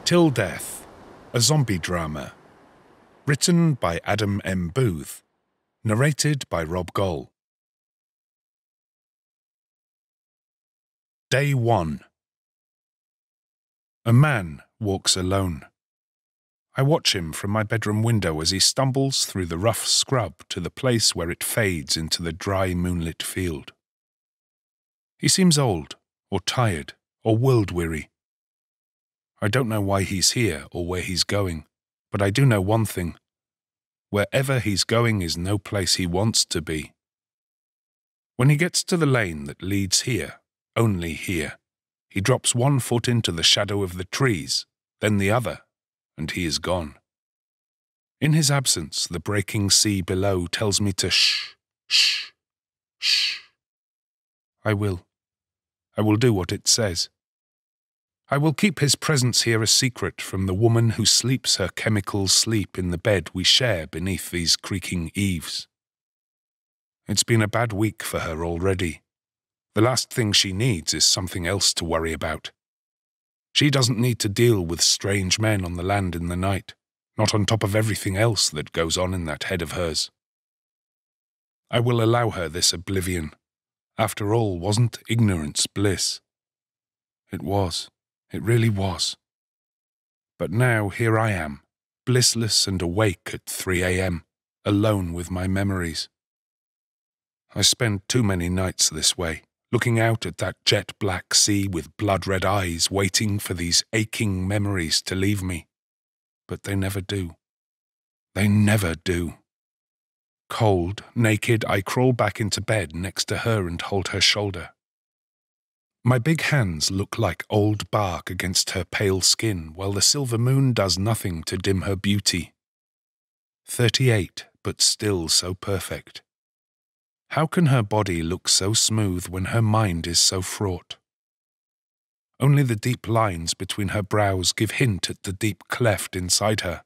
Till Death, a zombie drama. Written by Adam M. Booth. Narrated by Rob Goll. Day 1. A man walks alone. I watch him from my bedroom window as he stumbles through the rough scrub to the place where it fades into the dry moonlit field. He seems old, or tired, or world-weary. I don't know why he's here or where he's going, but I do know one thing. Wherever he's going is no place he wants to be. When he gets to the lane that leads here, only here, he drops one foot into the shadow of the trees, then the other, and he is gone. In his absence, the breaking sea below tells me to shh, shh, shh. I will do what it says. I will keep his presence here a secret from the woman who sleeps her chemical sleep in the bed we share beneath these creaking eaves. It's been a bad week for her already. The last thing she needs is something else to worry about. She doesn't need to deal with strange men on the land in the night, not on top of everything else that goes on in that head of hers. I will allow her this oblivion. After all, wasn't ignorance bliss? It was. It really was. But now here I am, blissless and awake at 3 a.m., alone with my memories. I spend too many nights this way, looking out at that jet-black sea with blood-red eyes waiting for these aching memories to leave me. But they never do. They never do. Cold, naked, I crawl back into bed next to her and hold her shoulder. My big hands look like old bark against her pale skin, while the silver moon does nothing to dim her beauty. 38, but still so perfect. How can her body look so smooth when her mind is so fraught? Only the deep lines between her brows give hint at the deep cleft inside her.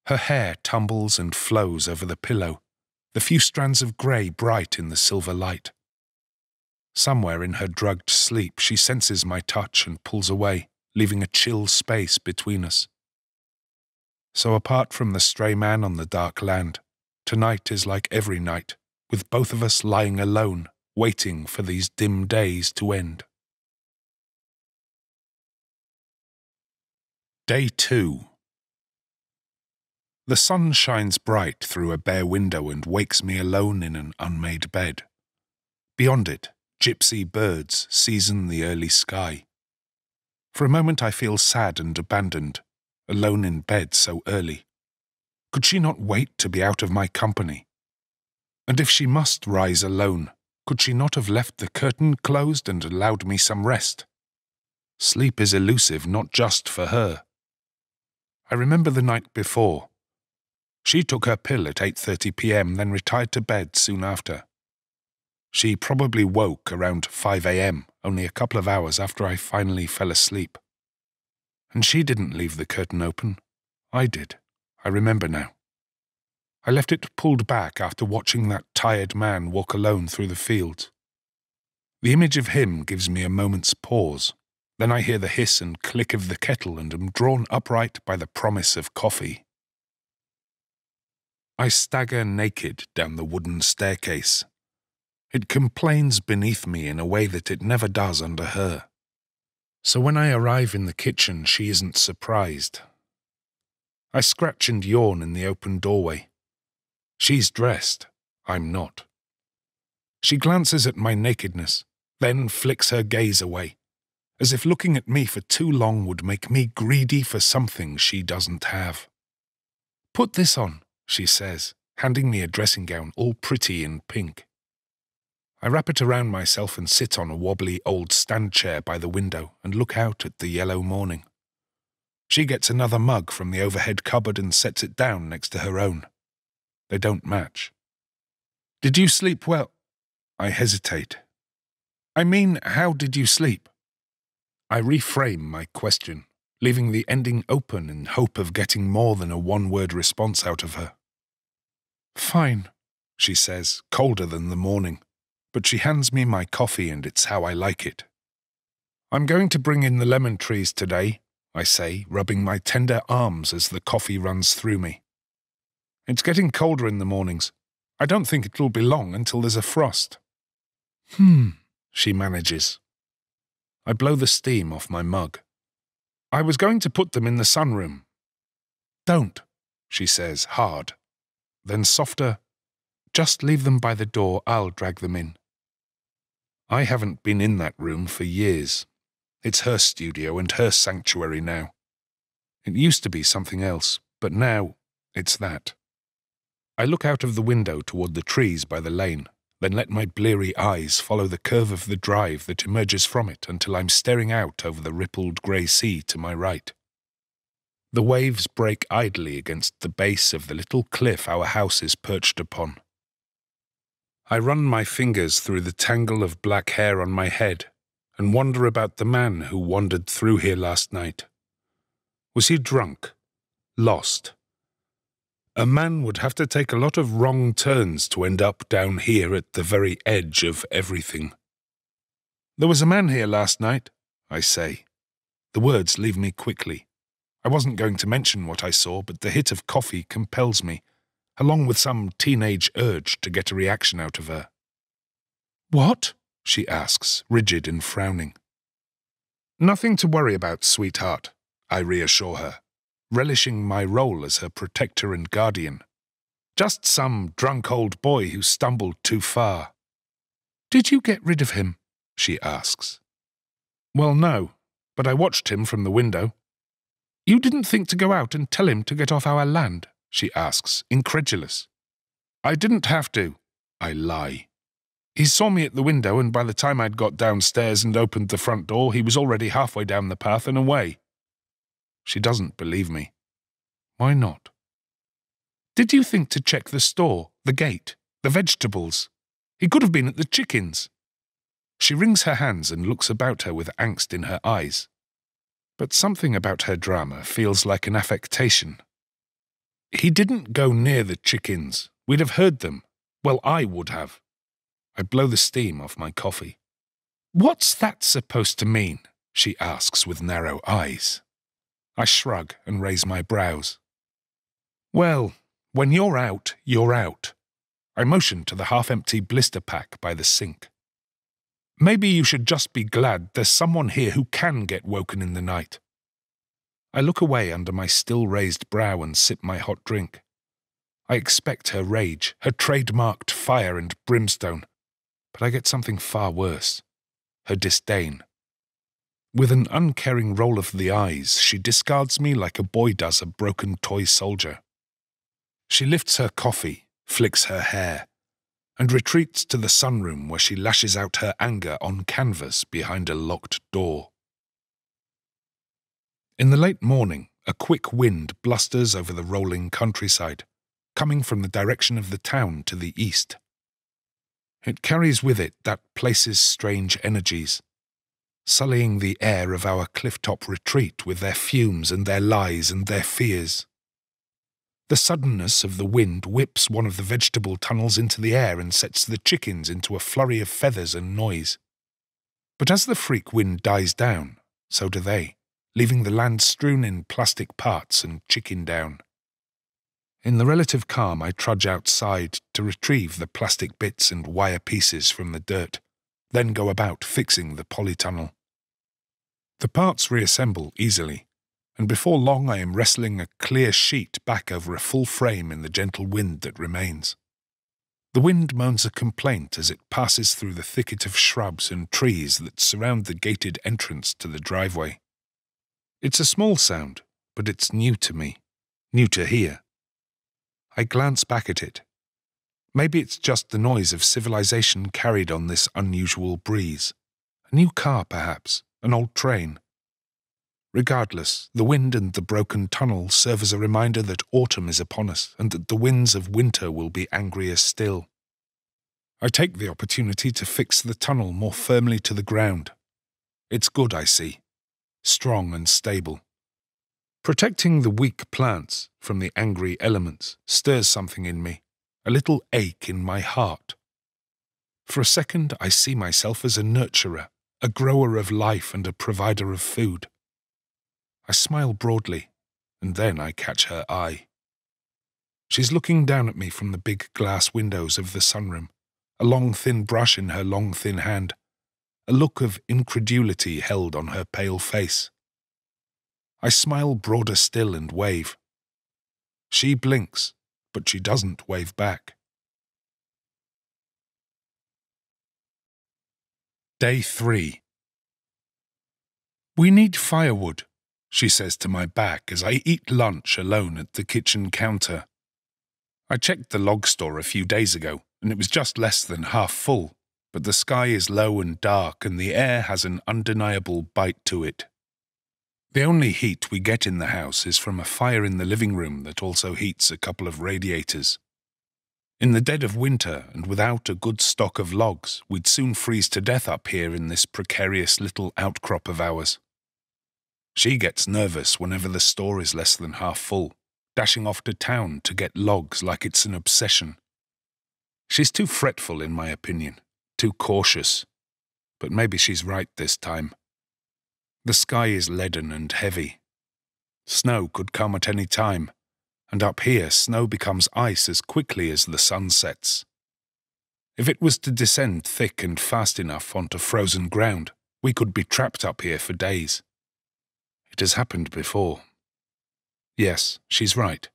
Her hair tumbles and flows over the pillow, the few strands of grey bright in the silver light. Somewhere in her drugged sleep she senses my touch and pulls away, leaving a chill space between us. So apart from the stray man on the dark land, tonight is like every night, with both of us lying alone, waiting for these dim days to end. Day 2. The sun shines bright through a bare window and wakes me alone in an unmade bed. Beyond it, gypsy birds season the early sky. For a moment I feel sad and abandoned, alone in bed so early. Could she not wait to be out of my company? And if she must rise alone, could she not have left the curtain closed and allowed me some rest? Sleep is elusive, not just for her. I remember the night before. She took her pill at 8:30 p.m., then retired to bed soon after. She probably woke around 5 a.m., only a couple of hours after I finally fell asleep. And she didn't leave the curtain open. I did. I remember now. I left it pulled back after watching that tired man walk alone through the fields. The image of him gives me a moment's pause. Then I hear the hiss and click of the kettle and am drawn upright by the promise of coffee. I stagger naked down the wooden staircase. It complains beneath me in a way that it never does under her. So when I arrive in the kitchen, she isn't surprised. I scratch and yawn in the open doorway. She's dressed. I'm not. She glances at my nakedness, then flicks her gaze away, as if looking at me for too long would make me greedy for something she doesn't have. "Put this on," she says, handing me a dressing gown all pretty in pink. I wrap it around myself and sit on a wobbly old stand chair by the window and look out at the yellow morning. She gets another mug from the overhead cupboard and sets it down next to her own. They don't match. "Did you sleep well?" I hesitate. "I mean, how did you sleep?" I reframe my question, leaving the ending open in hope of getting more than a one-word response out of her. "Fine," she says, colder than the morning. But she hands me my coffee and it's how I like it. "I'm going to bring in the lemon trees today. I say, rubbing my tender arms as the coffee runs through me. It's getting colder in the mornings. I don't think it'll be long until there's a frost. She manages. I blow the steam off my mug. I was going to put them in the sunroom. Don't, she says, hard. Then softer, just leave them by the door, I'll drag them in. I haven't been in that room for years. It's her studio and her sanctuary now. It used to be something else, but now it's that. I look out of the window toward the trees by the lane, then let my bleary eyes follow the curve of the drive that emerges from it until I'm staring out over the rippled grey sea to my right. The waves break idly against the base of the little cliff our house is perched upon. I run my fingers through the tangle of black hair on my head and wonder about the man who wandered through here last night. Was he drunk? Lost? A man would have to take a lot of wrong turns to end up down here at the very edge of everything. There was a man here last night, I say. The words leave me quickly. I wasn't going to mention what I saw, but the hit of coffee compels me, along with some teenage urge to get a reaction out of her. What? She asks, rigid and frowning. Nothing to worry about, sweetheart, I reassure her, relishing my role as her protector and guardian. Just some drunk old boy who stumbled too far. Did you get rid of him? She asks. Well, no, but I watched him from the window. You didn't think to go out and tell him to get off our land? She asks, incredulous. I didn't have to, I lie. He saw me at the window, and by the time I'd got downstairs and opened the front door, he was already halfway down the path and away. She doesn't believe me. Why not? Did you think to check the store, the gate, the vegetables? He could have been at the chickens. She wrings her hands and looks about her with angst in her eyes. But something about her drama feels like an affectation. He didn't go near the chickens. We'd have heard them. Well, I would have. I blow the steam off my coffee. What's that supposed to mean? She asks with narrow eyes. I shrug and raise my brows. Well, when you're out, you're out. I motion to the half-empty blister pack by the sink. Maybe you should just be glad there's someone here who can get woken in the night. I look away under my still-raised brow and sip my hot drink. I expect her rage, her trademarked fire and brimstone, but I get something far worse, her disdain. With an uncaring roll of the eyes, she discards me like a boy does a broken toy soldier. She lifts her coffee, flicks her hair, and retreats to the sunroom where she lashes out her anger on canvas behind a locked door. In the late morning, a quick wind blusters over the rolling countryside, coming from the direction of the town to the east. It carries with it that place's strange energies, sullying the air of our cliff-top retreat with their fumes and their lies and their fears. The suddenness of the wind whips one of the vegetable tunnels into the air and sets the chickens into a flurry of feathers and noise. But as the freak wind dies down, so do they, leaving the land strewn in plastic parts and chicken down. In the relative calm, I trudge outside to retrieve the plastic bits and wire pieces from the dirt, then go about fixing the polytunnel. The parts reassemble easily, and before long I am wrestling a clear sheet back over a full frame in the gentle wind that remains. The wind moans a complaint as it passes through the thicket of shrubs and trees that surround the gated entrance to the driveway. It's a small sound, but it's new to me, new to hear. I glance back at it. Maybe it's just the noise of civilization carried on this unusual breeze. A new car, perhaps, an old train. Regardless, the wind and the broken tunnel serve as a reminder that autumn is upon us and that the winds of winter will be angrier still. I take the opportunity to fix the tunnel more firmly to the ground. It's good, I see. Strong and stable. Protecting the weak plants from the angry elements stirs something in me, a little ache in my heart. For a second, I see myself as a nurturer, a grower of life and a provider of food. I smile broadly, and then I catch her eye. She's looking down at me from the big glass windows of the sunroom, a long thin brush in her long thin hand, a look of incredulity held on her pale face. I smile broader still and wave. She blinks, but she doesn't wave back. Day 3. "We need firewood," she says to my back as I eat lunch alone at the kitchen counter. I checked the log store a few days ago, and it was just less than half full, but the sky is low and dark and the air has an undeniable bite to it. The only heat we get in the house is from a fire in the living room that also heats a couple of radiators. In the dead of winter and without a good stock of logs, we'd soon freeze to death up here in this precarious little outcrop of ours. She gets nervous whenever the store is less than half full, dashing off to town to get logs like it's an obsession. She's too fretful, in my opinion, too cautious. But maybe she's right this time. The sky is leaden and heavy. Snow could come at any time, and up here snow becomes ice as quickly as the sun sets. If it was to descend thick and fast enough onto frozen ground, we could be trapped up here for days. It has happened before. Yes, she's right.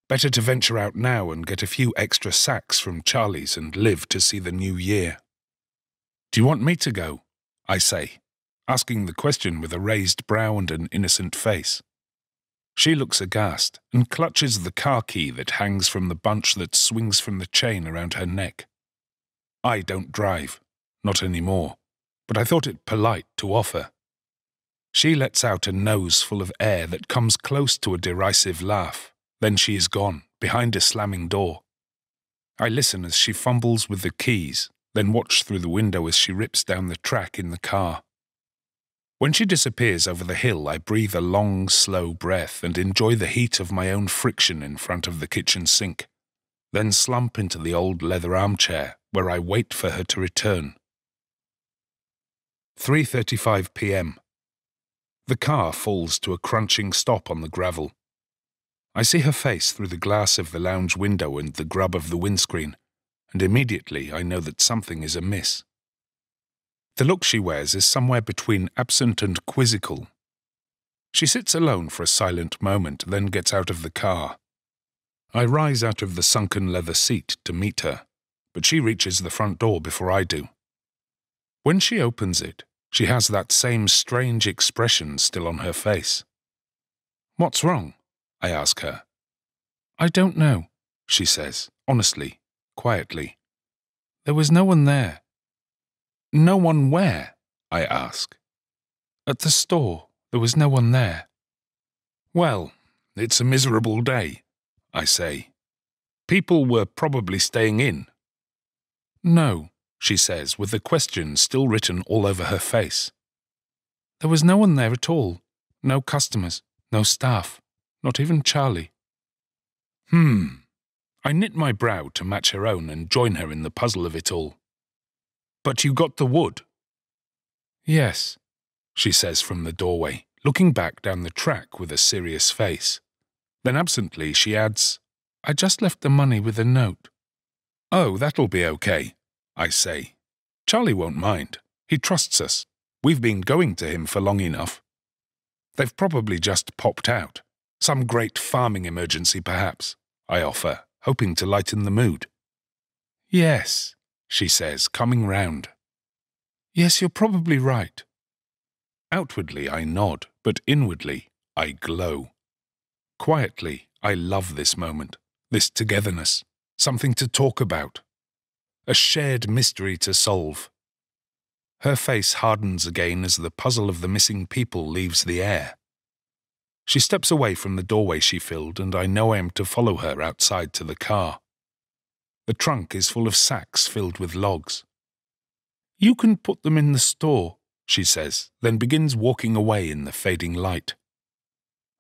Better to venture out now and get a few extra sacks from Charlie's and live to see the new year. "Do you want me to go?" I say, asking the question with a raised brow and an innocent face. She looks aghast and clutches the car key that hangs from the bunch that swings from the chain around her neck. I don't drive, not anymore, but I thought it polite to offer. She lets out a nose full of air that comes close to a derisive laugh. Then she is gone, behind a slamming door. I listen as she fumbles with the keys, then watch through the window as she rips down the track in the car. When she disappears over the hill, I breathe a long, slow breath and enjoy the heat of my own friction in front of the kitchen sink, then slump into the old leather armchair where I wait for her to return. 3:35 p.m. The car falls to a crunching stop on the gravel. I see her face through the glass of the lounge window and the grub of the windscreen, and immediately I know that something is amiss. The look she wears is somewhere between absent and quizzical. She sits alone for a silent moment, then gets out of the car. I rise out of the sunken leather seat to meet her, but she reaches the front door before I do. When she opens it, she has that same strange expression still on her face. "What's wrong?" I ask her. "I don't know," she says, honestly, quietly. "There was no one there." "No one where?" I ask. "At the store. There was no one there." "Well, it's a miserable day," I say. "People were probably staying in." "No," she says, with the question still written all over her face. "There was no one there at all. No customers, no staff, not even Charlie." I knit my brow to match her own and join her in the puzzle of it all. "But you got the wood?" "Yes," she says from the doorway, looking back down the track with a serious face. Then absently she adds, "I just left the money with a note." "Oh, that'll be okay," I say. "Charlie won't mind. He trusts us. We've been going to him for long enough." "They've probably just popped out. Some great farming emergency, perhaps," I offer, hoping to lighten the mood. "Yes," she says, coming round. "Yes, you're probably right." Outwardly I nod, but inwardly I glow. Quietly, I love this moment, this togetherness, something to talk about. A shared mystery to solve. Her face hardens again as the puzzle of the missing people leaves the air. She steps away from the doorway she filled, and I know I am to follow her outside to the car. The trunk is full of sacks filled with logs. "You can put them in the store," she says, then begins walking away in the fading light.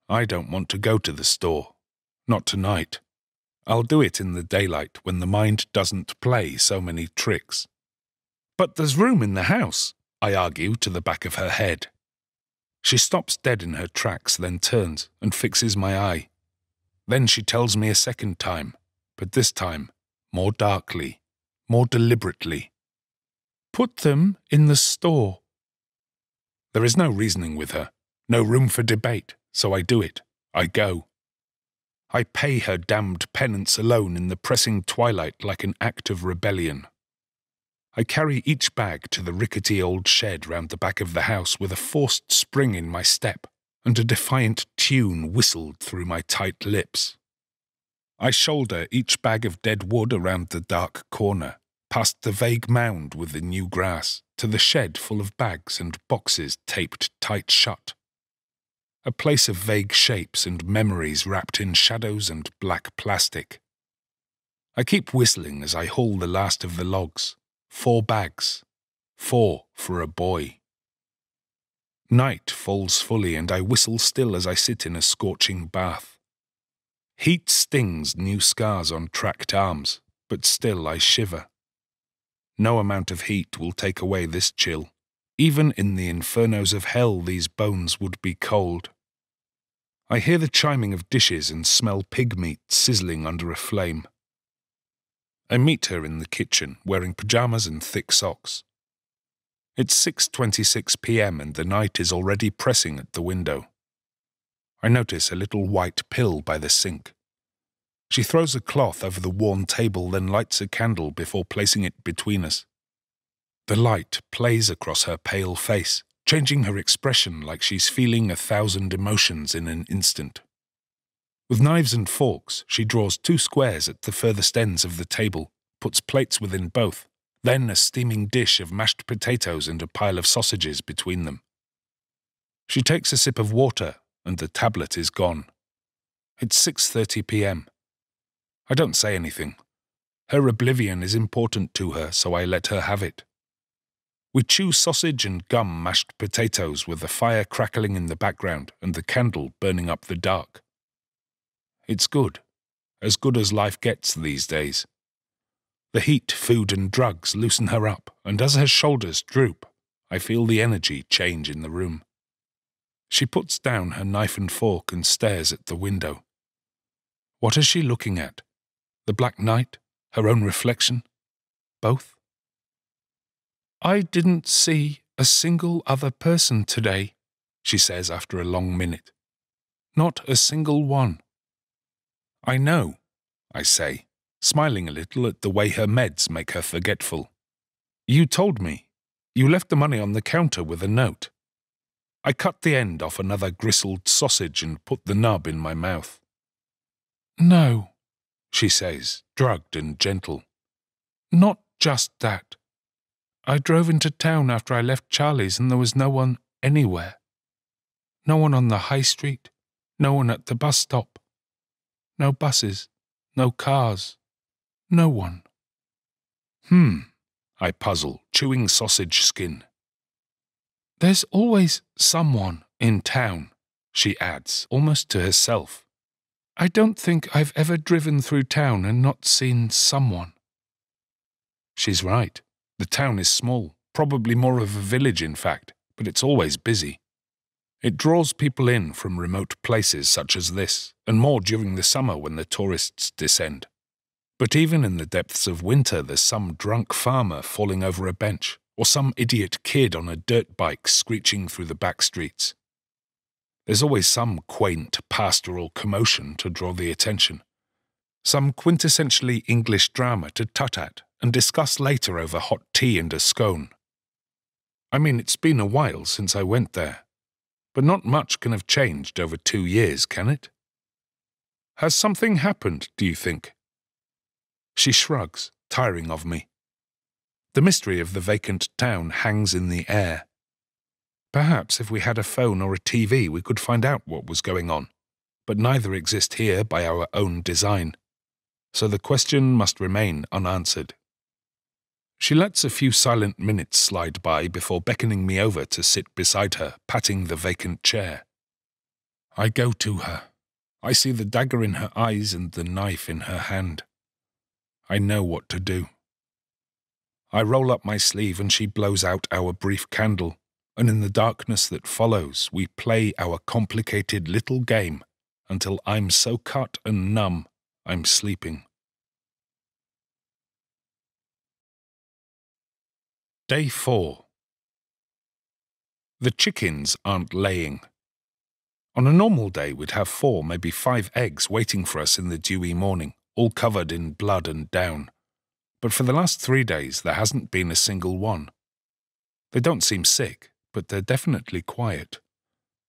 I don't want to go to the store. Not tonight. I'll do it in the daylight when the mind doesn't play so many tricks. "But there's room in the house," I argue to the back of her head. She stops dead in her tracks, then turns and fixes my eye. Then she tells me a second time, but this time more darkly, more deliberately. "Put them in the store." There is no reasoning with her, no room for debate, so I do it. I go. I pay her damned penance alone in the pressing twilight like an act of rebellion. I carry each bag to the rickety old shed round the back of the house with a forced spring in my step, and a defiant tune whistled through my tight lips. I shoulder each bag of dead wood around the dark corner, past the vague mound with the new grass, to the shed full of bags and boxes taped tight shut. A place of vague shapes and memories wrapped in shadows and black plastic. I keep whistling as I haul the last of the logs. 4 bags. 4 for a boy. Night falls fully and I whistle still as I sit in a scorching bath. Heat stings new scars on tracked arms, but still I shiver. No amount of heat will take away this chill. Even in the infernos of hell these bones would be cold. I hear the chiming of dishes and smell pig meat sizzling under a flame. I meet her in the kitchen, wearing pyjamas and thick socks. It's 6:26 p.m. and the night is already pressing at the window. I notice a little white pill by the sink. She throws a cloth over the worn table, then lights a candle before placing it between us. The light plays across her pale face, changing her expression like she's feeling 1,000 emotions in an instant. With knives and forks, she draws 2 squares at the furthest ends of the table, puts plates within both, then a steaming dish of mashed potatoes and a pile of sausages between them. She takes a sip of water, and the tablet is gone. It's 6:30 p.m. I don't say anything. Her oblivion is important to her, so I let her have it. We chew sausage and gum mashed potatoes with the fire crackling in the background and the candle burning up the dark. It's good as life gets these days. The heat, food and drugs loosen her up, and as her shoulders droop, I feel the energy change in the room. She puts down her knife and fork and stares at the window. What is she looking at? The black night? Her own reflection? Both? "I didn't see a single other person today," she says after a long minute. "Not a single one." "I know," I say, smiling a little at the way her meds make her forgetful. "You told me. You left the money on the counter with a note." I cut the end off another gristled sausage and put the nub in my mouth. "No," she says, drugged and gentle. "Not just that. I drove into town after I left Charlie's and there was no one anywhere. No one on the high street, no one at the bus stop. No buses, no cars, no one." I puzzle, chewing sausage skin. "There's always someone in town," she adds, almost to herself. "I don't think I've ever driven through town and not seen someone." She's right. The town is small, probably more of a village in fact, but it's always busy. It draws people in from remote places such as this, and more during the summer when the tourists descend. But even in the depths of winter there's some drunk farmer falling over a bench, or some idiot kid on a dirt bike screeching through the back streets. There's always some quaint pastoral commotion to draw the attention. Some quintessentially English drama to tut at and discuss later over hot tea and a scone. I mean, it's been a while since I went there. But not much can have changed over 2 years, can it? Has something happened, do you think? She shrugs, tiring of me. The mystery of the vacant town hangs in the air. Perhaps if we had a phone or a TV we could find out what was going on, but neither exist here by our own design. So the question must remain unanswered. She lets a few silent minutes slide by before beckoning me over to sit beside her, patting the vacant chair. I go to her. I see the dagger in her eyes and the knife in her hand. I know what to do. I roll up my sleeve and she blows out our brief candle, and in the darkness that follows, we play our complicated little game until I'm so cut and numb I'm sleeping. Day 4. The chickens aren't laying. On a normal day, we'd have 4, maybe 5 eggs waiting for us in the dewy morning, all covered in blood and down. But for the last 3 days, there hasn't been a single one. They don't seem sick, but they're definitely quiet.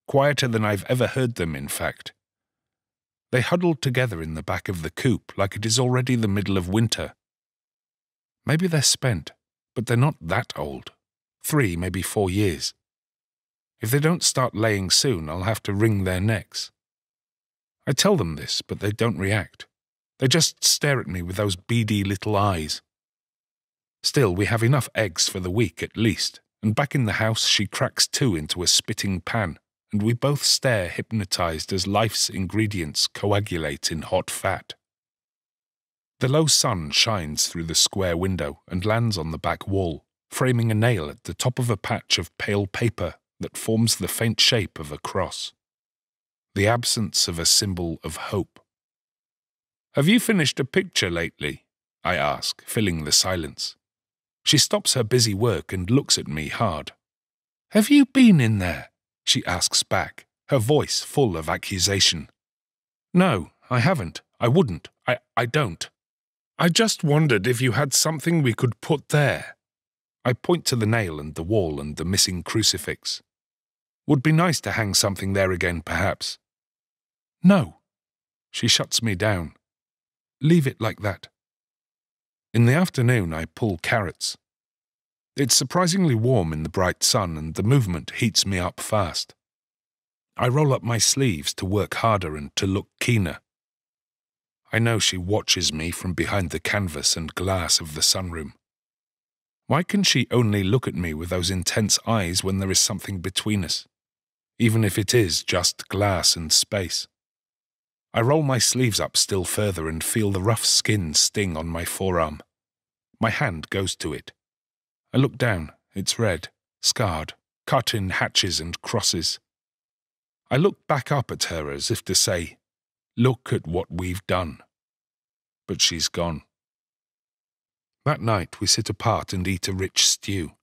Quieter than I've ever heard them, in fact. They huddled together in the back of the coop like it is already the middle of winter. Maybe they're spent, but they're not that old. 3, maybe 4 years. If they don't start laying soon, I'll have to wring their necks. I tell them this, but they don't react. They just stare at me with those beady little eyes. Still, we have enough eggs for the week at least, and back in the house she cracks 2 into a spitting pan, and we both stare hypnotized as life's ingredients coagulate in hot fat. The low sun shines through the square window and lands on the back wall, framing a nail at the top of a patch of pale paper that forms the faint shape of a cross. The absence of a symbol of hope. "Have you finished a picture lately?" I ask, filling the silence. She stops her busy work and looks at me hard. "Have you been in there?" she asks back, her voice full of accusation. "No, I haven't. I wouldn't. I don't. I just wondered if you had something we could put there." I point to the nail and the wall and the missing crucifix. "Would be nice to hang something there again, perhaps." "No." She shuts me down. "Leave it like that." In the afternoon, I pull carrots. It's surprisingly warm in the bright sun, and the movement heats me up fast. I roll up my sleeves to work harder and to look keener. I know she watches me from behind the canvas and glass of the sunroom. Why can she only look at me with those intense eyes when there is something between us, even if it is just glass and space? I roll my sleeves up still further and feel the rough skin sting on my forearm. My hand goes to it. I look down. It's red, scarred, cut in hatches and crosses. I look back up at her as if to say, "Look at what we've done." But she's gone. That night we sit apart and eat a rich stew.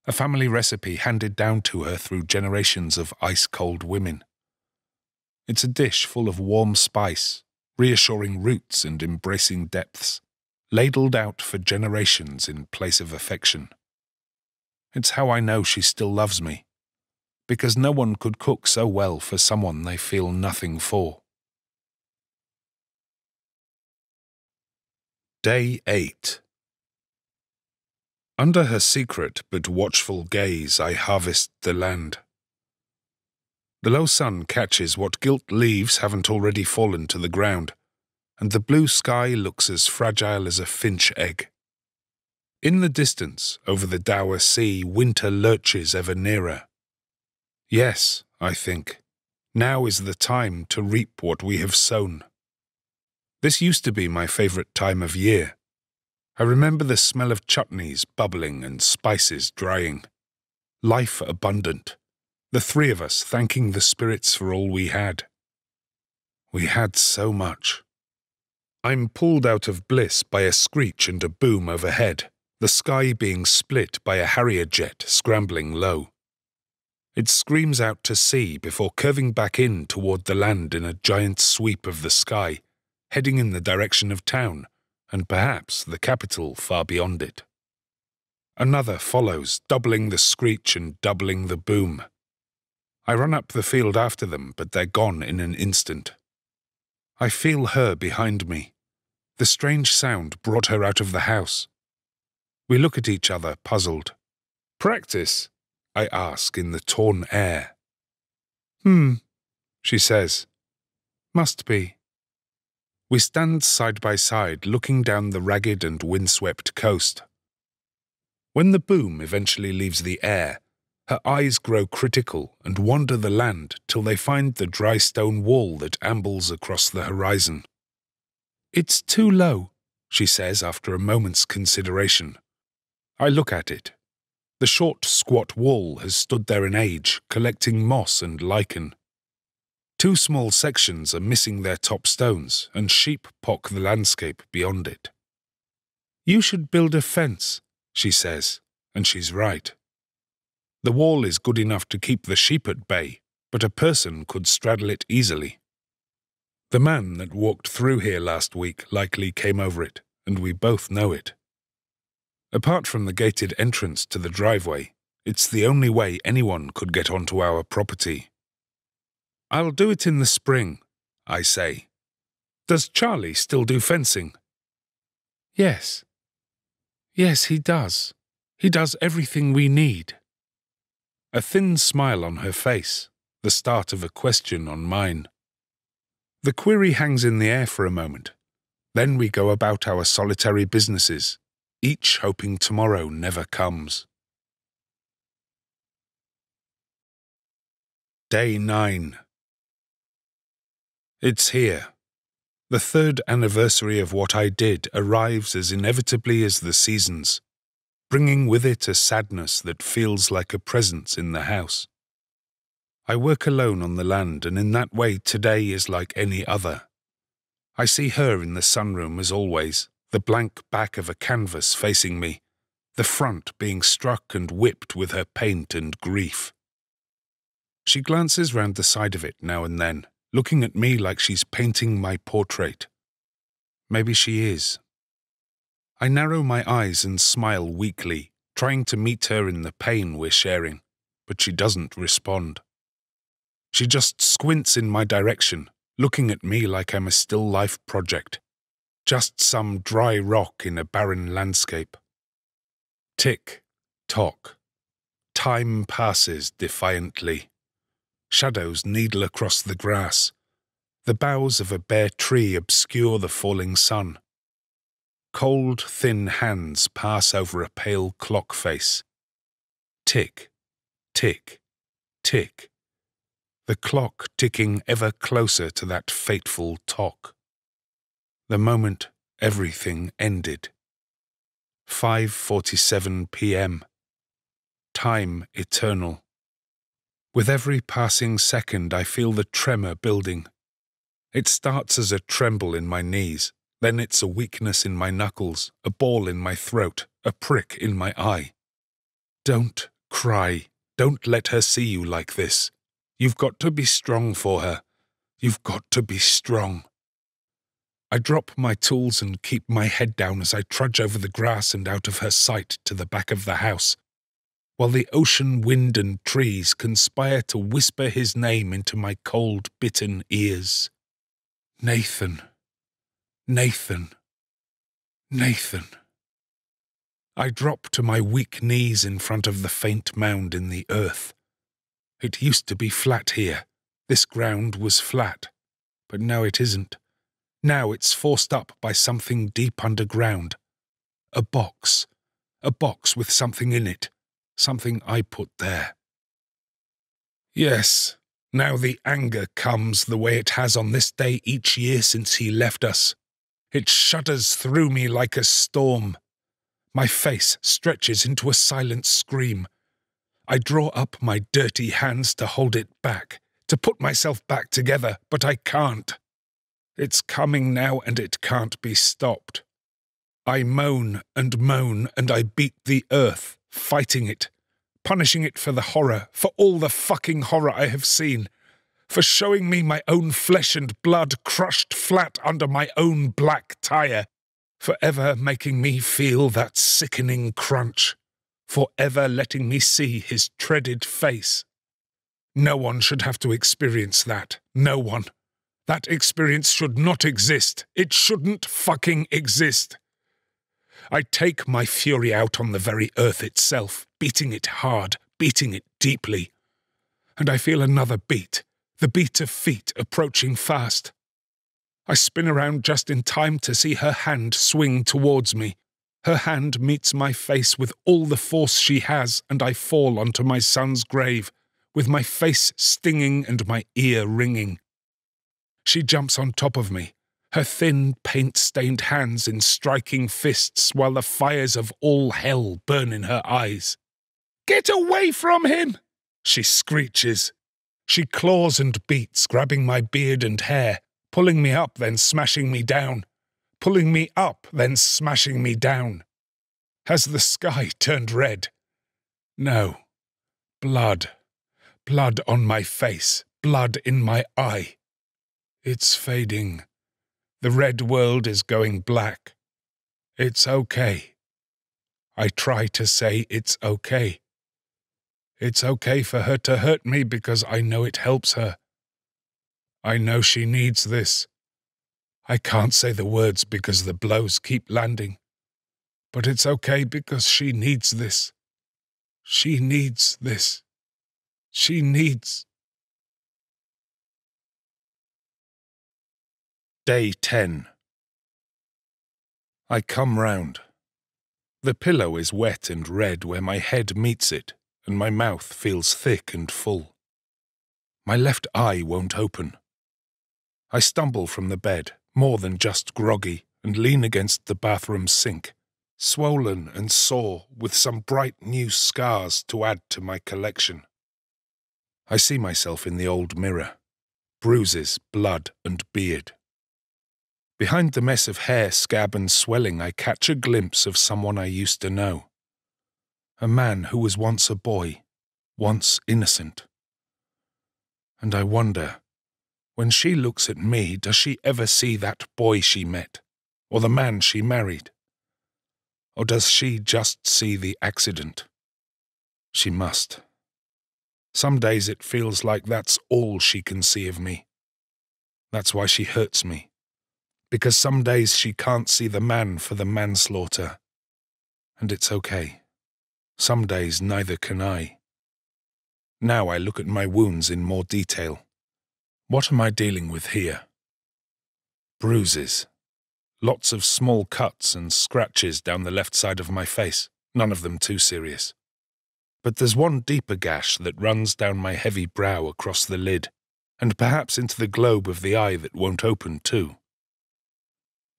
A family recipe handed down to her through generations of ice-cold women. It's a dish full of warm spice, reassuring roots and embracing depths, ladled out for generations in place of affection. It's how I know she still loves me, because no one could cook so well for someone they feel nothing for. Day 8. Under her secret but watchful gaze I harvest the land. The low sun catches what gilt leaves haven't already fallen to the ground, and the blue sky looks as fragile as a finch egg. In the distance, over the dour sea, winter lurches ever nearer. Yes, I think, now is the time to reap what we have sown. This used to be my favourite time of year. I remember the smell of chutneys bubbling and spices drying. Life abundant. The 3 of us thanking the spirits for all we had. We had so much. I'm pulled out of bliss by a screech and a boom overhead, the sky being split by a Harrier jet scrambling low. It screams out to sea before curving back in toward the land in a giant sweep of the sky, heading in the direction of town, and perhaps the capital far beyond it. Another follows, doubling the screech and doubling the boom. I run up the field after them, but they're gone in an instant. I feel her behind me. The strange sound brought her out of the house. We look at each other, puzzled. "Practice?" I ask in the torn air. She says. "Must be." We stand side by side, looking down the ragged and windswept coast. When the boom eventually leaves the air, her eyes grow critical and wander the land till they find the dry stone wall that ambles across the horizon. "It's too low," she says after a moment's consideration. I look at it. The short, squat wall has stood there an age, collecting moss and lichen. 2 small sections are missing their top stones, and sheep pock the landscape beyond it. "You should build a fence," she says, and she's right. The wall is good enough to keep the sheep at bay, but a person could straddle it easily. The man that walked through here last week likely came over it, and we both know it. Apart from the gated entrance to the driveway, it's the only way anyone could get onto our property. "I'll do it in the spring," I say. "Does Charlie still do fencing?" "Yes. Yes, he does. He does everything we need." A thin smile on her face, the start of a question on mine. The query hangs in the air for a moment. Then we go about our solitary businesses, each hoping tomorrow never comes. Day 9. It's here. The 3rd anniversary of what I did arrives as inevitably as the seasons, bringing with it a sadness that feels like a presence in the house. I work alone on the land, and in that way today is like any other. I see her in the sunroom as always, the blank back of a canvas facing me, the front being struck and whipped with her paint and grief. She glances round the side of it now and then, looking at me like she's painting my portrait. Maybe she is. I narrow my eyes and smile weakly, trying to meet her in the pain we're sharing, but she doesn't respond. She just squints in my direction, looking at me like I'm a still life project, just some dry rock in a barren landscape. Tick, tock. Time passes defiantly. Shadows needle across the grass. The boughs of a bare tree obscure the falling sun. Cold, thin hands pass over a pale clock face. Tick, tick, tick. The clock ticking ever closer to that fateful tock. The moment everything ended. 5:47 p.m. Time eternal. With every passing second I feel the tremor building. It starts as a tremble in my knees, then it's a weakness in my knuckles, a ball in my throat, a prick in my eye. Don't cry. Don't let her see you like this. You've got to be strong for her. You've got to be strong. I drop my tools and keep my head down as I trudge over the grass and out of her sight to the back of the house, while the ocean wind and trees conspire to whisper his name into my cold, bitten ears. Nathan, Nathan, Nathan. I drop to my weak knees in front of the faint mound in the earth. It used to be flat here. This ground was flat. But now it isn't. Now it's forced up by something deep underground. A box with something in it. Something I put there. Yes, now the anger comes the way it has on this day each year since he left us. It shudders through me like a storm. My face stretches into a silent scream. I draw up my dirty hands to hold it back, to put myself back together, but I can't. It's coming now and it can't be stopped. I moan, and I beat the earth, fighting it, punishing it for the horror, for all the fucking horror I have seen, for showing me my own flesh and blood crushed flat under my own black tire, for ever making me feel that sickening crunch, for ever letting me see his treaded face. No one should have to experience that. No one. That experience should not exist. It shouldn't fucking exist. I take my fury out on the very earth itself, beating it hard, beating it deeply. And I feel another beat, the beat of feet approaching fast. I spin around just in time to see her hand swing towards me. Her hand meets my face with all the force she has, and I fall onto my son's grave, with my face stinging and my ear ringing. She jumps on top of me, her thin, paint-stained hands in striking fists while the fires of all hell burn in her eyes. Get away from him! She screeches. She claws and beats, grabbing my beard and hair, pulling me up, then smashing me down. Pulling me up, then smashing me down. Has the sky turned red? No. Blood. Blood on my face. Blood in my eye. It's fading. The red world is going black. It's okay. I try to say it's okay. It's okay for her to hurt me because I know it helps her. I know she needs this. I can't say the words because the blows keep landing. But it's okay because she needs this. She needs this. She needs... Day 10. I come round. The pillow is wet and red where my head meets it, and my mouth feels thick and full. My left eye won't open. I stumble from the bed, more than just groggy, and lean against the bathroom sink, swollen and sore with some bright new scars to add to my collection. I see myself in the old mirror. Bruises, blood, and beard. Behind the mess of hair, scab, and swelling, I catch a glimpse of someone I used to know. A man who was once a boy, once innocent. And I wonder, when she looks at me, does she ever see that boy she met, or the man she married? Or does she just see the accident? She must. Some days it feels like that's all she can see of me. That's why she hurts me. Because some days she can't see the man for the manslaughter. And it's okay. Some days neither can I. Now I look at my wounds in more detail. What am I dealing with here? Bruises. Lots of small cuts and scratches down the left side of my face, none of them too serious. But there's one deeper gash that runs down my heavy brow across the lid, and perhaps into the globe of the eye that won't open too.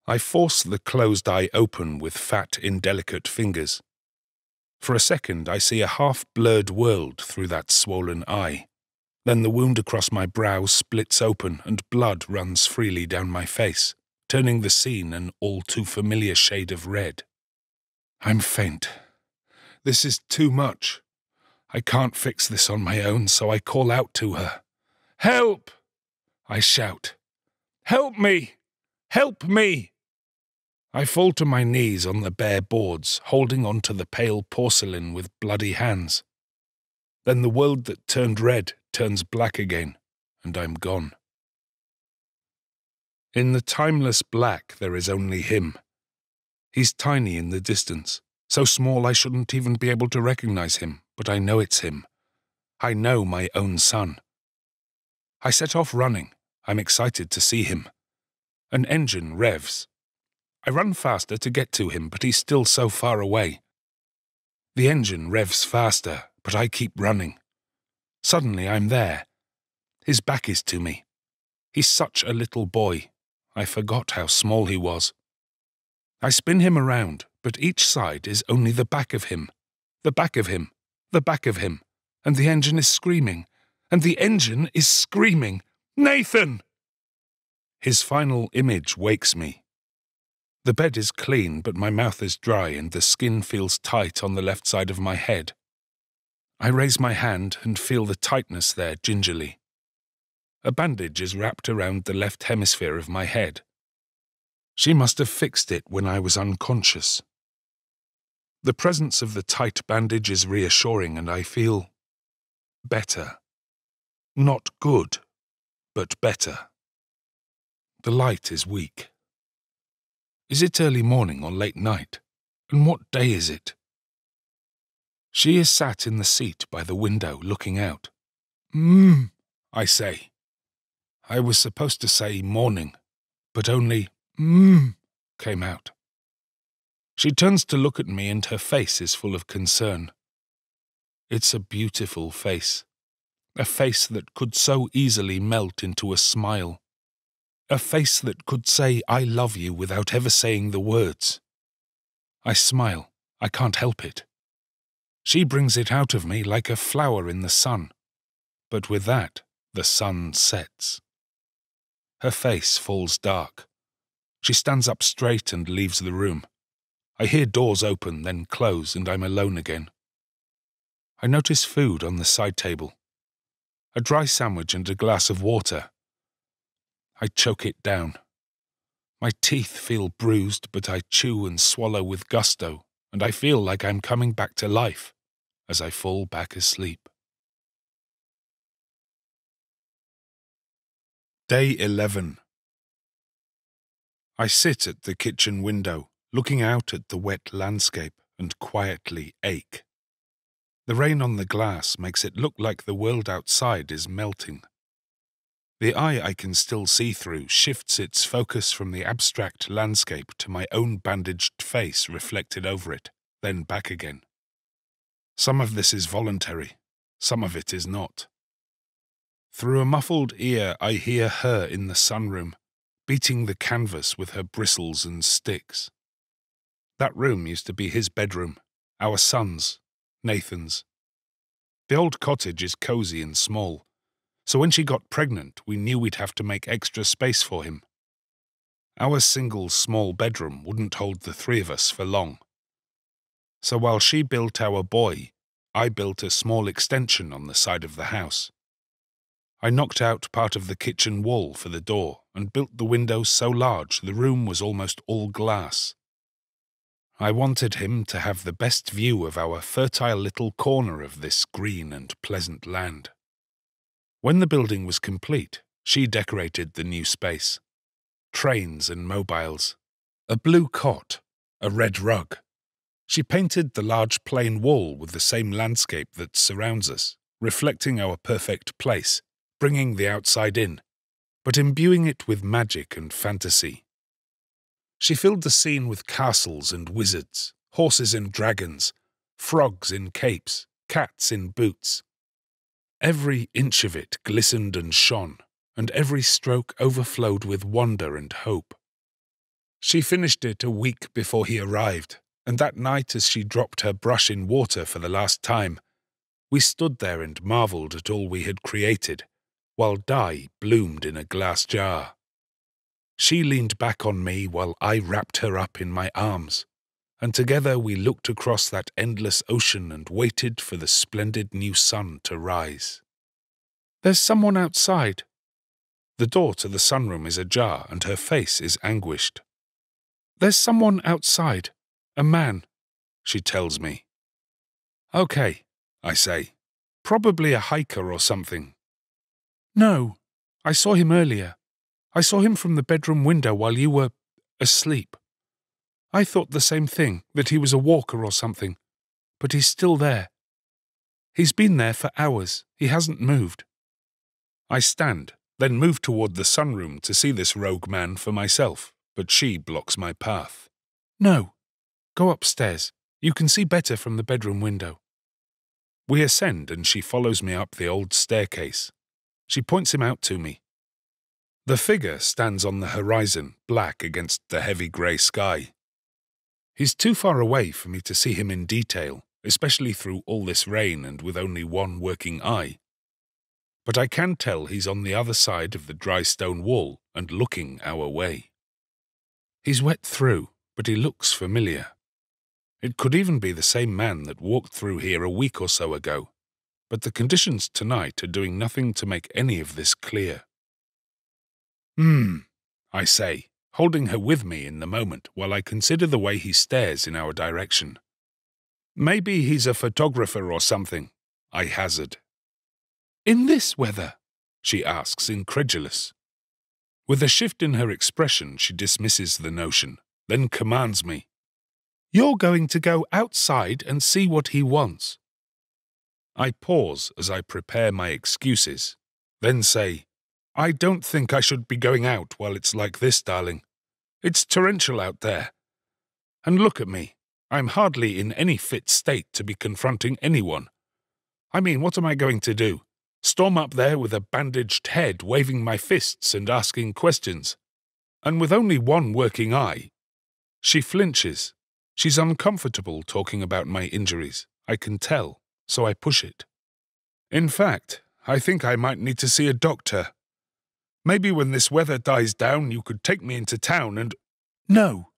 I force the closed eye open with fat, indelicate fingers. For a second I see a half-blurred world through that swollen eye. Then the wound across my brow splits open and blood runs freely down my face, turning the scene an all-too-familiar shade of red. I'm faint. This is too much. I can't fix this on my own, so I call out to her. "Help!" I shout. "Help me! Help me!" I fall to my knees on the bare boards, holding on to the pale porcelain with bloody hands. Then the world that turned red turns black again, and I'm gone. In the timeless black there is only him. He's tiny in the distance, so small I shouldn't even be able to recognize him, but I know it's him. I know my own son. I set off running. I'm excited to see him. An engine revs. I run faster to get to him, but he's still so far away. The engine revs faster, but I keep running. Suddenly I'm there. His back is to me. He's such a little boy. I forgot how small he was. I spin him around, but each side is only the back of him. The back of him. The back of him. And the engine is screaming. And the engine is screaming. "Nathan!" His final image wakes me. The bed is clean, but my mouth is dry and the skin feels tight on the left side of my head. I raise my hand and feel the tightness there gingerly. A bandage is wrapped around the left hemisphere of my head. She must have fixed it when I was unconscious. The presence of the tight bandage is reassuring and I feel better. Not good, but better. The light is weak. Is it early morning or late night? And what day is it? She is sat in the seat by the window looking out. I say. I was supposed to say morning, but only came out. She turns to look at me and her face is full of concern. It's a beautiful face. A face that could so easily melt into a smile. A face that could say "I love you" without ever saying the words. I smile. I can't help it. She brings it out of me like a flower in the sun. But with that, the sun sets. Her face falls dark. She stands up straight and leaves the room. I hear doors open, then close, and I'm alone again. I notice food on the side table. A dry sandwich and a glass of water. I choke it down. My teeth feel bruised, but I chew and swallow with gusto, and I feel like I'm coming back to life as I fall back asleep. Day 11. I sit at the kitchen window, looking out at the wet landscape, and quietly ache. The rain on the glass makes it look like the world outside is melting. The eye I can still see through shifts its focus from the abstract landscape to my own bandaged face reflected over it, then back again. Some of this is voluntary, some of it is not. Through a muffled ear I hear her in the sunroom, beating the canvas with her bristles and sticks. That room used to be his bedroom, our son's, Nathan's. The old cottage is cozy and small, so when she got pregnant we knew we'd have to make extra space for him. Our single small bedroom wouldn't hold the three of us for long. So while she built our boy, I built a small extension on the side of the house. I knocked out part of the kitchen wall for the door and built the window so large the room was almost all glass. I wanted him to have the best view of our fertile little corner of this green and pleasant land. When the building was complete, she decorated the new space. Trains and mobiles, a blue cot, a red rug. She painted the large plain wall with the same landscape that surrounds us, reflecting our perfect place, bringing the outside in, but imbuing it with magic and fantasy. She filled the scene with castles and wizards, horses and dragons, frogs in capes, cats in boots. Every inch of it glistened and shone, and every stroke overflowed with wonder and hope. She finished it a week before he arrived, and that night as she dropped her brush in water for the last time, we stood there and marvelled at all we had created, while dye bloomed in a glass jar. She leaned back on me while I wrapped her up in my arms, and together we looked across that endless ocean and waited for the splendid new sun to rise. "There's someone outside." The door to the sunroom is ajar and her face is anguished. "There's someone outside, a man," she tells me. "Okay," I say. "Probably a hiker or something." "No, I saw him earlier. I saw him from the bedroom window while you were asleep. I thought the same thing, that he was a walker or something, but he's still there. He's been there for hours. He hasn't moved." I stand, then move toward the sunroom to see this rogue man for myself, but she blocks my path. "No, go upstairs. You can see better from the bedroom window." We ascend and she follows me up the old staircase. She points him out to me. The figure stands on the horizon, black against the heavy grey sky. He's too far away for me to see him in detail, especially through all this rain and with only one working eye. But I can tell he's on the other side of the dry stone wall and looking our way. He's wet through, but he looks familiar. It could even be the same man that walked through here a week or so ago, but the conditions tonight are doing nothing to make any of this clear. I say, holding her with me in the moment while I consider the way he stares in our direction. "Maybe he's a photographer or something," I hazard. "In this weather?" she asks, incredulous. With a shift in her expression, she dismisses the notion, then commands me, "You're going to go outside and see what he wants." I pause as I prepare my excuses, then say, "I don't think I should be going out while it's like this, darling. It's torrential out there. And look at me. I'm hardly in any fit state to be confronting anyone. I mean, what am I going to do? Storm up there with a bandaged head, waving my fists and asking questions? And with only one working eye?" She flinches. She's uncomfortable talking about my injuries, I can tell, so I push it. In fact, I think I might need to see a doctor. Maybe when this weather dies down, you could take me into town and— No,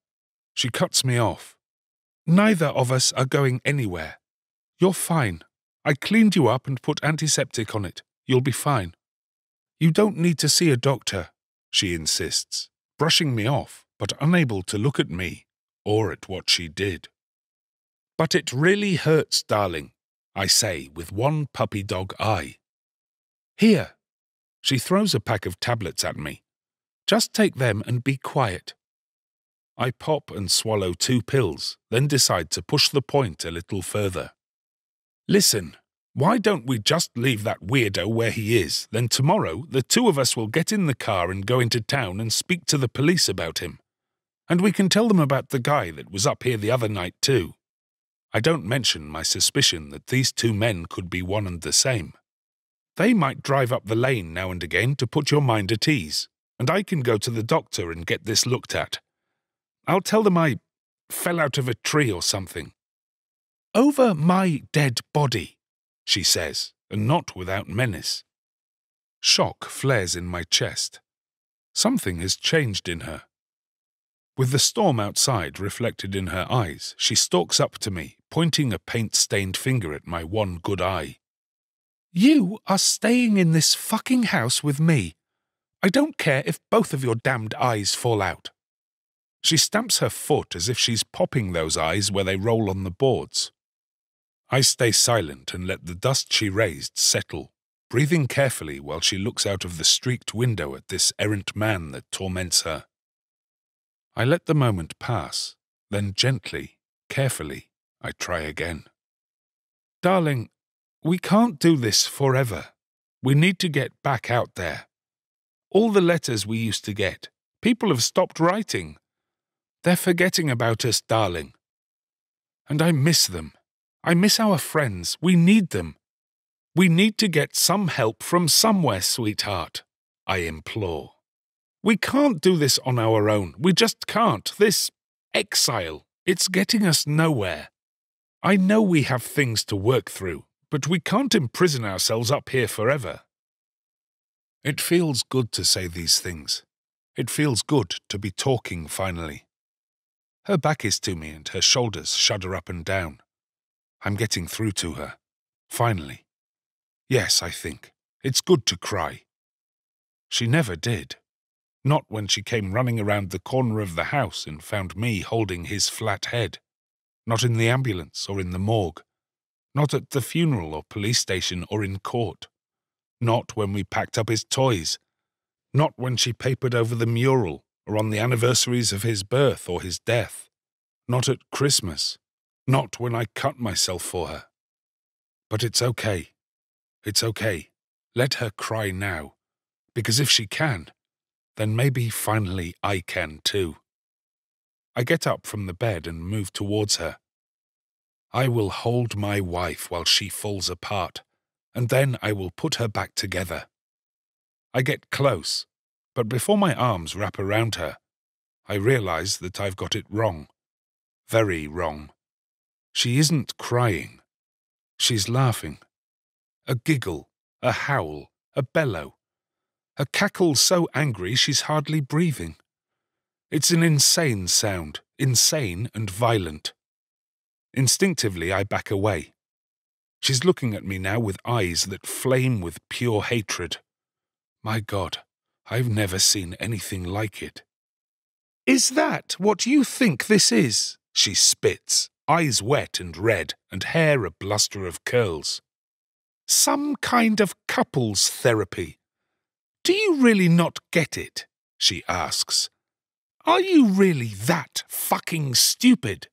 she cuts me off. Neither of us are going anywhere. You're fine. I cleaned you up and put antiseptic on it. You'll be fine. You don't need to see a doctor, she insists, brushing me off, but unable to look at me or at what she did. But it really hurts, darling, I say with one puppy dog eye. Here. She throws a pack of tablets at me. Just take them and be quiet. I pop and swallow 2 pills, then decide to push the point a little further. Listen, why don't we just leave that weirdo where he is? Then tomorrow the 2 of us will get in the car and go into town and speak to the police about him. And we can tell them about the guy that was up here the other night too. I don't mention my suspicion that these 2 men could be one and the same. They might drive up the lane now and again to put your mind at ease, and I can go to the doctor and get this looked at. I'll tell them I fell out of a tree or something. Over my dead body, she says, and not without menace. Shock flares in my chest. Something has changed in her. With the storm outside reflected in her eyes, she stalks up to me, pointing a paint-stained finger at my one good eye. You are staying in this fucking house with me. I don't care if both of your damned eyes fall out. She stamps her foot as if she's popping those eyes where they roll on the boards. I stay silent and let the dust she raised settle, breathing carefully while she looks out of the streaked window at this errant man that torments her. I let the moment pass, then gently, carefully, I try again. Darling, we can't do this forever. We need to get back out there. All the letters we used to get, people have stopped writing. They're forgetting about us, darling. And I miss them. I miss our friends. We need them. We need to get some help from somewhere, sweetheart, I implore. We can't do this on our own. We just can't. This exile, it's getting us nowhere. I know we have things to work through, but we can't imprison ourselves up here forever. It feels good to say these things. It feels good to be talking finally. Her back is to me and her shoulders shudder up and down. I'm getting through to her. Finally. Yes, I think. It's good to cry. She never did. Not when she came running around the corner of the house and found me holding his flat head. Not in the ambulance or in the morgue. Not at the funeral or police station or in court. Not when we packed up his toys. Not when she papered over the mural or on the anniversaries of his birth or his death. Not at Christmas. Not when I cut myself for her. But it's okay. It's okay. Let her cry now. Because if she can, then maybe finally I can too. I get up from the bed and move towards her. I will hold my wife while she falls apart, and then I will put her back together. I get close, but before my arms wrap around her, I realize that I've got it wrong. Very wrong. She isn't crying. She's laughing. A giggle, a howl, a bellow. A cackle so angry she's hardly breathing. It's an insane sound, insane and violent. Instinctively, I back away. She's looking at me now with eyes that flame with pure hatred. My God, I've never seen anything like it. Is that what you think this is? She spits, eyes wet and red, and hair a bluster of curls. Some kind of couples therapy. Do you really not get it? She asks. Are you really that fucking stupid?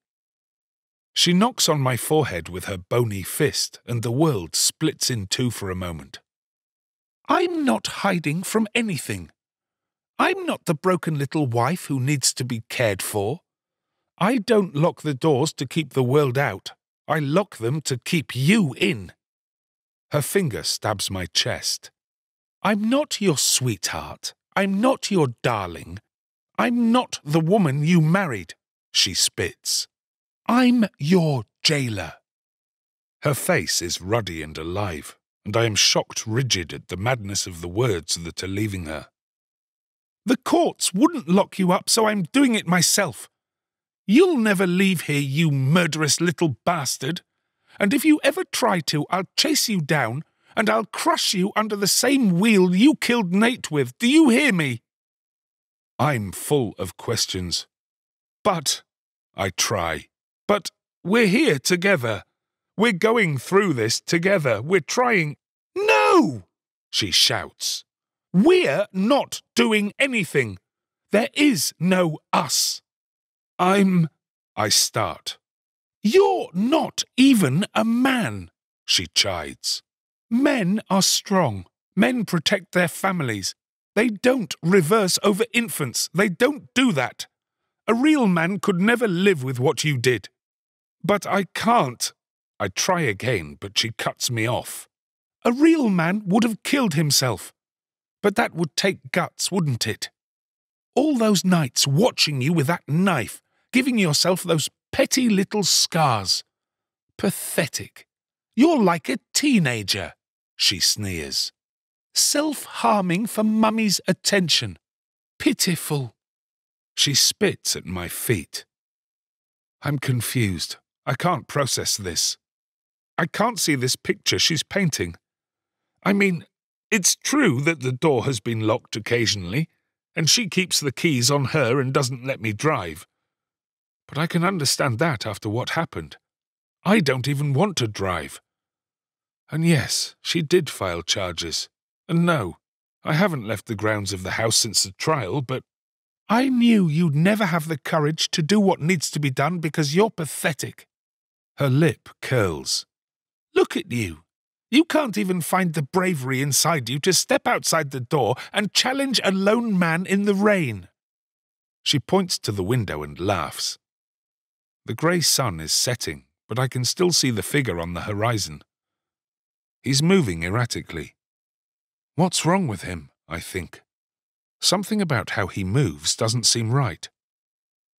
She knocks on my forehead with her bony fist, and the world splits in two for a moment. I'm not hiding from anything. I'm not the broken little wife who needs to be cared for. I don't lock the doors to keep the world out. I lock them to keep you in. Her finger stabs my chest. I'm not your sweetheart. I'm not your darling. I'm not the woman you married, she spits. I'm your jailer. Her face is ruddy and alive, and I am shocked rigid at the madness of the words that are leaving her. The courts wouldn't lock you up, so I'm doing it myself. You'll never leave here, you murderous little bastard. And if you ever try to, I'll chase you down, and I'll crush you under the same wheel you killed Nate with. Do you hear me? I'm full of questions. But, I try, but we're here together. We're going through this together. We're trying. No! She shouts. We're not doing anything. There is no us. I start. You're not even a man, she chides. Men are strong. Men protect their families. They don't reverse over infants. They don't do that. A real man could never live with what you did. But I can't. I try again, but she cuts me off. A real man would have killed himself. But that would take guts, wouldn't it? All those nights watching you with that knife, giving yourself those petty little scars. Pathetic. You're like a teenager, she sneers. Self-harming for Mummy's attention. Pitiful. She spits at my feet. I'm confused. I can't process this. I can't see this picture she's painting. I mean, it's true that the door has been locked occasionally, and she keeps the keys on her and doesn't let me drive. But I can understand that after what happened. I don't even want to drive. And yes, she did file charges. And no, I haven't left the grounds of the house since the trial, but I knew you'd never have the courage to do what needs to be done because you're pathetic. Her lip curls. Look at you. You can't even find the bravery inside you to step outside the door and challenge a lone man in the rain. She points to the window and laughs. The grey sun is setting, but I can still see the figure on the horizon. He's moving erratically. What's wrong with him, I think? Something about how he moves doesn't seem right.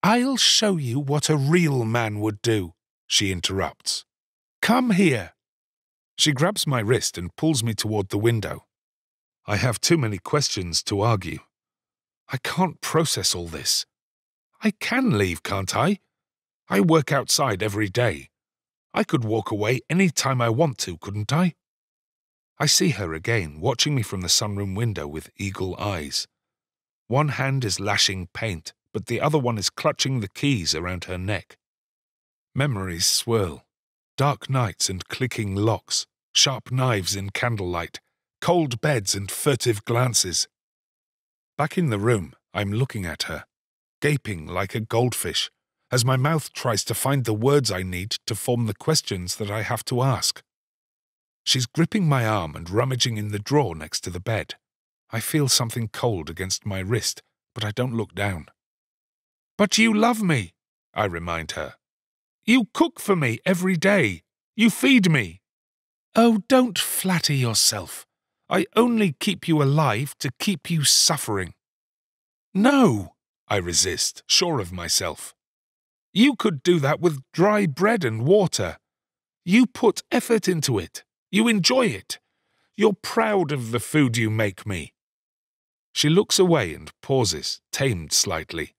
I'll show you what a real man would do, she interrupts. Come here. She grabs my wrist and pulls me toward the window. I have too many questions to argue. I can't process all this. I can leave, can't I? I work outside every day. I could walk away any time I want to, couldn't I? I see her again, watching me from the sunroom window with eagle eyes. One hand is lashing paint, but the other one is clutching the keys around her neck. Memories swirl. Dark nights and clicking locks, sharp knives in candlelight, cold beds and furtive glances. Back in the room, I'm looking at her, gaping like a goldfish, as my mouth tries to find the words I need to form the questions that I have to ask. She's gripping my arm and rummaging in the drawer next to the bed. I feel something cold against my wrist, but I don't look down. But you love me, I remind her. You cook for me every day. You feed me. Oh, don't flatter yourself. I only keep you alive to keep you suffering. No, I resist, sure of myself. You could do that with dry bread and water. You put effort into it. You enjoy it. You're proud of the food you make me. She looks away and pauses, tamed slightly.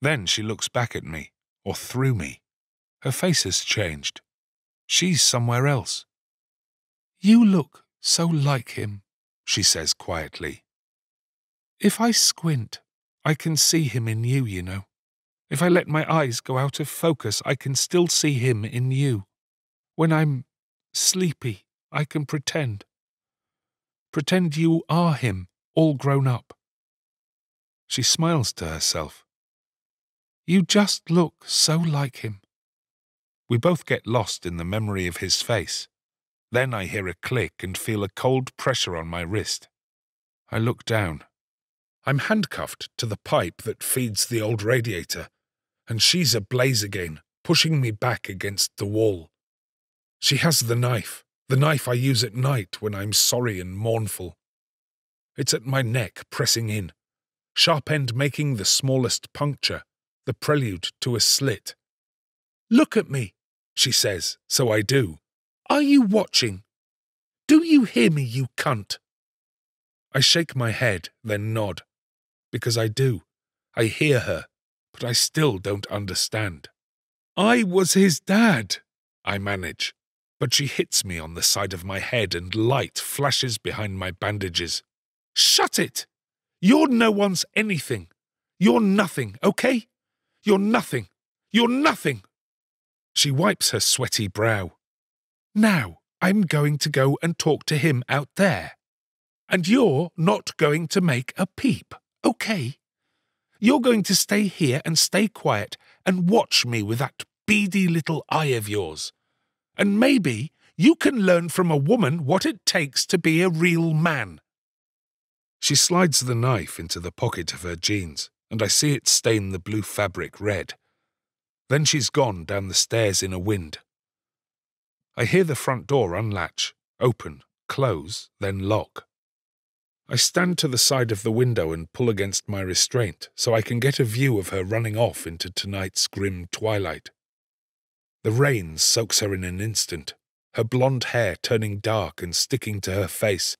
Then she looks back at me, or through me. Her face has changed. She's somewhere else. You look so like him, she says quietly. If I squint, I can see him in you, you know. If I let my eyes go out of focus, I can still see him in you. When I'm sleepy, I can pretend. Pretend you are him, all grown up. She smiles to herself. You just look so like him. We both get lost in the memory of his face. Then I hear a click and feel a cold pressure on my wrist. I look down. I'm handcuffed to the pipe that feeds the old radiator, and she's ablaze again, pushing me back against the wall. She has the knife I use at night when I'm sorry and mournful. It's at my neck, pressing in, sharp end making the smallest puncture, the prelude to a slit. Look at me, she says, so I do. Are you watching? Do you hear me, you cunt? I shake my head, then nod. Because I do. I hear her, but I still don't understand. I was his dad, I manage, but she hits me on the side of my head and light flashes behind my bandages. Shut it! You're no one's anything. You're nothing, okay? You're nothing. You're nothing. She wipes her sweaty brow. Now, I'm going to go and talk to him out there. And you're not going to make a peep, okay? You're going to stay here and stay quiet and watch me with that beady little eye of yours. And maybe you can learn from a woman what it takes to be a real man. She slides the knife into the pocket of her jeans, and I see it stain the blue fabric red. Then she's gone down the stairs in a wind. I hear the front door unlatch, open, close, then lock. I stand to the side of the window and pull against my restraint so I can get a view of her running off into tonight's grim twilight. The rain soaks her in an instant, her blonde hair turning dark and sticking to her face.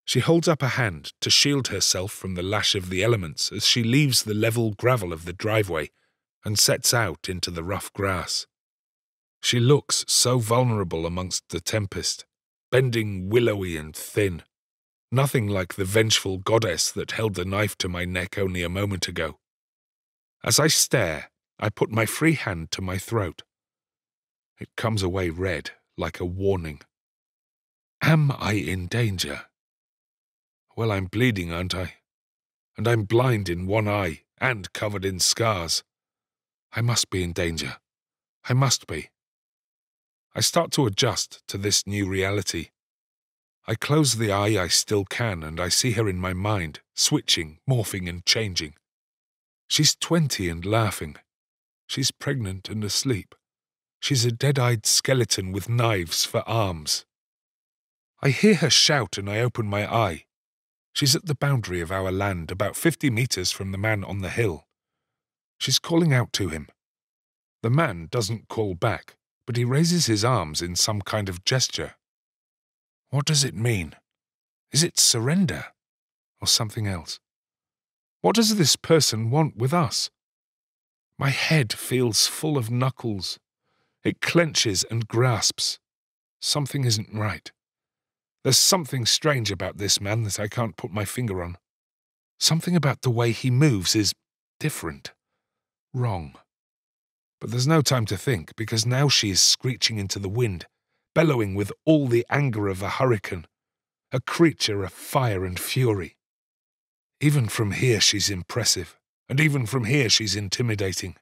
She holds up a hand to shield herself from the lash of the elements as she leaves the level gravel of the driveway and sets out into the rough grass. She looks so vulnerable amongst the tempest, bending willowy and thin. Nothing like the vengeful goddess that held the knife to my neck only a moment ago. As I stare, I put my free hand to my throat. It comes away red, like a warning. Am I in danger? Well, I'm bleeding, aren't I? And I'm blind in one eye and covered in scars. I must be in danger. I must be. I start to adjust to this new reality. I close the eye I still can and I see her in my mind, switching, morphing and changing. She's 20 and laughing. She's pregnant and asleep. She's a dead-eyed skeleton with knives for arms. I hear her shout and I open my eye. She's at the boundary of our land, about 50 meters from the man on the hill. She's calling out to him. The man doesn't call back, but he raises his arms in some kind of gesture. What does it mean? Is it surrender? Or something else? What does this person want with us? My head feels full of knuckles. It clenches and grasps. Something isn't right. There's something strange about this man that I can't put my finger on. Something about the way he moves is different. Wrong. But there's no time to think, because now she is screeching into the wind, bellowing with all the anger of a hurricane, a creature of fire and fury. Even from here she's impressive, and even from here she's intimidating.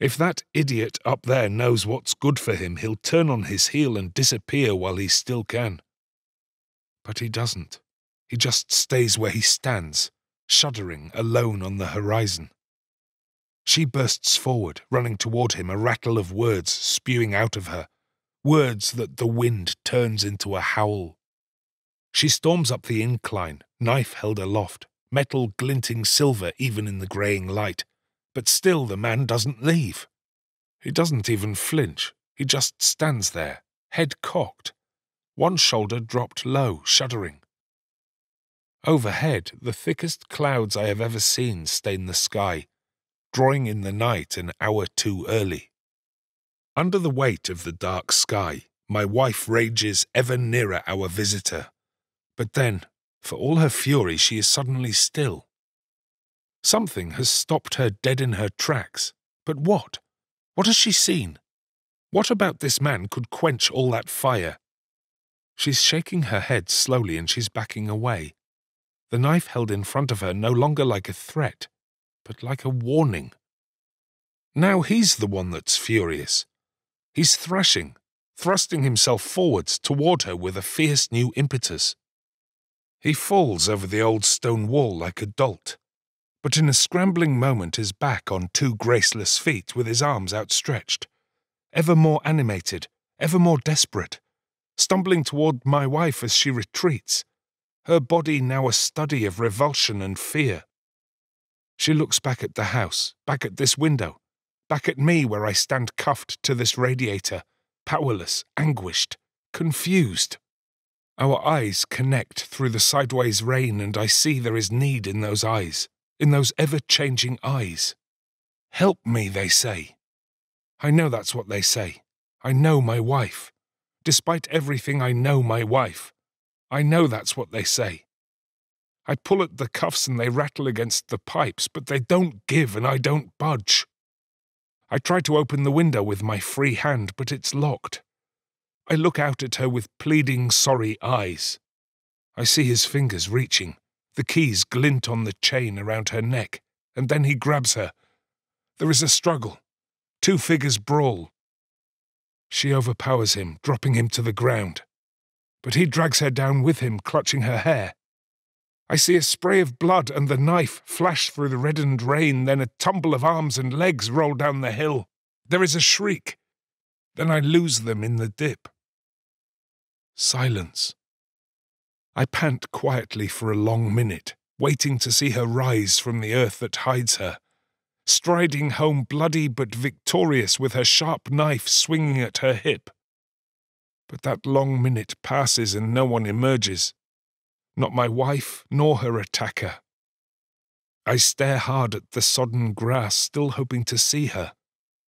If that idiot up there knows what's good for him, he'll turn on his heel and disappear while he still can. But he doesn't. He just stays where he stands, shuddering alone on the horizon. She bursts forward, running toward him, a rattle of words spewing out of her, words that the wind turns into a howl. She storms up the incline, knife held aloft, metal glinting silver even in the greying light, but still the man doesn't leave. He doesn't even flinch. He just stands there, head cocked, one shoulder dropped low, shuddering. Overhead, the thickest clouds I have ever seen stain the sky, drawing in the night an hour too early. Under the weight of the dark sky, my wife rages ever nearer our visitor. But then, for all her fury, she is suddenly still. Something has stopped her dead in her tracks. But what? What has she seen? What about this man could quench all that fire? She's shaking her head slowly and she's backing away. The knife held in front of her no longer like a threat, but like a warning. Now he's the one that's furious. He's thrashing, thrusting himself forwards toward her with a fierce new impetus. He falls over the old stone wall like a dolt, but in a scrambling moment is back on two graceless feet with his arms outstretched, ever more animated, ever more desperate, stumbling toward my wife as she retreats, her body now a study of revulsion and fear. She looks back at the house, back at this window, back at me where I stand cuffed to this radiator, powerless, anguished, confused. Our eyes connect through the sideways rain, and I see there is need in those eyes, in those ever-changing eyes. Help me, they say. I know that's what they say. I know my wife. Despite everything, I know my wife. I know that's what they say. I pull at the cuffs and they rattle against the pipes, but they don't give and I don't budge. I try to open the window with my free hand, but it's locked. I look out at her with pleading, sorry eyes. I see his fingers reaching. The keys glint on the chain around her neck, and then he grabs her. There is a struggle. Two figures brawl. She overpowers him, dropping him to the ground. But he drags her down with him, clutching her hair. I see a spray of blood and the knife flash through the reddened rain, then a tumble of arms and legs roll down the hill. There is a shriek. Then I lose them in the dip. Silence. I pant quietly for a long minute, waiting to see her rise from the earth that hides her, striding home bloody but victorious with her sharp knife swinging at her hip. But that long minute passes and no one emerges. Not my wife, nor her attacker. I stare hard at the sodden grass, still hoping to see her,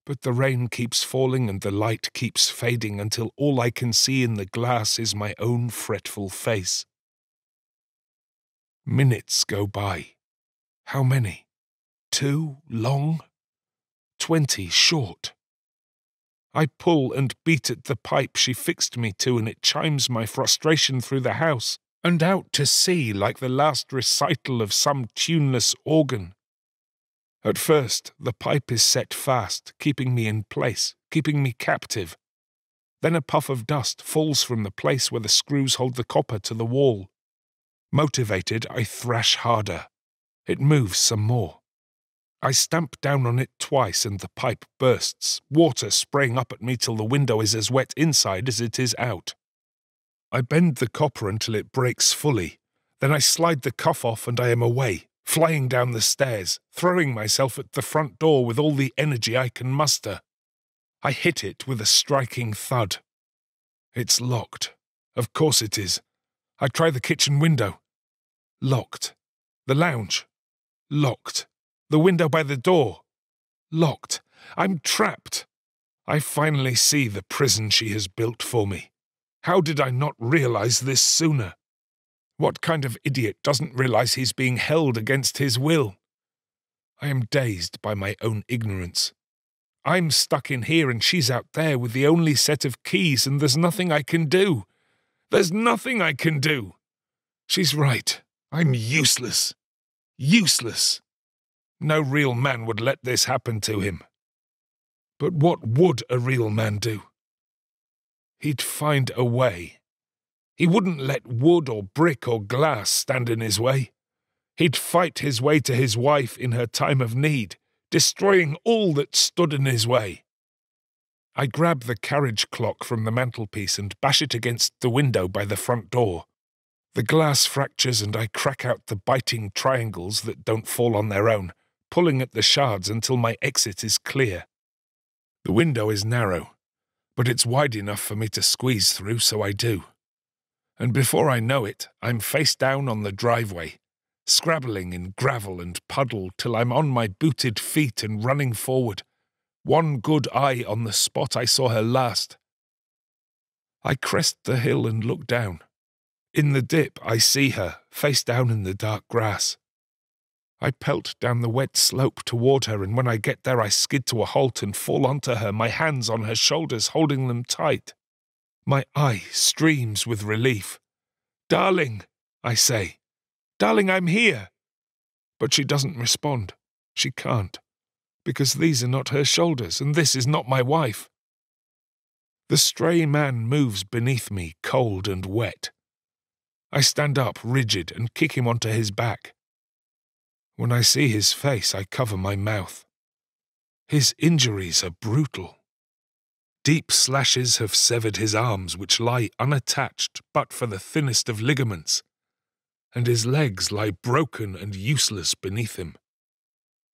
but the rain keeps falling and the light keeps fading until all I can see in the glass is my own fretful face. Minutes go by. How many? 2 long? 20 short. I pull and beat at the pipe she fixed me to, and it chimes my frustration through the house and out to sea like the last recital of some tuneless organ. At first, the pipe is set fast, keeping me in place, keeping me captive. Then a puff of dust falls from the place where the screws hold the copper to the wall. Motivated, I thrash harder. It moves some more. I stamp down on it twice and the pipe bursts, water spraying up at me till the window is as wet inside as it is out. I bend the copper until it breaks fully. Then I slide the cuff off and I am away, flying down the stairs, throwing myself at the front door with all the energy I can muster. I hit it with a striking thud. It's locked. Of course it is. I try the kitchen window. Locked. The lounge. Locked. The window by the door. Locked. I'm trapped. I finally see the prison she has built for me. How did I not realize this sooner? What kind of idiot doesn't realize he's being held against his will? I am dazed by my own ignorance. I'm stuck in here and she's out there with the only set of keys, and there's nothing I can do. There's nothing I can do. She's right. I'm useless. Useless. No real man would let this happen to him. But what would a real man do? He'd find a way. He wouldn't let wood or brick or glass stand in his way. He'd fight his way to his wife in her time of need, destroying all that stood in his way. I grab the carriage clock from the mantelpiece and bash it against the window by the front door. The glass fractures and I crack out the biting triangles that don't fall on their own, pulling at the shards until my exit is clear. The window is narrow, but it's wide enough for me to squeeze through, so I do. And before I know it, I'm face down on the driveway, scrabbling in gravel and puddle till I'm on my booted feet and running forward, one good eye on the spot I saw her last. I crest the hill and look down. In the dip, I see her, face down in the dark grass. I pelt down the wet slope toward her, and when I get there I skid to a halt and fall onto her, my hands on her shoulders holding them tight. My eye streams with relief. "Darling," I say. "Darling, I'm here." But she doesn't respond. She can't, because these are not her shoulders, and this is not my wife. The stray man moves beneath me, cold and wet. I stand up, rigid, and kick him onto his back. When I see his face, I cover my mouth. His injuries are brutal. Deep slashes have severed his arms, which lie unattached but for the thinnest of ligaments, and his legs lie broken and useless beneath him.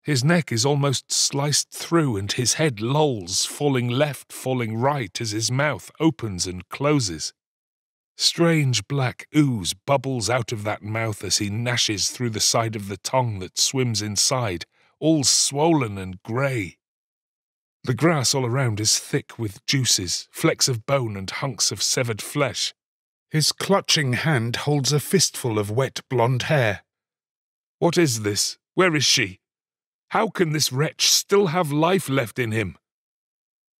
His neck is almost sliced through and his head lolls, falling left, falling right as his mouth opens and closes. Strange black ooze bubbles out of that mouth as he gnashes through the side of the tongue that swims inside, all swollen and grey. The grass all around is thick with juices, flecks of bone and hunks of severed flesh. His clutching hand holds a fistful of wet blonde hair. What is this? Where is she? How can this wretch still have life left in him?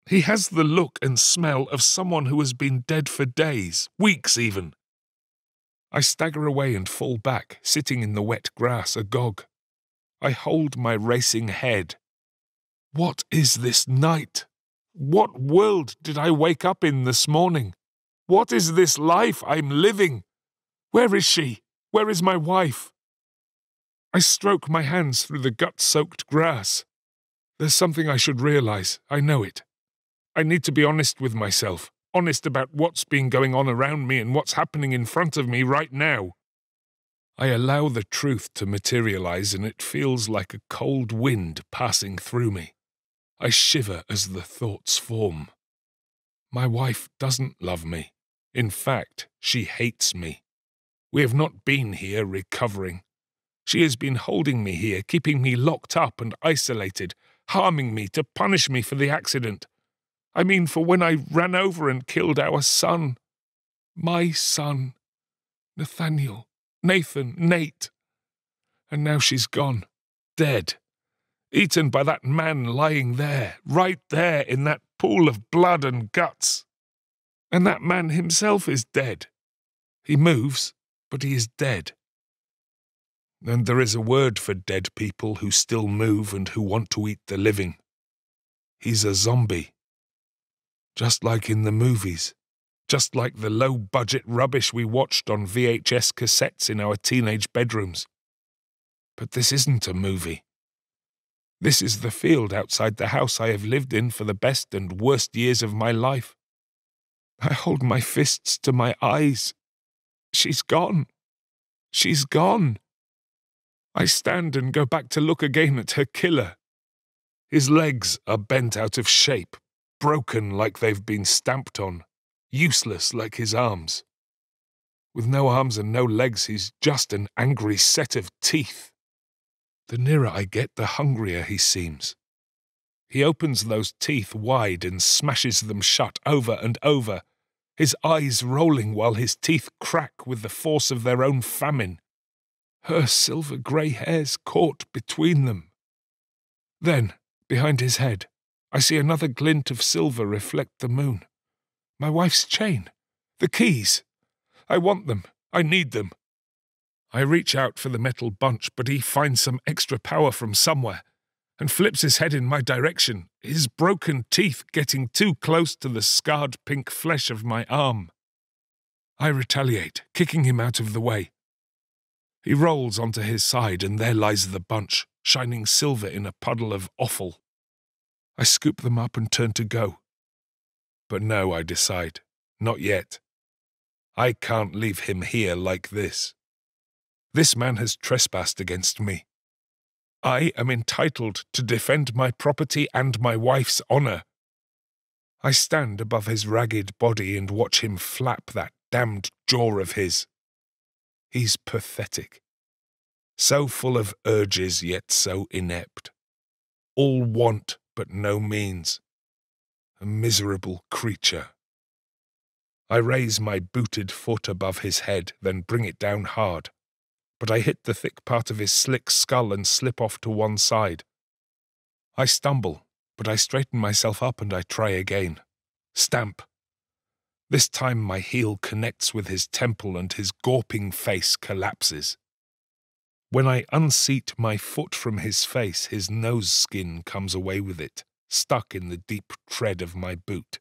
He has the look and smell of someone who has been dead for days, weeks even. I stagger away and fall back, sitting in the wet grass agog. I hold my racing head. What is this night? What world did I wake up in this morning? What is this life I'm living? Where is she? Where is my wife? I stroke my hands through the gut-soaked grass. There's something I should realize, I know it. I need to be honest with myself, honest about what's been going on around me and what's happening in front of me right now. I allow the truth to materialize and it feels like a cold wind passing through me. I shiver as the thoughts form. My wife doesn't love me. In fact, she hates me. We have not been here recovering. She has been holding me here, keeping me locked up and isolated, harming me to punish me for the accident. I mean, for when I ran over and killed our son. My son. Nathaniel. Nathan. Nate. And now she's gone. Dead. Eaten by that man lying there, right there in that pool of blood and guts. And that man himself is dead. He moves, but he is dead. And there is a word for dead people who still move and who want to eat the living. He's a zombie. Just like in the movies. Just like the low-budget rubbish we watched on VHS cassettes in our teenage bedrooms. But this isn't a movie. This is the field outside the house I have lived in for the best and worst years of my life. I hold my fists to my eyes. She's gone. She's gone. I stand and go back to look again at her killer. His legs are bent out of shape, broken like they've been stamped on, useless like his arms. With no arms and no legs, he's just an angry set of teeth. The nearer I get, the hungrier he seems. He opens those teeth wide and smashes them shut over and over, his eyes rolling while his teeth crack with the force of their own famine. Her silver-grey hairs caught between them. Then, behind his head, I see another glint of silver reflect the moon. My wife's chain. The keys. I want them. I need them. I reach out for the metal bunch, but he finds some extra power from somewhere and flips his head in my direction, his broken teeth getting too close to the scarred pink flesh of my arm. I retaliate, kicking him out of the way. He rolls onto his side, and there lies the bunch, shining silver in a puddle of offal. I scoop them up and turn to go. But no, I decide, not yet. I can't leave him here like this. This man has trespassed against me. I am entitled to defend my property and my wife's honor. I stand above his ragged body and watch him flap that damned jaw of his. He's pathetic. So full of urges, yet so inept. All want, but no means. A miserable creature. I raise my booted foot above his head, then bring it down hard. But I hit the thick part of his slick skull and slip off to one side. I stumble, but I straighten myself up and I try again. Stamp. This time my heel connects with his temple and his gawping face collapses. When I unseat my foot from his face, his nose skin comes away with it, stuck in the deep tread of my boot.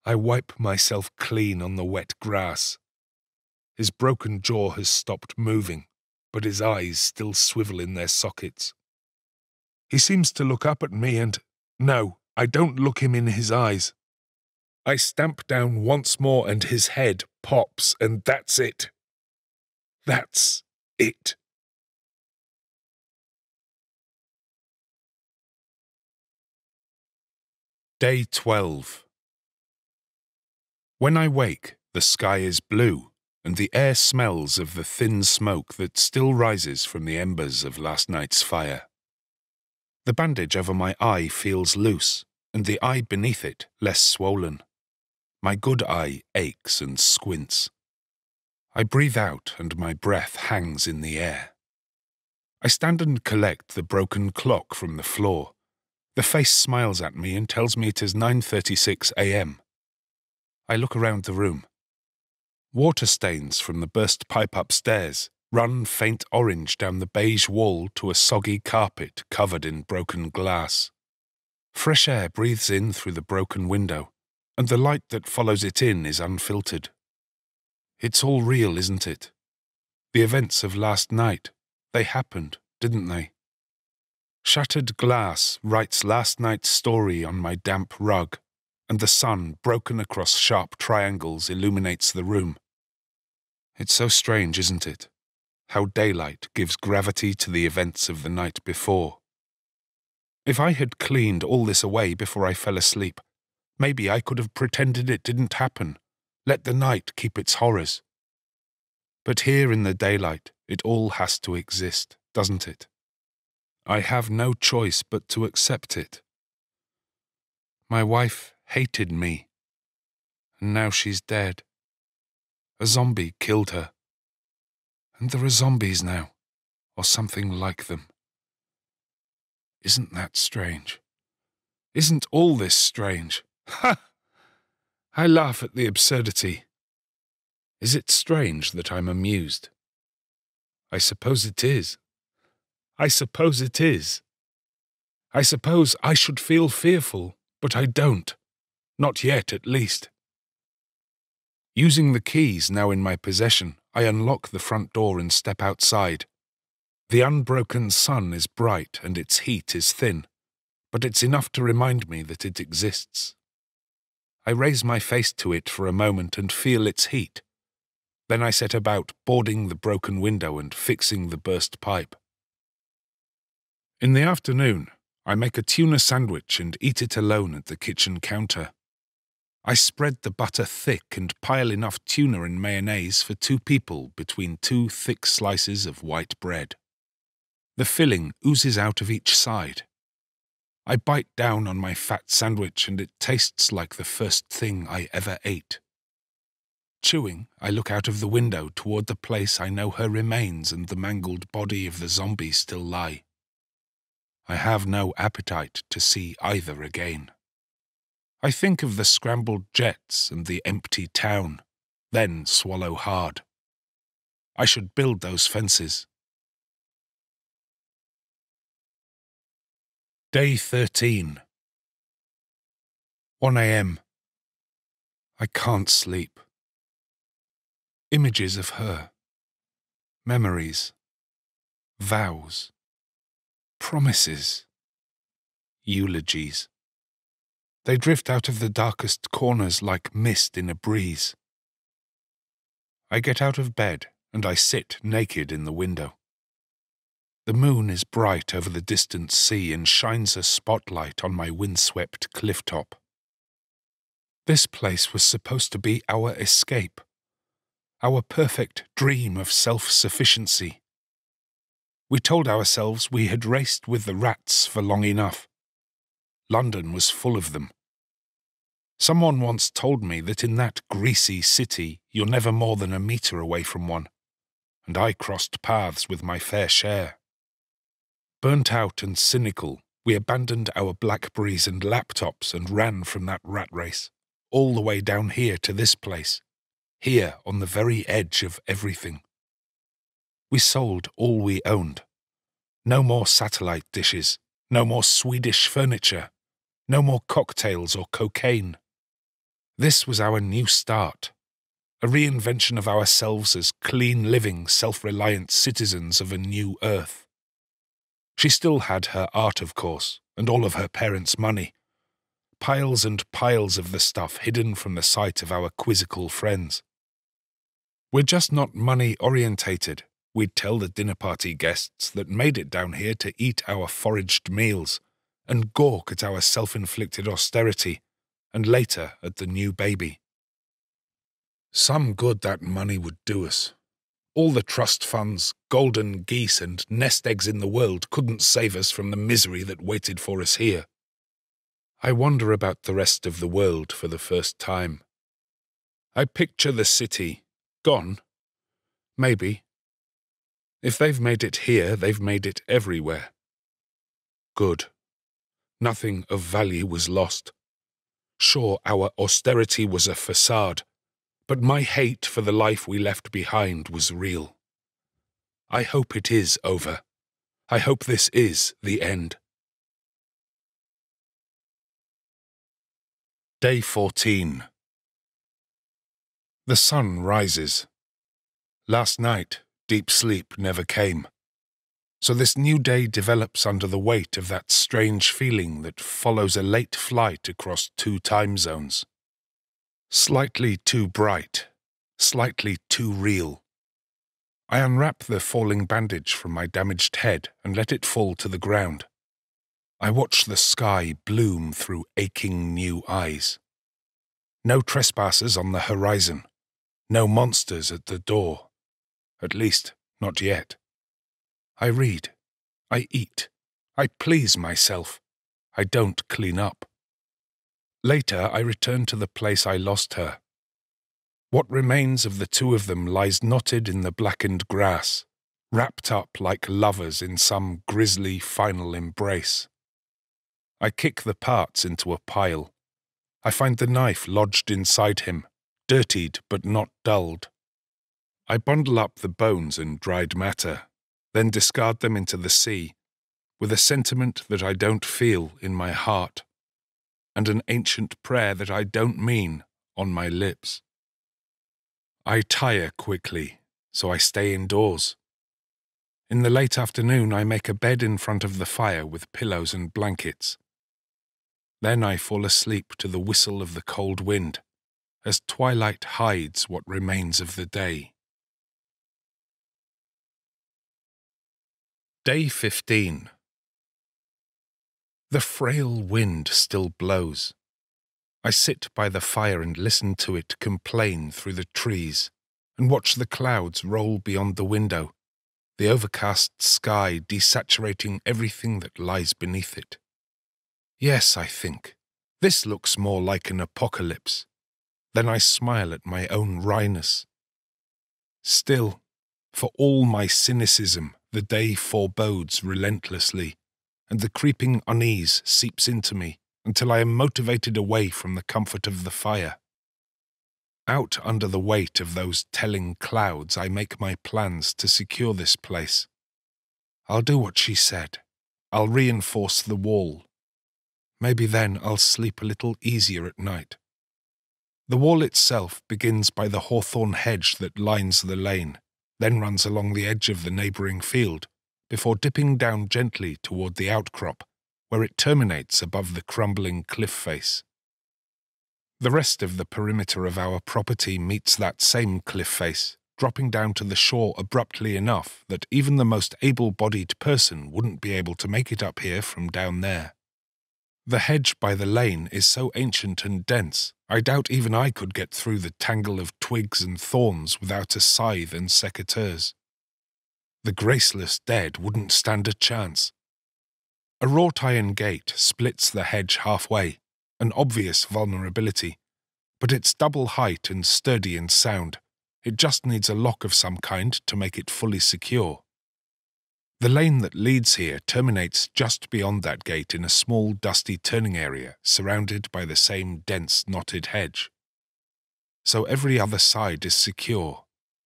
I wipe myself clean on the wet grass. His broken jaw has stopped moving, but his eyes still swivel in their sockets. He seems to look up at me and, no, I don't look him in his eyes. I stamp down once more and his head pops, and that's it. That's it. Day 12. When I wake, the sky is blue, and the air smells of the thin smoke that still rises from the embers of last night's fire. The bandage over my eye feels loose, and the eye beneath it less swollen. My good eye aches and squints. I breathe out, and my breath hangs in the air. I stand and collect the broken clock from the floor. The face smiles at me and tells me it is 9:36 a.m. I look around the room. Water stains from the burst pipe upstairs run faint orange down the beige wall to a soggy carpet covered in broken glass. Fresh air breathes in through the broken window, and the light that follows it in is unfiltered. It's all real, isn't it? The events of last night, they happened, didn't they? Shattered glass writes last night's story on my damp rug, and the sun, broken across sharp triangles, illuminates the room. It's so strange, isn't it? How daylight gives gravity to the events of the night before. If I had cleaned all this away before I fell asleep, maybe I could have pretended it didn't happen, let the night keep its horrors. But here in the daylight, it all has to exist, doesn't it? I have no choice but to accept it. My wife hated me, and now she's dead. A zombie killed her. And there are zombies now, or something like them. Isn't that strange? Isn't all this strange? Ha! I laugh at the absurdity. Is it strange that I'm amused? I suppose it is. I suppose it is. I suppose I should feel fearful, but I don't. Not yet, at least. Using the keys now in my possession, I unlock the front door and step outside. The unbroken sun is bright and its heat is thin, but it's enough to remind me that it exists. I raise my face to it for a moment and feel its heat. Then I set about boarding the broken window and fixing the burst pipe. In the afternoon, I make a tuna sandwich and eat it alone at the kitchen counter. I spread the butter thick and pile enough tuna and mayonnaise for 2 people between 2 thick slices of white bread. The filling oozes out of each side. I bite down on my fat sandwich and it tastes like the first thing I ever ate. Chewing, I look out of the window toward the place I know her remains and the mangled body of the zombie still lie. I have no appetite to see either again. I think of the scrambled jets and the empty town, then swallow hard. I should build those fences. Day 13. 1 a.m. I can't sleep. Images of her. Memories. Vows. Promises. Eulogies. They drift out of the darkest corners like mist in a breeze. I get out of bed and I sit naked in the window. The moon is bright over the distant sea and shines a spotlight on my windswept cliff top. This place was supposed to be our escape, our perfect dream of self-sufficiency. We told ourselves we had raced with the rats for long enough. London was full of them. Someone once told me that in that greasy city you're never more than a metre away from one, and I crossed paths with my fair share. Burnt out and cynical, we abandoned our Blackberries and laptops and ran from that rat race, all the way down here to this place, here on the very edge of everything. We sold all we owned. No more satellite dishes, no more Swedish furniture, no more cocktails or cocaine. This was our new start, a reinvention of ourselves as clean-living, self-reliant citizens of a new earth. She still had her art, of course, and all of her parents' money. Piles and piles of the stuff hidden from the sight of our quizzical friends. We're just not money-orientated. We'd tell the dinner party guests that made it down here to eat our foraged meals, and gawk at our self-inflicted austerity, and later at the new baby. Some good that money would do us. All the trust funds, golden geese and nest eggs in the world couldn't save us from the misery that waited for us here. I wonder about the rest of the world for the first time. I picture the city, gone. Maybe. If they've made it here, they've made it everywhere. Good. Nothing of value was lost. Sure, our austerity was a facade, but my hate for the life we left behind was real. I hope it is over. I hope this is the end. Day 14. The sun rises. Last night, deep sleep never came. So this new day develops under the weight of that strange feeling that follows a late flight across 2 time zones. Slightly too bright, slightly too real. I unwrap the falling bandage from my damaged head and let it fall to the ground. I watch the sky bloom through aching new eyes. No trespassers on the horizon. No monsters at the door. At least, not yet. I read. I eat. I please myself. I don't clean up. Later, I return to the place I lost her. What remains of the 2 of them lies knotted in the blackened grass, wrapped up like lovers in some grisly final embrace. I kick the parts into a pile. I find the knife lodged inside him, dirtied but not dulled. I bundle up the bones and dried matter, then discard them into the sea, with a sentiment that I don't feel in my heart, and an ancient prayer that I don't mean on my lips. I tire quickly, so I stay indoors. In the late afternoon, I make a bed in front of the fire with pillows and blankets. Then I fall asleep to the whistle of the cold wind, as twilight hides what remains of the day. Day 15. The frail wind still blows. I sit by the fire and listen to it complain through the trees, and watch the clouds roll beyond the window, the overcast sky desaturating everything that lies beneath it. Yes, I think, this looks more like an apocalypse. Then I smile at my own wryness. Still, for all my cynicism, the day forebodes relentlessly, and the creeping unease seeps into me until I am motivated away from the comfort of the fire. Out under the weight of those telling clouds, I make my plans to secure this place. I'll do what she said. I'll reinforce the wall. Maybe then I'll sleep a little easier at night. The wall itself begins by the hawthorn hedge that lines the lane, then runs along the edge of the neighbouring field, before dipping down gently toward the outcrop, where it terminates above the crumbling cliff face. The rest of the perimeter of our property meets that same cliff face, dropping down to the shore abruptly enough that even the most able-bodied person wouldn't be able to make it up here from down there. The hedge by the lane is so ancient and dense, I doubt even I could get through the tangle of twigs and thorns without a scythe and secateurs. The graceless dead wouldn't stand a chance. A wrought iron gate splits the hedge halfway, an obvious vulnerability, but it's double height and sturdy and sound. It just needs a lock of some kind to make it fully secure. The lane that leads here terminates just beyond that gate in a small dusty turning area surrounded by the same dense knotted hedge. So every other side is secure,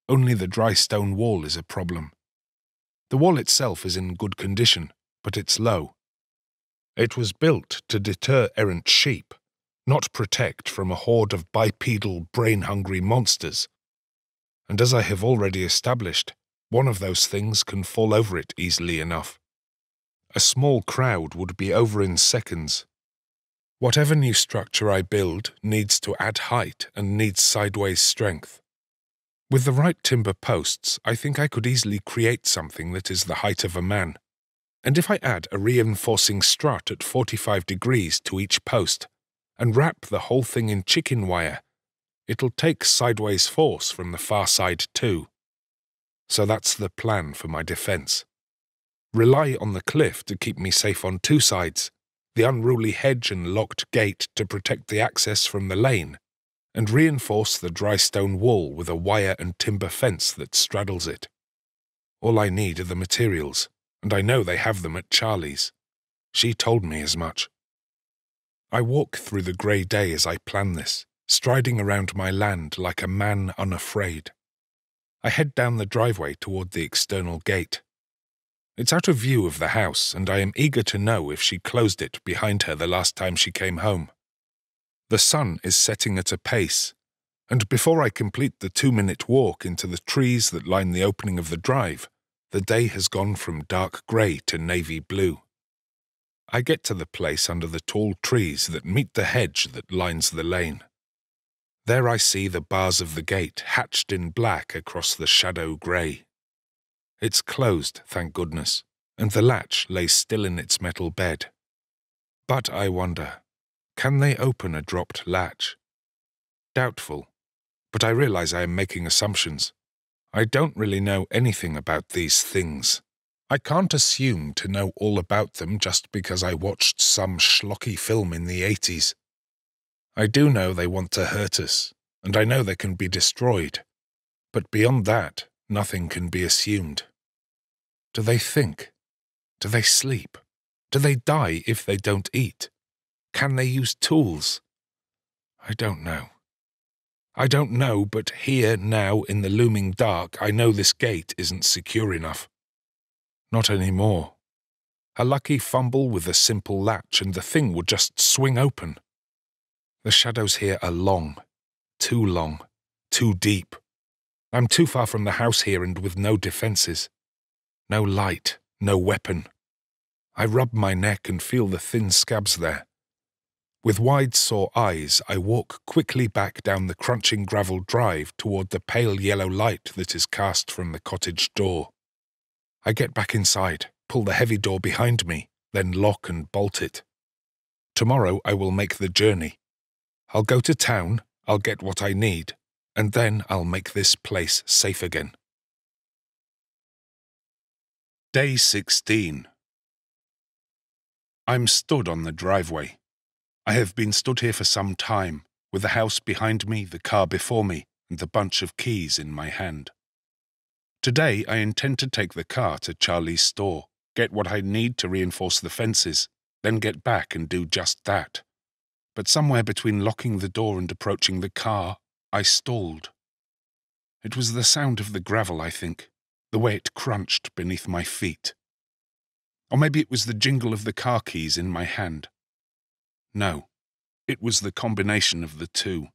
only the dry stone wall is a problem. The wall itself is in good condition, but it's low. It was built to deter errant sheep, not protect from a horde of bipedal, brain-hungry monsters. And as I have already established, one of those things can fall over it easily enough. A small crowd would be over in seconds. Whatever new structure I build needs to add height and needs sideways strength. With the right timber posts, I think I could easily create something that is the height of a man. And if I add a reinforcing strut at 45 degrees to each post and wrap the whole thing in chicken wire, it'll take sideways force from the far side too. So that's the plan for my defense. Rely on the cliff to keep me safe on two sides, the unruly hedge and locked gate to protect the access from the lane, and reinforce the dry stone wall with a wire and timber fence that straddles it. All I need are the materials, and I know they have them at Charlie's. She told me as much. I walk through the grey day as I plan this, striding around my land like a man unafraid. I head down the driveway toward the external gate. It's out of view of the house, and I am eager to know if she closed it behind her the last time she came home. The sun is setting at a pace, and before I complete the 2-minute walk into the trees that line the opening of the drive, the day has gone from dark grey to navy blue. I get to the place under the tall trees that meet the hedge that lines the lane. There I see the bars of the gate hatched in black across the shadow grey. It's closed, thank goodness, and the latch lays still in its metal bed. But I wonder, can they open a dropped latch? Doubtful, but I realize I am making assumptions. I don't really know anything about these things. I can't assume to know all about them just because I watched some schlocky film in the 80s. I do know they want to hurt us, and I know they can be destroyed. But beyond that, nothing can be assumed. Do they think? Do they sleep? Do they die if they don't eat? Can they use tools? I don't know. I don't know, but here, now, in the looming dark, I know this gate isn't secure enough. Not anymore. A lucky fumble with a simple latch and the thing would just swing open. The shadows here are long, too deep. I'm too far from the house here and with no defences. No light, no weapon. I rub my neck and feel the thin scabs there. With wide, sore eyes, I walk quickly back down the crunching gravel drive toward the pale yellow light that is cast from the cottage door. I get back inside, pull the heavy door behind me, then lock and bolt it. Tomorrow I will make the journey. I'll go to town, I'll get what I need, and then I'll make this place safe again. Day 16. I'm stood on the driveway. I have been stood here for some time, with the house behind me, the car before me, and the bunch of keys in my hand. Today I intend to take the car to Charlie's store, get what I need to reinforce the fences, then get back and do just that. But somewhere between locking the door and approaching the car, I stalled. It was the sound of the gravel, I think, the way it crunched beneath my feet. Or maybe it was the jingle of the car keys in my hand. No, it was the combination of the two.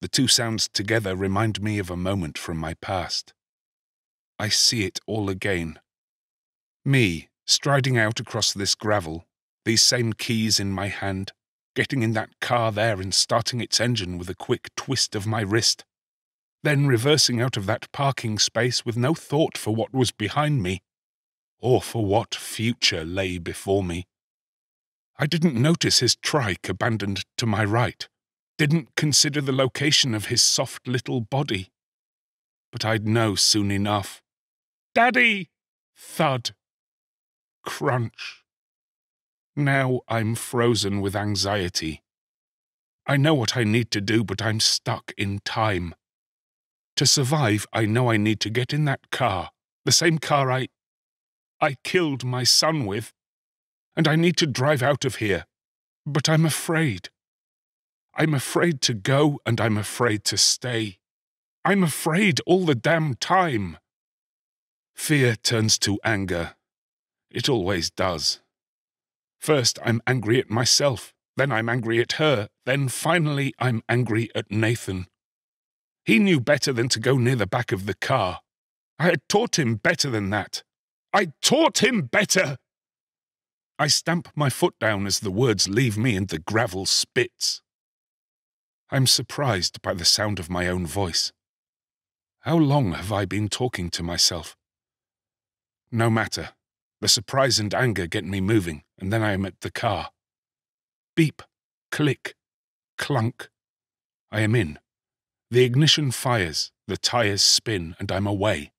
The two sounds together remind me of a moment from my past. I see it all again. Me, striding out across this gravel, these same keys in my hand, getting in that car there and starting its engine with a quick twist of my wrist, then reversing out of that parking space with no thought for what was behind me, or for what future lay before me. I didn't notice his trike abandoned to my right, didn't consider the location of his soft little body. But I'd know soon enough. Daddy! Thud. Crunch. Now I'm frozen with anxiety. I know what I need to do, but I'm stuck in time. To survive, I know I need to get in that car, the same car I killed my son with, and I need to drive out of here. But I'm afraid. I'm afraid to go, and I'm afraid to stay. I'm afraid all the damn time. Fear turns to anger. It always does. First, I'm angry at myself, then I'm angry at her, then finally I'm angry at Nathan. He knew better than to go near the back of the car. I had taught him better than that. I taught him better! I stamp my foot down as the words leave me and the gravel spits. I'm surprised by the sound of my own voice. How long have I been talking to myself? No matter. The surprise and anger get me moving, and then I am at the car. Beep, click, clunk. I am in. The ignition fires, the tires spin, and I'm away.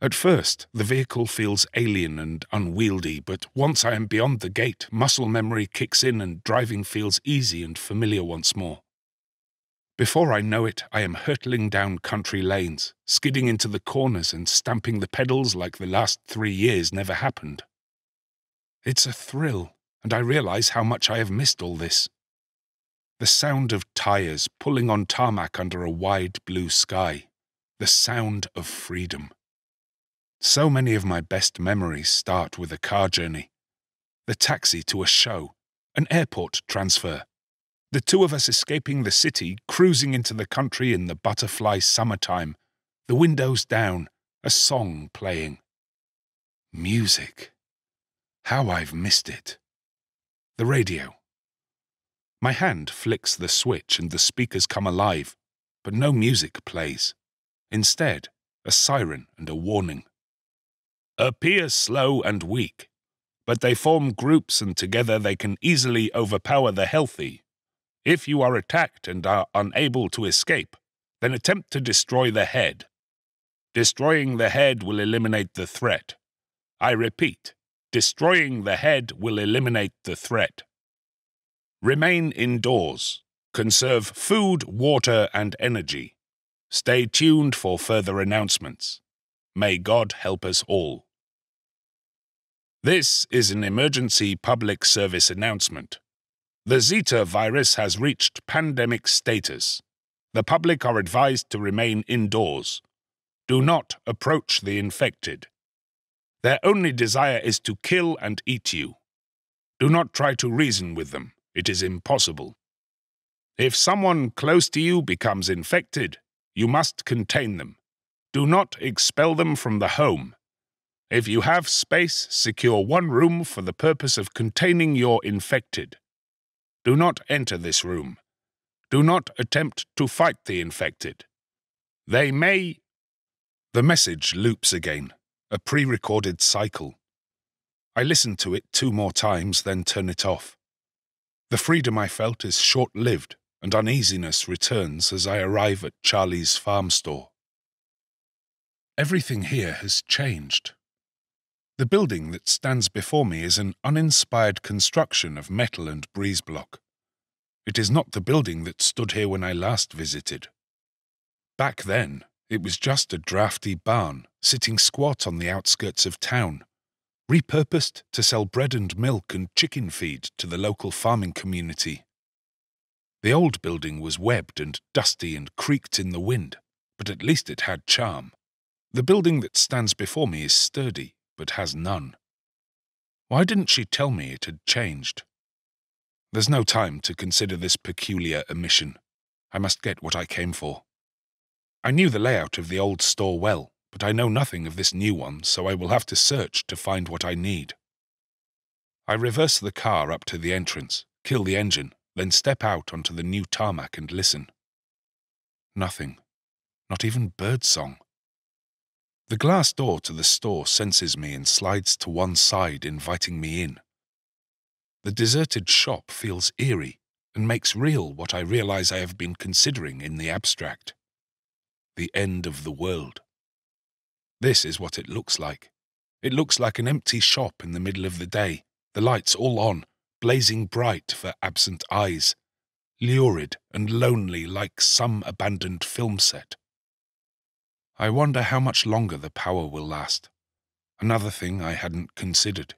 At first, the vehicle feels alien and unwieldy, but once I am beyond the gate, muscle memory kicks in and driving feels easy and familiar once more. Before I know it, I am hurtling down country lanes, skidding into the corners and stamping the pedals like the last 3 years never happened. It's a thrill, and I realize how much I have missed all this. The sound of tires pulling on tarmac under a wide blue sky. The sound of freedom. So many of my best memories start with a car journey. The taxi to a show, an airport transfer. The two of us escaping the city, cruising into the country in the butterfly summertime, the windows down, a song playing. Music. How I've missed it. The radio. My hand flicks the switch and the speakers come alive, but no music plays. Instead, a siren and a warning. Appear slow and weak, but they form groups and together they can easily overpower the healthy. If you are attacked and are unable to escape, then attempt to destroy the head. Destroying the head will eliminate the threat. I repeat, destroying the head will eliminate the threat. Remain indoors. Conserve food, water, and energy. Stay tuned for further announcements. May God help us all. This is an emergency public service announcement. The Zika virus has reached pandemic status. The public are advised to remain indoors. Do not approach the infected. Their only desire is to kill and eat you. Do not try to reason with them. It is impossible. If someone close to you becomes infected, you must contain them. Do not expel them from the home. If you have space, secure one room for the purpose of containing your infected. Do not enter this room. Do not attempt to fight the infected. They may... The message loops again, a pre-recorded cycle. I listen to it 2 more times, then turn it off. The freedom I felt is short-lived, and uneasiness returns as I arrive at Charlie's farm store. Everything here has changed. The building that stands before me is an uninspired construction of metal and breeze block. It is not the building that stood here when I last visited. Back then, it was just a drafty barn sitting squat on the outskirts of town, repurposed to sell bread and milk and chicken feed to the local farming community. The old building was webbed and dusty and creaked in the wind, but at least it had charm. The building that stands before me is sturdy, but has none. Why didn't she tell me it had changed? There's no time to consider this peculiar omission. I must get what I came for. I knew the layout of the old store well, but I know nothing of this new one, so I will have to search to find what I need. I reverse the car up to the entrance, kill the engine, then step out onto the new tarmac and listen. Nothing. Not even birdsong. The glass door to the store senses me and slides to one side, inviting me in. The deserted shop feels eerie and makes real what I realize I have been considering in the abstract. The end of the world. This is what it looks like. It looks like an empty shop in the middle of the day, the lights all on, blazing bright for absent eyes, lurid and lonely like some abandoned film set. I wonder how much longer the power will last. Another thing I hadn't considered.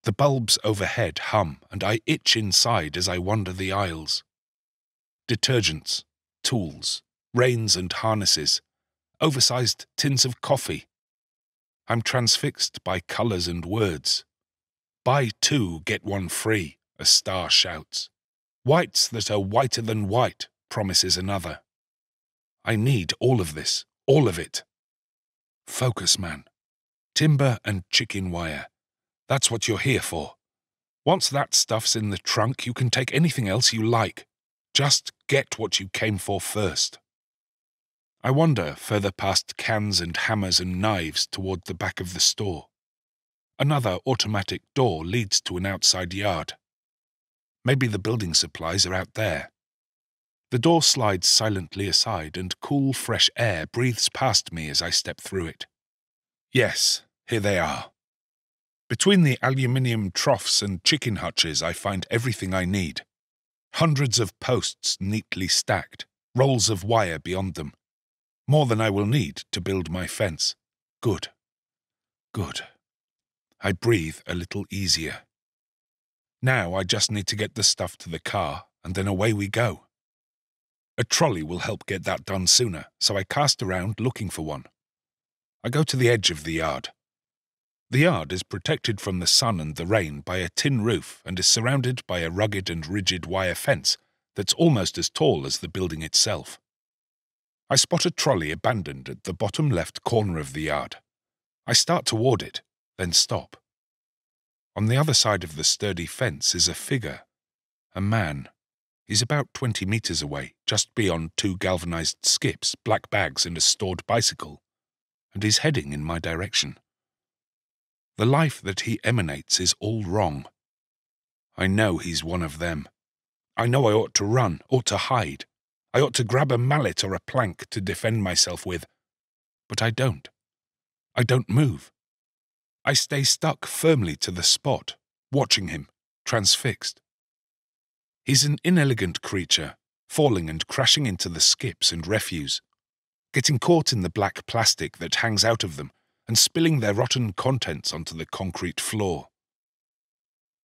The bulbs overhead hum, and I itch inside as I wander the aisles. Detergents, tools, reins and harnesses, oversized tins of coffee. I'm transfixed by colours and words. Buy 2, get 1 free, a star shouts. Whites that are whiter than white, promises another. I need all of this, all of it. Focus, man. Timber and chicken wire. That's what you're here for. Once that stuff's in the trunk, you can take anything else you like. Just get what you came for first. I wander further past cans and hammers and knives toward the back of the store. Another automatic door leads to an outside yard. Maybe the building supplies are out there. The door slides silently aside and cool, fresh air breathes past me as I step through it. Yes, here they are. Between the aluminium troughs and chicken hutches I find everything I need. Hundreds of posts neatly stacked, rolls of wire beyond them. More than I will need to build my fence. Good. Good. I breathe a little easier. Now I just need to get the stuff to the car, and then away we go. A trolley will help get that done sooner, so I cast around looking for one. I go to the edge of the yard. The yard is protected from the sun and the rain by a tin roof and is surrounded by a rugged and rigid wire fence that's almost as tall as the building itself. I spot a trolley abandoned at the bottom left corner of the yard. I start toward it, then stop. On the other side of the sturdy fence is a figure, a man. He's about 20 meters away, just beyond 2 galvanized skips, black bags and a stored bicycle, and he's heading in my direction. The life that he emanates is all wrong. I know he's one of them. I know I ought to run, ought to hide. I ought to grab a mallet or a plank to defend myself with. But I don't. I don't move. I stay stuck firmly to the spot, watching him, transfixed. He's an inelegant creature, falling and crashing into the skips and refuse, getting caught in the black plastic that hangs out of them and spilling their rotten contents onto the concrete floor.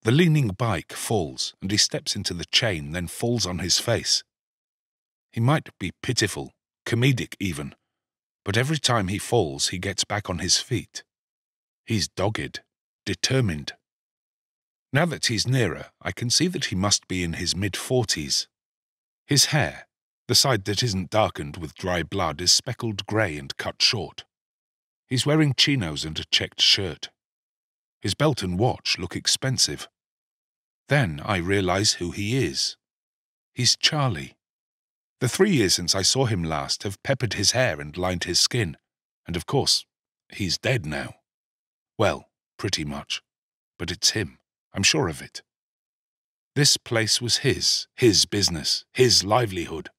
The leaning bike falls, and he steps into the chain, then falls on his face. He might be pitiful, comedic even, but every time he falls he gets back on his feet. He's dogged, determined. Now that he's nearer, I can see that he must be in his mid-40s. His hair, the side that isn't darkened with dry blood, is speckled grey and cut short. He's wearing chinos and a checked shirt. His belt and watch look expensive. Then I realize who he is. He's Charlie. The 3 years since I saw him last have peppered his hair and lined his skin, and of course, he's dead now. Well, pretty much. But it's him. I'm sure of it. This place was his business, his livelihood.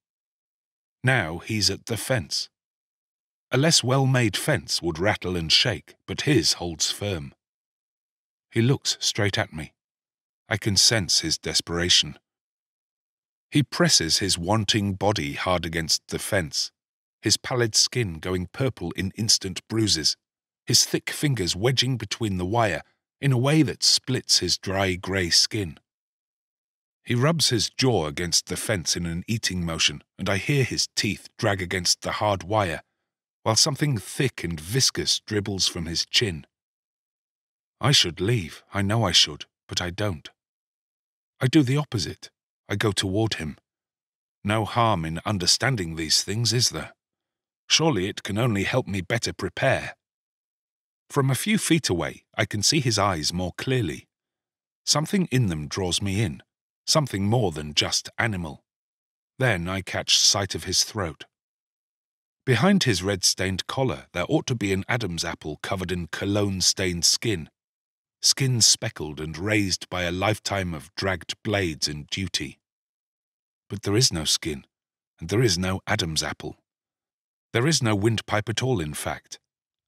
Now he's at the fence. A less well-made fence would rattle and shake, but his holds firm. He looks straight at me. I can sense his desperation. He presses his wanting body hard against the fence, his pallid skin going purple in instant bruises, his thick fingers wedging between the wire in a way that splits his dry grey skin. He rubs his jaw against the fence in an eating motion, and I hear his teeth drag against the hard wire, while something thick and viscous dribbles from his chin. I should leave, I know I should, but I don't. I do the opposite. I go toward him. No harm in understanding these things, is there? Surely it can only help me better prepare. From a few feet away, I can see his eyes more clearly. Something in them draws me in, something more than just animal. Then I catch sight of his throat. Behind his red-stained collar there ought to be an Adam's apple covered in cologne-stained skin, skin speckled and raised by a lifetime of dragged blades and duty. But there is no skin, and there is no Adam's apple. There is no windpipe at all, in fact,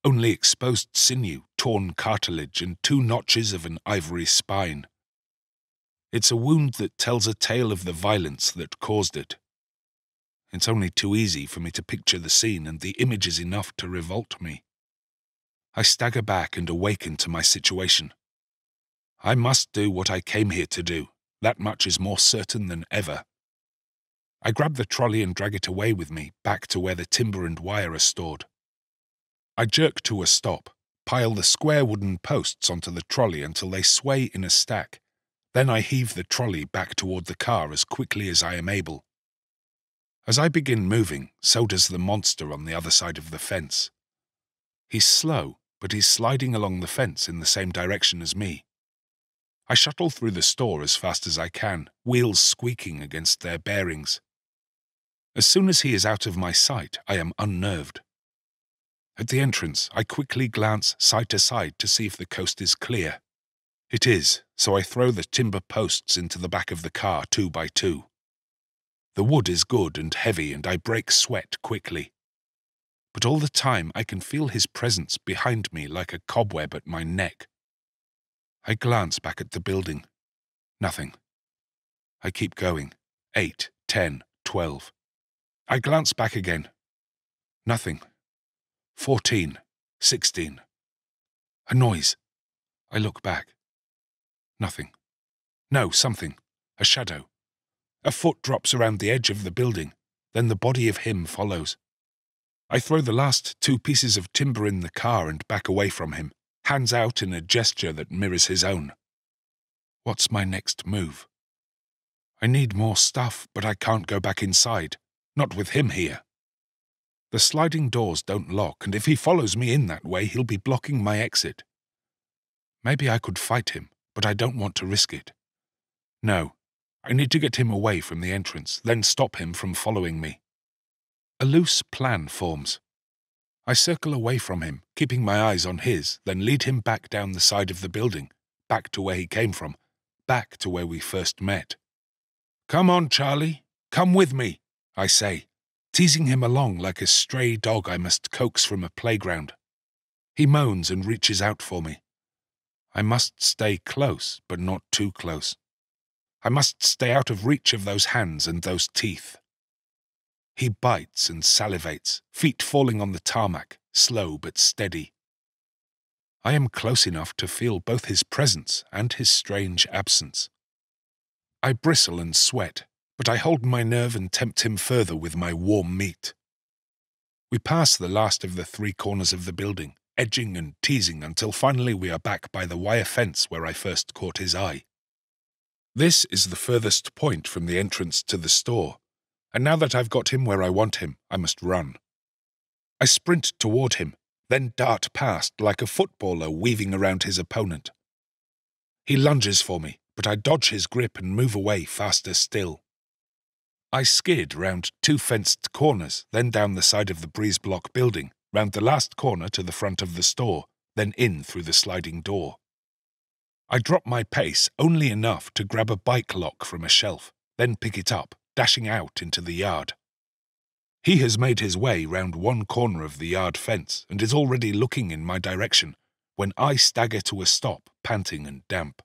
only exposed sinew, torn cartilage, and 2 notches of an ivory spine. It's a wound that tells a tale of the violence that caused it. It's only too easy for me to picture the scene, and the image is enough to revolt me. I stagger back and awaken to my situation. I must do what I came here to do. That much is more certain than ever. I grab the trolley and drag it away with me, back to where the timber and wire are stored. I jerk to a stop, pile the square wooden posts onto the trolley until they sway in a stack. Then I heave the trolley back toward the car as quickly as I am able. As I begin moving, so does the monster on the other side of the fence. He's slow, but he's sliding along the fence in the same direction as me. I shuttle through the store as fast as I can, wheels squeaking against their bearings. As soon as he is out of my sight, I am unnerved. At the entrance, I quickly glance side to side to see if the coast is clear. It is, so I throw the timber posts into the back of the car 2 by 2. The wood is good and heavy, and I break sweat quickly. But all the time I can feel his presence behind me like a cobweb at my neck. I glance back at the building. Nothing. I keep going. 8, 10, 12. I glance back again. Nothing. 14, 16. A noise. I look back. Nothing. No, something. A shadow. A foot drops around the edge of the building, then the body of him follows. I throw the last 2 pieces of timber in the car and back away from him, hands out in a gesture that mirrors his own. What's my next move? I need more stuff, but I can't go back inside. Not with him here. The sliding doors don't lock, and if he follows me in that way, he'll be blocking my exit. Maybe I could fight him, but I don't want to risk it. No, I need to get him away from the entrance, then stop him from following me. A loose plan forms. I circle away from him, keeping my eyes on his, then lead him back down the side of the building, back to where he came from, back to where we first met. "Come on, Charlie, come with me," I say, teasing him along like a stray dog I must coax from a playground. He moans and reaches out for me. I must stay close, but not too close. I must stay out of reach of those hands and those teeth. He bites and salivates, feet falling on the tarmac, slow but steady. I am close enough to feel both his presence and his strange absence. I bristle and sweat, but I hold my nerve and tempt him further with my warm meat. We pass the last of the 3 corners of the building, edging and teasing until finally we are back by the wire fence where I first caught his eye. This is the furthest point from the entrance to the store, and now that I've got him where I want him, I must run. I sprint toward him, then dart past like a footballer weaving around his opponent. He lunges for me, but I dodge his grip and move away faster still. I skid round 2 fenced corners, then down the side of the breeze block building, round the last corner to the front of the store, then in through the sliding door. I drop my pace only enough to grab a bike lock from a shelf, then pick it up, dashing out into the yard. He has made his way round one corner of the yard fence and is already looking in my direction when I stagger to a stop, panting and damp.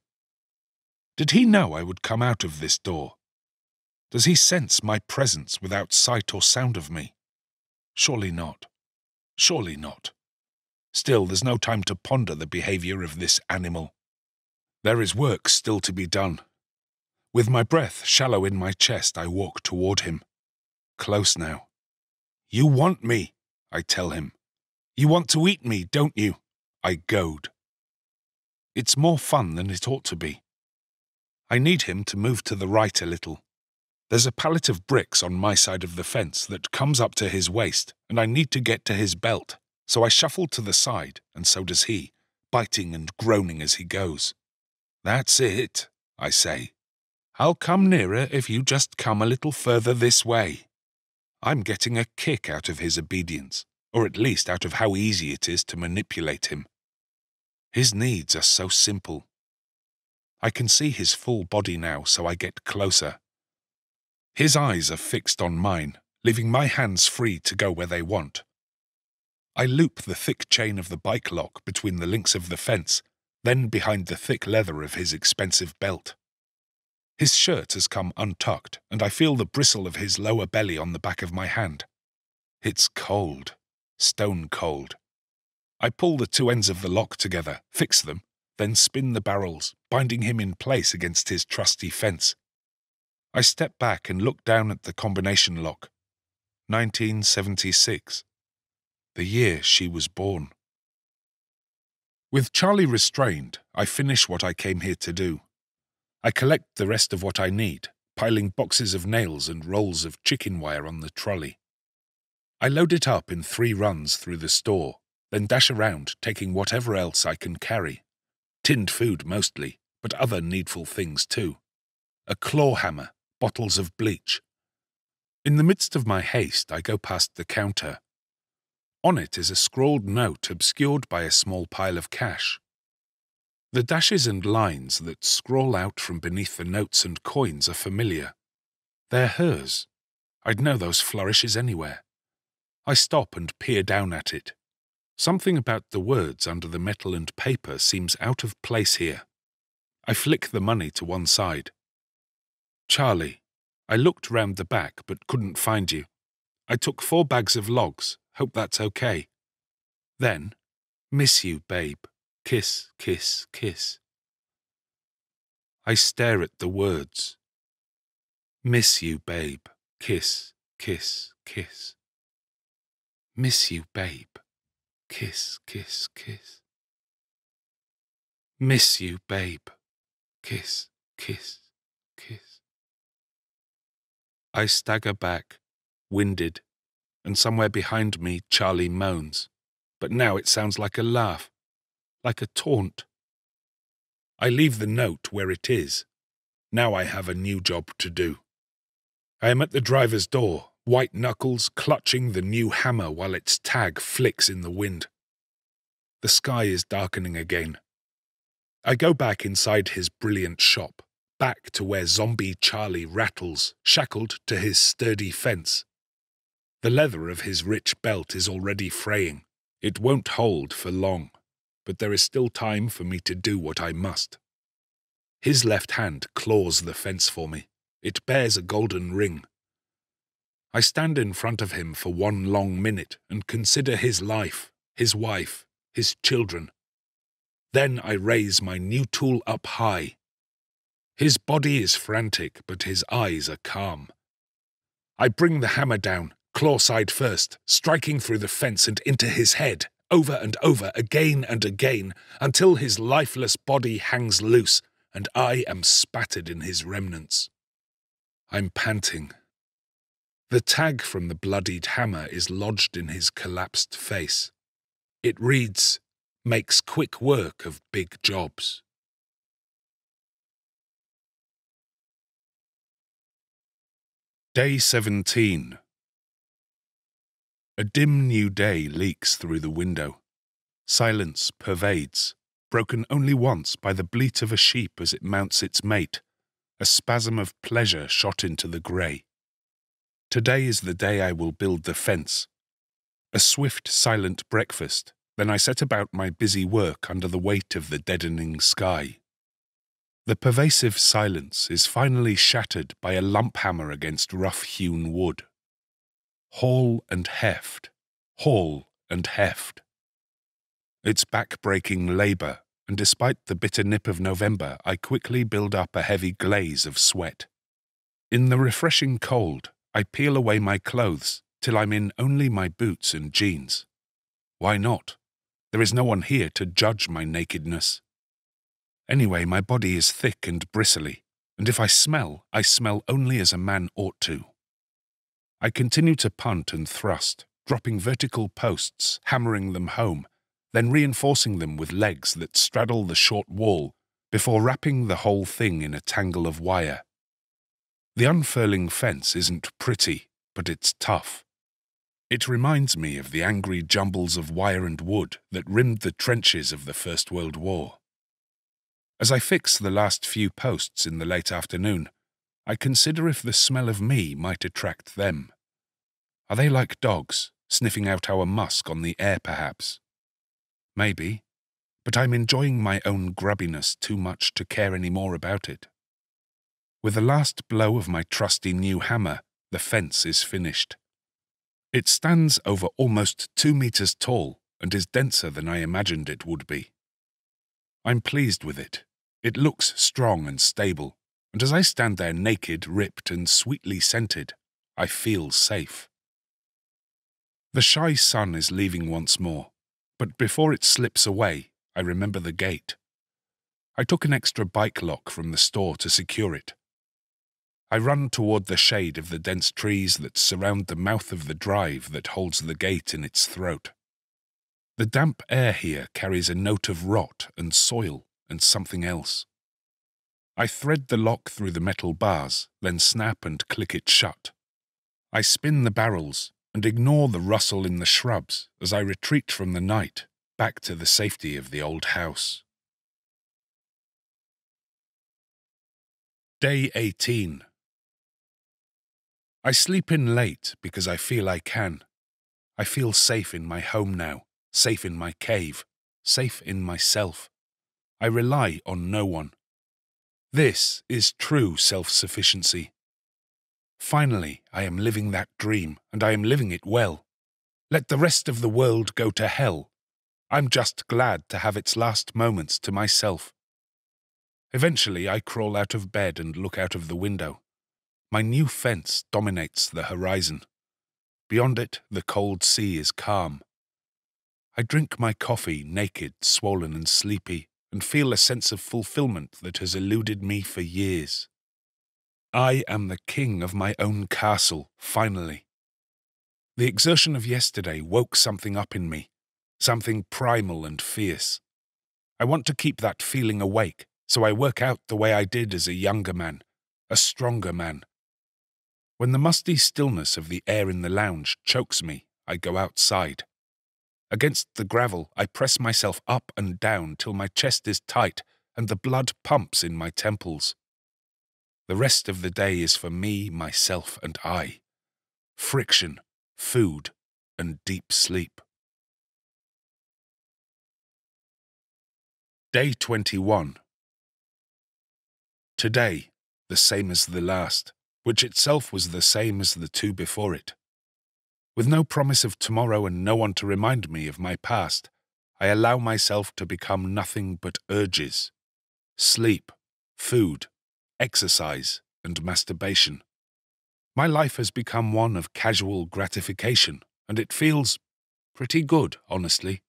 Did he know I would come out of this door? Does he sense my presence without sight or sound of me? Surely not. Surely not. Still, there's no time to ponder the behavior of this animal. There is work still to be done. With my breath shallow in my chest, I walk toward him. Close now. "You want me," I tell him. "You want to eat me, don't you?" I goad. It's more fun than it ought to be. I need him to move to the right a little. There's a pallet of bricks on my side of the fence that comes up to his waist, and I need to get to his belt, so I shuffle to the side, and so does he, biting and groaning as he goes. "That's it," I say. "I'll come nearer if you just come a little further this way." I'm getting a kick out of his obedience, or at least out of how easy it is to manipulate him. His needs are so simple. I can see his full body now, so I get closer. His eyes are fixed on mine, leaving my hands free to go where they want. I loop the thick chain of the bike lock between the links of the fence, then behind the thick leather of his expensive belt. His shirt has come untucked, and I feel the bristle of his lower belly on the back of my hand. It's cold, stone cold. I pull the 2 ends of the lock together, fix them, then spin the barrels, binding him in place against his trusty fence. I step back and look down at the combination lock. 1976. The year she was born. With Charlie restrained, I finish what I came here to do. I collect the rest of what I need, piling boxes of nails and rolls of chicken wire on the trolley. I load it up in 3 runs through the store, then dash around taking whatever else I can carry. Tinned food mostly, but other needful things too. A claw hammer, bottles of bleach. In the midst of my haste, I go past the counter. On it is a scrawled note obscured by a small pile of cash. The dashes and lines that scrawl out from beneath the notes and coins are familiar. They're hers. I'd know those flourishes anywhere. I stop and peer down at it. Something about the words under the metal and paper seems out of place here. I flick the money to one side. Charlie, I looked round the back but couldn't find you. I took 4 bags of logs. Hope that's okay. Then, miss you, babe. Kiss, kiss, kiss. I stare at the words. Miss you, babe. Kiss, kiss, kiss. Miss you, babe. Kiss, kiss, kiss. Miss you, babe. Kiss, kiss, kiss. I stagger back, winded, and somewhere behind me Charlie moans, but now it sounds like a laugh, like a taunt. I leave the note where it is. Now I have a new job to do. I am at the driver's door, white knuckles clutching the new hammer while its tag flicks in the wind. The sky is darkening again. I go back inside his brilliant shop, back to where zombie Charlie rattles, shackled to his sturdy fence. The leather of his rich belt is already fraying. It won't hold for long, but there is still time for me to do what I must. His left hand claws the fence for me. It bears a golden ring. I stand in front of him for 1 long minute and consider his life, his wife, his children. Then I raise my new tool up high. His body is frantic, but his eyes are calm. I bring the hammer down, claw side first, striking through the fence and into his head, over and over, again and again, until his lifeless body hangs loose and I am spattered in his remnants. I'm panting. The tag from the bloodied hammer is lodged in his collapsed face. It reads, "Makes quick work of big jobs." Day 17. A dim new day leaks through the window. Silence pervades, broken only once by the bleat of a sheep as it mounts its mate, a spasm of pleasure shot into the grey. Today is the day I will build the fence. A swift, silent breakfast, then I set about my busy work under the weight of the deadening sky. The pervasive silence is finally shattered by a lump hammer against rough-hewn wood. Haul and heft, haul and heft. It's back-breaking labour, and despite the bitter nip of November, I quickly build up a heavy glaze of sweat. In the refreshing cold, I peel away my clothes till I'm in only my boots and jeans. Why not? There is no one here to judge my nakedness. Anyway, my body is thick and bristly, and if I smell only as a man ought to. I continue to punt and thrust, dropping vertical posts, hammering them home, then reinforcing them with legs that straddle the short wall before wrapping the whole thing in a tangle of wire. The unfurling fence isn't pretty, but it's tough. It reminds me of the angry jumbles of wire and wood that rimmed the trenches of the First World War. As I fix the last few posts in the late afternoon, I consider if the smell of me might attract them. Are they like dogs, sniffing out our musk on the air perhaps? Maybe, but I'm enjoying my own grubbiness too much to care any more about it. With the last blow of my trusty new hammer, the fence is finished. It stands over almost 2 meters tall and is denser than I imagined it would be. I'm pleased with it. It looks strong and stable, and as I stand there naked, ripped, and sweetly scented, I feel safe. The shy sun is leaving once more, but before it slips away, I remember the gate. I took an extra bike lock from the store to secure it. I run toward the shade of the dense trees that surround the mouth of the drive that holds the gate in its throat. The damp air here carries a note of rot and soil and something else. I thread the lock through the metal bars, then snap and click it shut. I spin the barrels, and ignore the rustle in the shrubs as I retreat from the night back to the safety of the old house. Day 18. I sleep in late because I feel I can. I feel safe in my home now, safe in my cave, safe in myself. I rely on no one. This is true self-sufficiency. Finally, I am living that dream, and I am living it well. Let the rest of the world go to hell. I'm just glad to have its last moments to myself. Eventually, I crawl out of bed and look out of the window. My new fence dominates the horizon. Beyond it, the cold sea is calm. I drink my coffee naked, swollen and sleepy, and feel a sense of fulfillment that has eluded me for years. I am the king of my own castle, finally. The exertion of yesterday woke something up in me, something primal and fierce. I want to keep that feeling awake, so I work out the way I did as a younger man, a stronger man. When the musty stillness of the air in the lounge chokes me, I go outside. Against the gravel, I press myself up and down till my chest is tight and the blood pumps in my temples. The rest of the day is for me, myself, and I. Friction, food, and deep sleep. Day 21. Today, the same as the last, which itself was the same as the two before it. With no promise of tomorrow and no one to remind me of my past, I allow myself to become nothing but urges. Sleep, food, exercise, and masturbation. My life has become one of casual gratification, and it feels pretty good, honestly.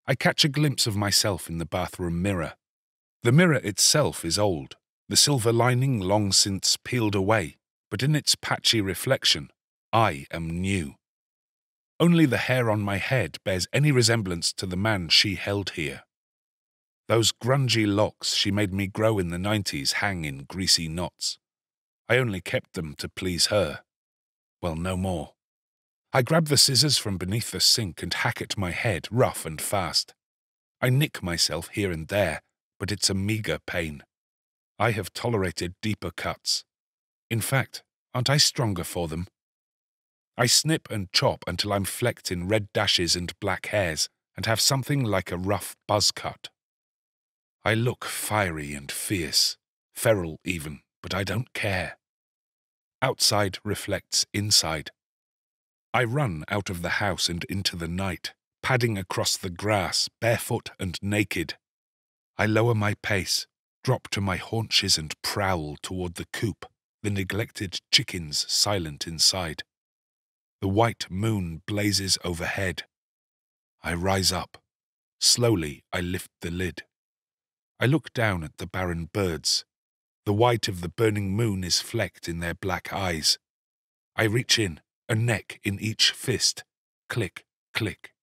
I catch a glimpse of myself in the bathroom mirror. The mirror itself is old, the silver lining long since peeled away, but in its patchy reflection, I am new. Only the hair on my head bears any resemblance to the man she held here. Those grungy locks she made me grow in the 90s hang in greasy knots. I only kept them to please her. Well, no more. I grab the scissors from beneath the sink and hack at my head rough and fast. I nick myself here and there, but it's a meagre pain. I have tolerated deeper cuts. In fact, aren't I stronger for them? I snip and chop until I'm flecked in red dashes and black hairs and have something like a rough buzz cut. I look fiery and fierce, feral even, but I don't care. Outside reflects inside. I run out of the house and into the night, padding across the grass, barefoot and naked. I lower my pace, drop to my haunches and prowl toward the coop, the neglected chickens silent inside. The white moon blazes overhead. I rise up. Slowly I lift the lid. I look down at the barren birds. The white of the burning moon is flecked in their black eyes. I reach in, a neck in each fist. Click, click.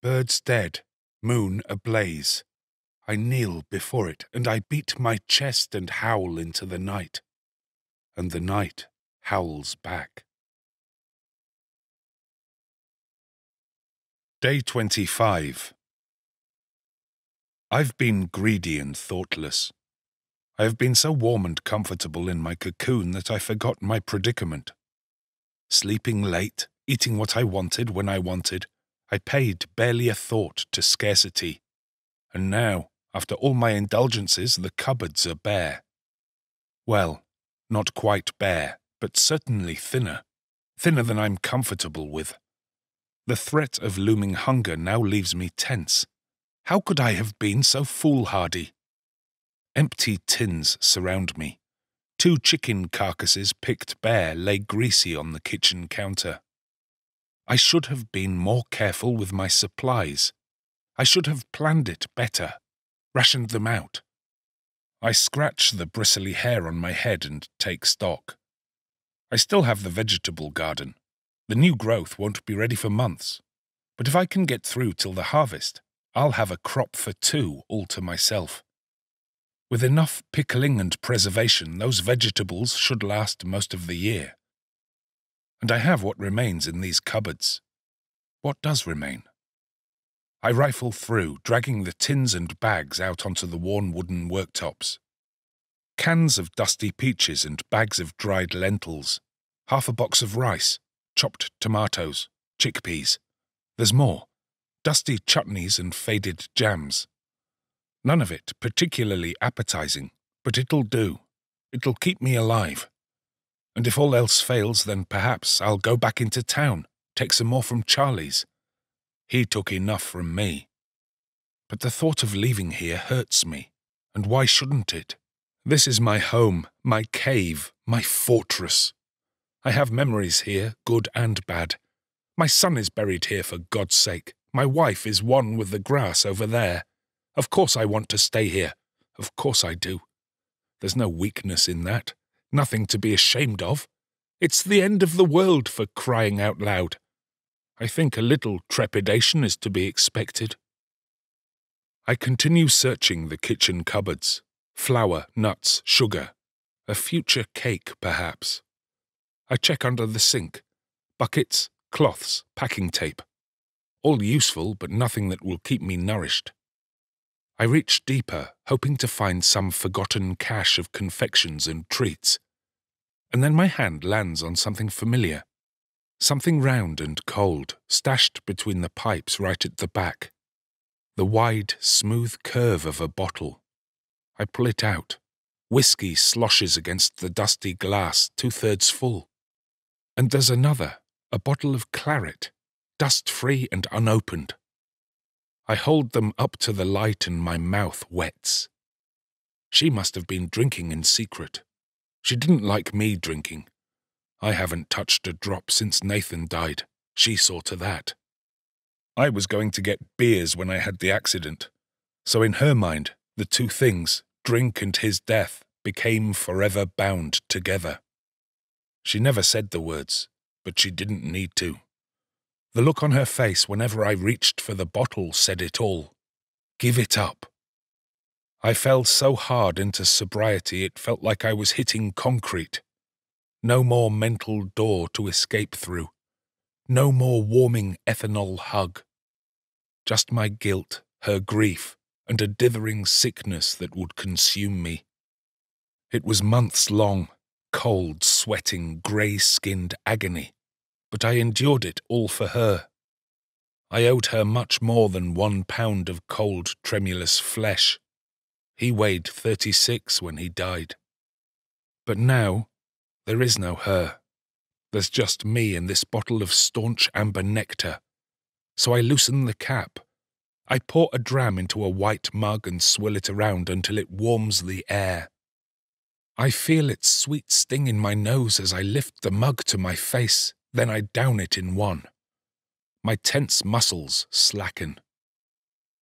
Birds dead, moon ablaze. I kneel before it, and I beat my chest and howl into the night. And the night howls back. Day 25. I've been greedy and thoughtless. I have been so warm and comfortable in my cocoon that I forgot my predicament. Sleeping late, eating what I wanted when I wanted, I paid barely a thought to scarcity. And now, after all my indulgences, the cupboards are bare. Well, not quite bare, but certainly thinner. Thinner than I'm comfortable with. The threat of looming hunger now leaves me tense. How could I have been so foolhardy? Empty tins surround me. 2 chicken carcasses picked bare lay greasy on the kitchen counter. I should have been more careful with my supplies. I should have planned it better, rationed them out. I scratch the bristly hair on my head and take stock. I still have the vegetable garden. The new growth won't be ready for months. But if I can get through till the harvest, I'll have a crop for 2 all to myself. With enough pickling and preservation, those vegetables should last most of the year. And I have what remains in these cupboards. What does remain? I rifle through, dragging the tins and bags out onto the worn wooden worktops. Cans of dusty peaches and bags of dried lentils, half a box of rice, chopped tomatoes, chickpeas. There's more. Dusty chutneys and faded jams. None of it particularly appetizing, but it'll do. It'll keep me alive. And if all else fails, then perhaps I'll go back into town, take some more from Charlie's. He took enough from me. But the thought of leaving here hurts me, and why shouldn't it? This is my home, my cave, my fortress. I have memories here, good and bad. My son is buried here for God's sake. My wife is one with the grass over there. Of course I want to stay here. Of course I do. There's no weakness in that. Nothing to be ashamed of. It's the end of the world, for crying out loud. I think a little trepidation is to be expected. I continue searching the kitchen cupboards. Flour, nuts, sugar. A future cake, perhaps. I check under the sink. Buckets, cloths, packing tape. All useful, but nothing that will keep me nourished. I reach deeper, hoping to find some forgotten cache of confections and treats. And then my hand lands on something familiar. Something round and cold, stashed between the pipes right at the back. The wide, smooth curve of a bottle. I pull it out. Whiskey sloshes against the dusty glass, 2/3 full. And there's another, a bottle of claret, dust-free and unopened. I hold them up to the light and my mouth wets. She must have been drinking in secret. She didn't like me drinking. I haven't touched a drop since Nathan died. She saw to that. I was going to get beers when I had the accident. So in her mind, the two things, drink and his death, became forever bound together. She never said the words, but she didn't need to. The look on her face whenever I reached for the bottle said it all. Give it up. I fell so hard into sobriety it felt like I was hitting concrete. No more mental door to escape through. No more warming ethanol hug. Just my guilt, her grief, and a dithering sickness that would consume me. It was months long, cold, sweating, grey-skinned agony. But I endured it all for her. I owed her much more than 1 pound of cold, tremulous flesh. He weighed 36 when he died. But now, there is no her. There's just me and this bottle of staunch amber nectar. So I loosen the cap. I pour a dram into a white mug and swirl it around until it warms the air. I feel its sweet sting in my nose as I lift the mug to my face. Then I down it in one. My tense muscles slacken.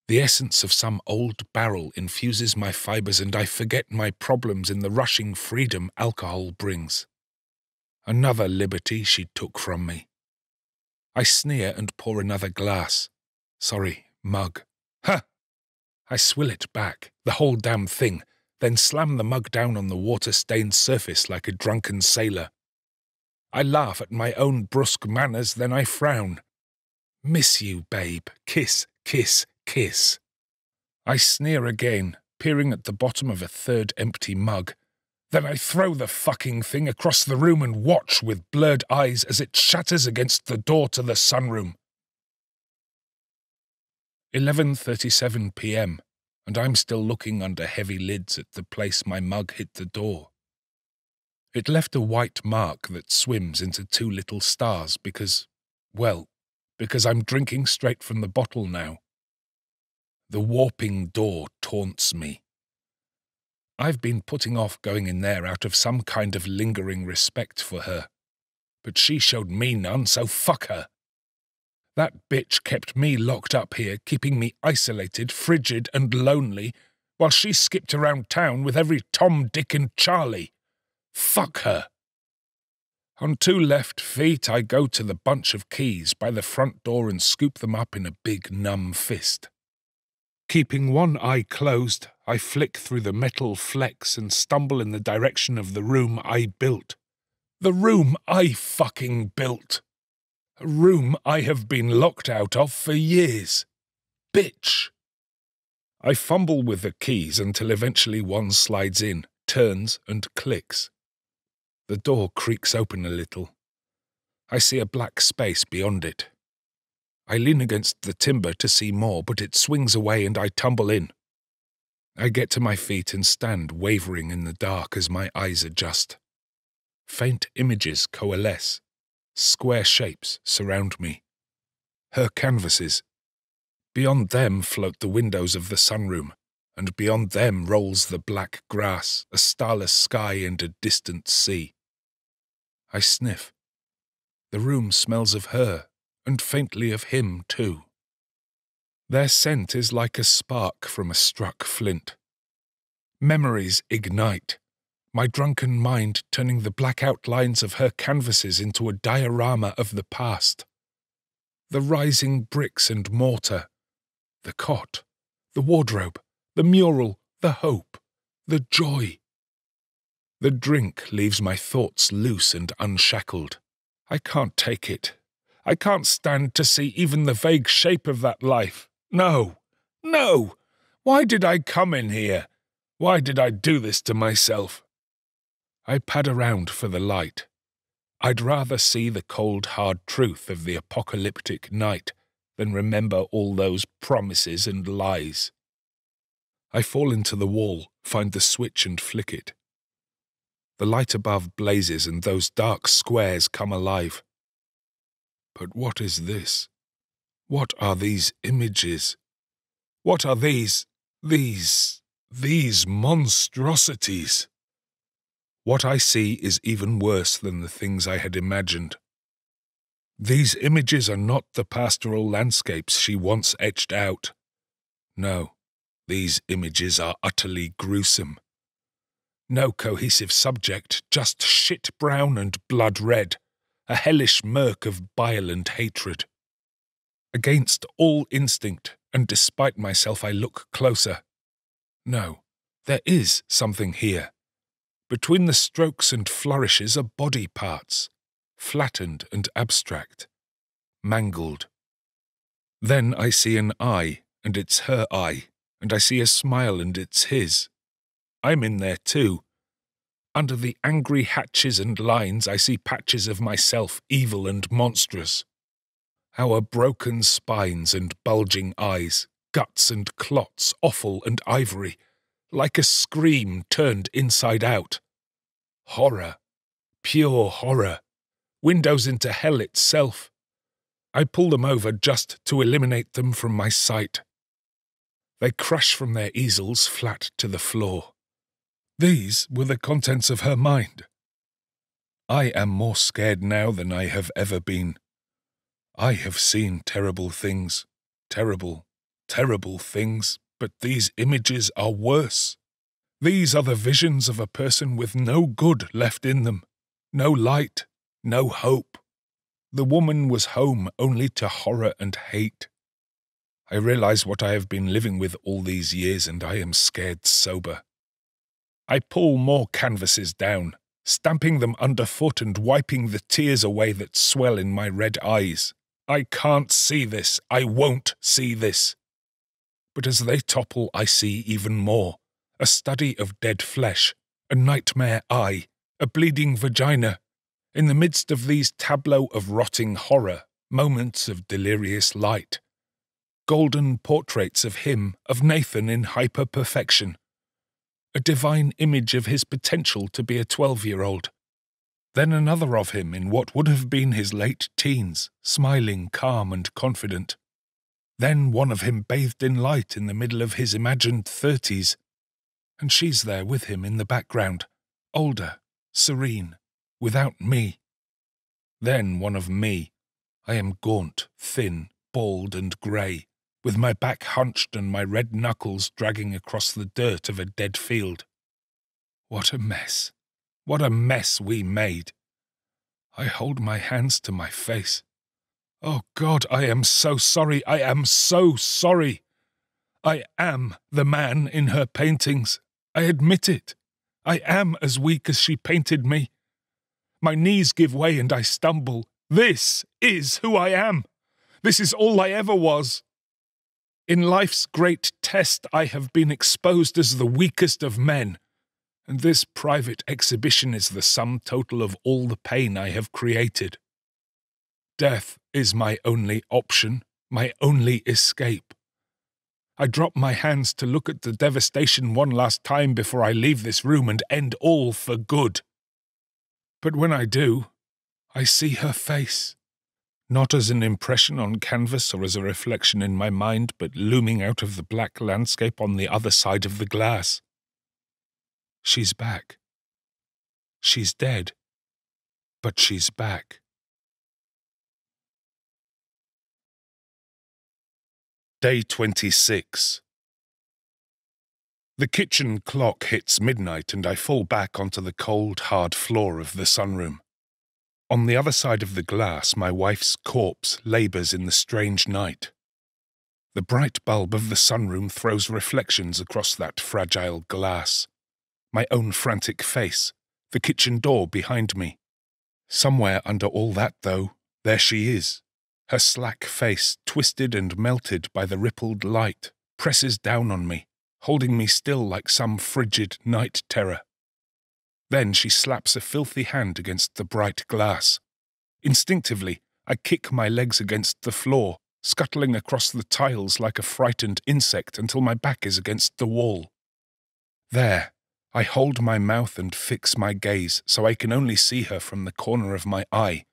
The essence of some old barrel infuses my fibers and I forget my problems in the rushing freedom alcohol brings. Another liberty she took from me. I sneer and pour another glass. Sorry, mug. Ha! I swill it back, the whole damn thing, then slam the mug down on the water-stained surface like a drunken sailor. I laugh at my own brusque manners, then I frown. Miss you, babe. Kiss, kiss, kiss. I sneer again, peering at the bottom of a third empty mug. Then I throw the fucking thing across the room and watch with blurred eyes as it shatters against the door to the sunroom. 11:37 p.m., and I'm still looking under heavy lids at the place my mug hit the door. It left a white mark that swims into 2 little stars because I'm drinking straight from the bottle now. The warping door taunts me. I've been putting off going in there out of some kind of lingering respect for her. But she showed me none, so fuck her. That bitch kept me locked up here, keeping me isolated, frigid and lonely, while she skipped around town with every Tom, Dick and Charlie. Fuck her. On 2 left feet, I go to the bunch of keys by the front door and scoop them up in a big, numb fist. Keeping one eye closed, I flick through the metal flecks and stumble in the direction of the room I built. The room I fucking built. A room I have been locked out of for years. Bitch! I fumble with the keys until eventually one slides in, turns and clicks. The door creaks open a little. I see a black space beyond it. I lean against the timber to see more, but it swings away and I tumble in. I get to my feet and stand wavering in the dark as my eyes adjust. Faint images coalesce. Square shapes surround me. Her canvases. Beyond them float the windows of the sunroom, and beyond them rolls the black grass, a starless sky and a distant sea. I sniff. The room smells of her, and faintly of him too. Their scent is like a spark from a struck flint. Memories ignite, my drunken mind turning the black outlines of her canvases into a diorama of the past. The rising bricks and mortar, the cot, the wardrobe, the mural, the hope, the joy. The drink leaves my thoughts loose and unshackled. I can't take it. I can't stand to see even the vague shape of that life. No, no! Why did I come in here? Why did I do this to myself? I pad around for the light. I'd rather see the cold, hard truth of the apocalyptic night than remember all those promises and lies. I fall into the wall, find the switch and flick it. The light above blazes and those dark squares come alive. But what is this? What are these images? What are these monstrosities? What I see is even worse than the things I had imagined. These images are not the pastoral landscapes she once etched out. No, these images are utterly gruesome. No cohesive subject, just shit brown and blood red, a hellish murk of bile and hatred. Against all instinct, and despite myself, I look closer. No, there is something here. Between the strokes and flourishes are body parts, flattened and abstract, mangled. Then I see an eye, and it's her eye, and I see a smile, and it's his. I'm in there too. Under the angry hatches and lines I see patches of myself, evil and monstrous. Our broken spines and bulging eyes, guts and clots, offal and ivory, like a scream turned inside out. Horror, pure horror, windows into hell itself. I pull them over just to eliminate them from my sight. They crush from their easels flat to the floor. These were the contents of her mind. I am more scared now than I have ever been. I have seen terrible things, terrible, terrible things, but these images are worse. These are the visions of a person with no good left in them, no light, no hope. The woman was home only to horror and hate. I realize what I have been living with all these years, and I am scared sober. I pull more canvases down, stamping them underfoot and wiping the tears away that swell in my red eyes. I can't see this. I won't see this. But as they topple, I see even more. A study of dead flesh, a nightmare eye, a bleeding vagina. In the midst of these tableaux of rotting horror, moments of delirious light. Golden portraits of him, of Nathan in hyper-perfection. A divine image of his potential to be a 12-year-old. Then another of him in what would have been his late teens, smiling, calm and confident. Then one of him bathed in light in the middle of his imagined 30s. And she's there with him in the background, older, serene, without me. Then one of me. I am gaunt, thin, bald and grey, with my back hunched and my red knuckles dragging across the dirt of a dead field. What a mess. What a mess we made. I hold my hands to my face. Oh God, I am so sorry. I am so sorry. I am the man in her paintings. I admit it. I am as weak as she painted me. My knees give way and I stumble. This is who I am. This is all I ever was. In life's great test, I have been exposed as the weakest of men, and this private exhibition is the sum total of all the pain I have created. Death is my only option, my only escape. I drop my hands to look at the devastation one last time before I leave this room and end all for good. But when I do, I see her face. Not as an impression on canvas or as a reflection in my mind, but looming out of the black landscape on the other side of the glass. She's back. She's dead, but she's back. Day 26. The kitchen clock hits midnight and I fall back onto the cold, hard floor of the sunroom. On the other side of the glass, my wife's corpse labours in the strange night. The bright bulb of the sunroom throws reflections across that fragile glass. My own frantic face, the kitchen door behind me. Somewhere under all that, though, there she is. Her slack face, twisted and melted by the rippled light, presses down on me, holding me still like some frigid night terror. Then she slaps a filthy hand against the bright glass. Instinctively, I kick my legs against the floor, scuttling across the tiles like a frightened insect until my back is against the wall. There, I hold my mouth and fix my gaze so I can only see her from the corner of my eye.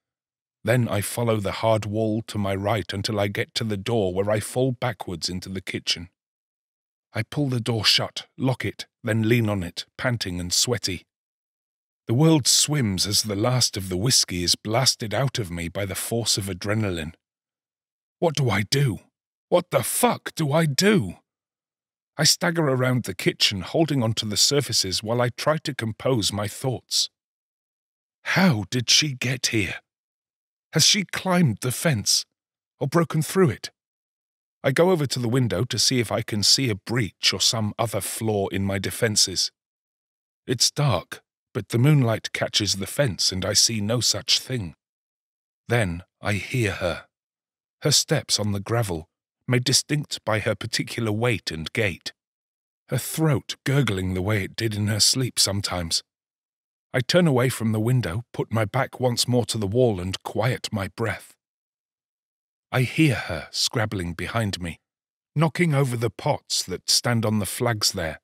Then I follow the hard wall to my right until I get to the door where I fall backwards into the kitchen. I pull the door shut, lock it, then lean on it, panting and sweaty. The world swims as the last of the whiskey is blasted out of me by the force of adrenaline. What do I do? What the fuck do I do? I stagger around the kitchen, holding onto the surfaces while I try to compose my thoughts. How did she get here? Has she climbed the fence, or broken through it? I go over to the window to see if I can see a breach or some other flaw in my defences. It's dark, but the moonlight catches the fence and I see no such thing. Then I hear her. Her steps on the gravel, made distinct by her particular weight and gait. Her throat gurgling the way it did in her sleep sometimes. I turn away from the window, put my back once more to the wall and quiet my breath. I hear her scrabbling behind me, knocking over the pots that stand on the flags there,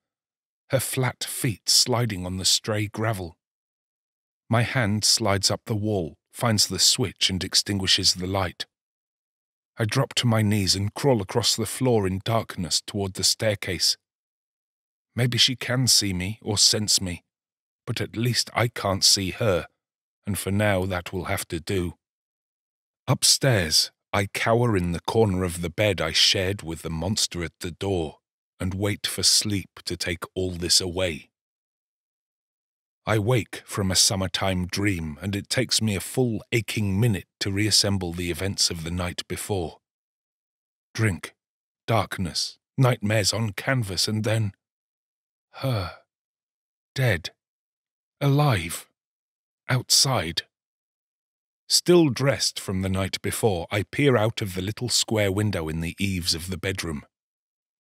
her flat feet sliding on the stray gravel. My hand slides up the wall, finds the switch and extinguishes the light. I drop to my knees and crawl across the floor in darkness toward the staircase. Maybe she can see me or sense me, but at least I can't see her, and for now that will have to do. Upstairs, I cower in the corner of the bed I shared with the monster at the door and wait for sleep to take all this away. I wake from a summertime dream, and it takes me a full aching minute to reassemble the events of the night before. Drink, darkness, nightmares on canvas, and then her, dead, alive, outside. Still dressed from the night before, I peer out of the little square window in the eaves of the bedroom.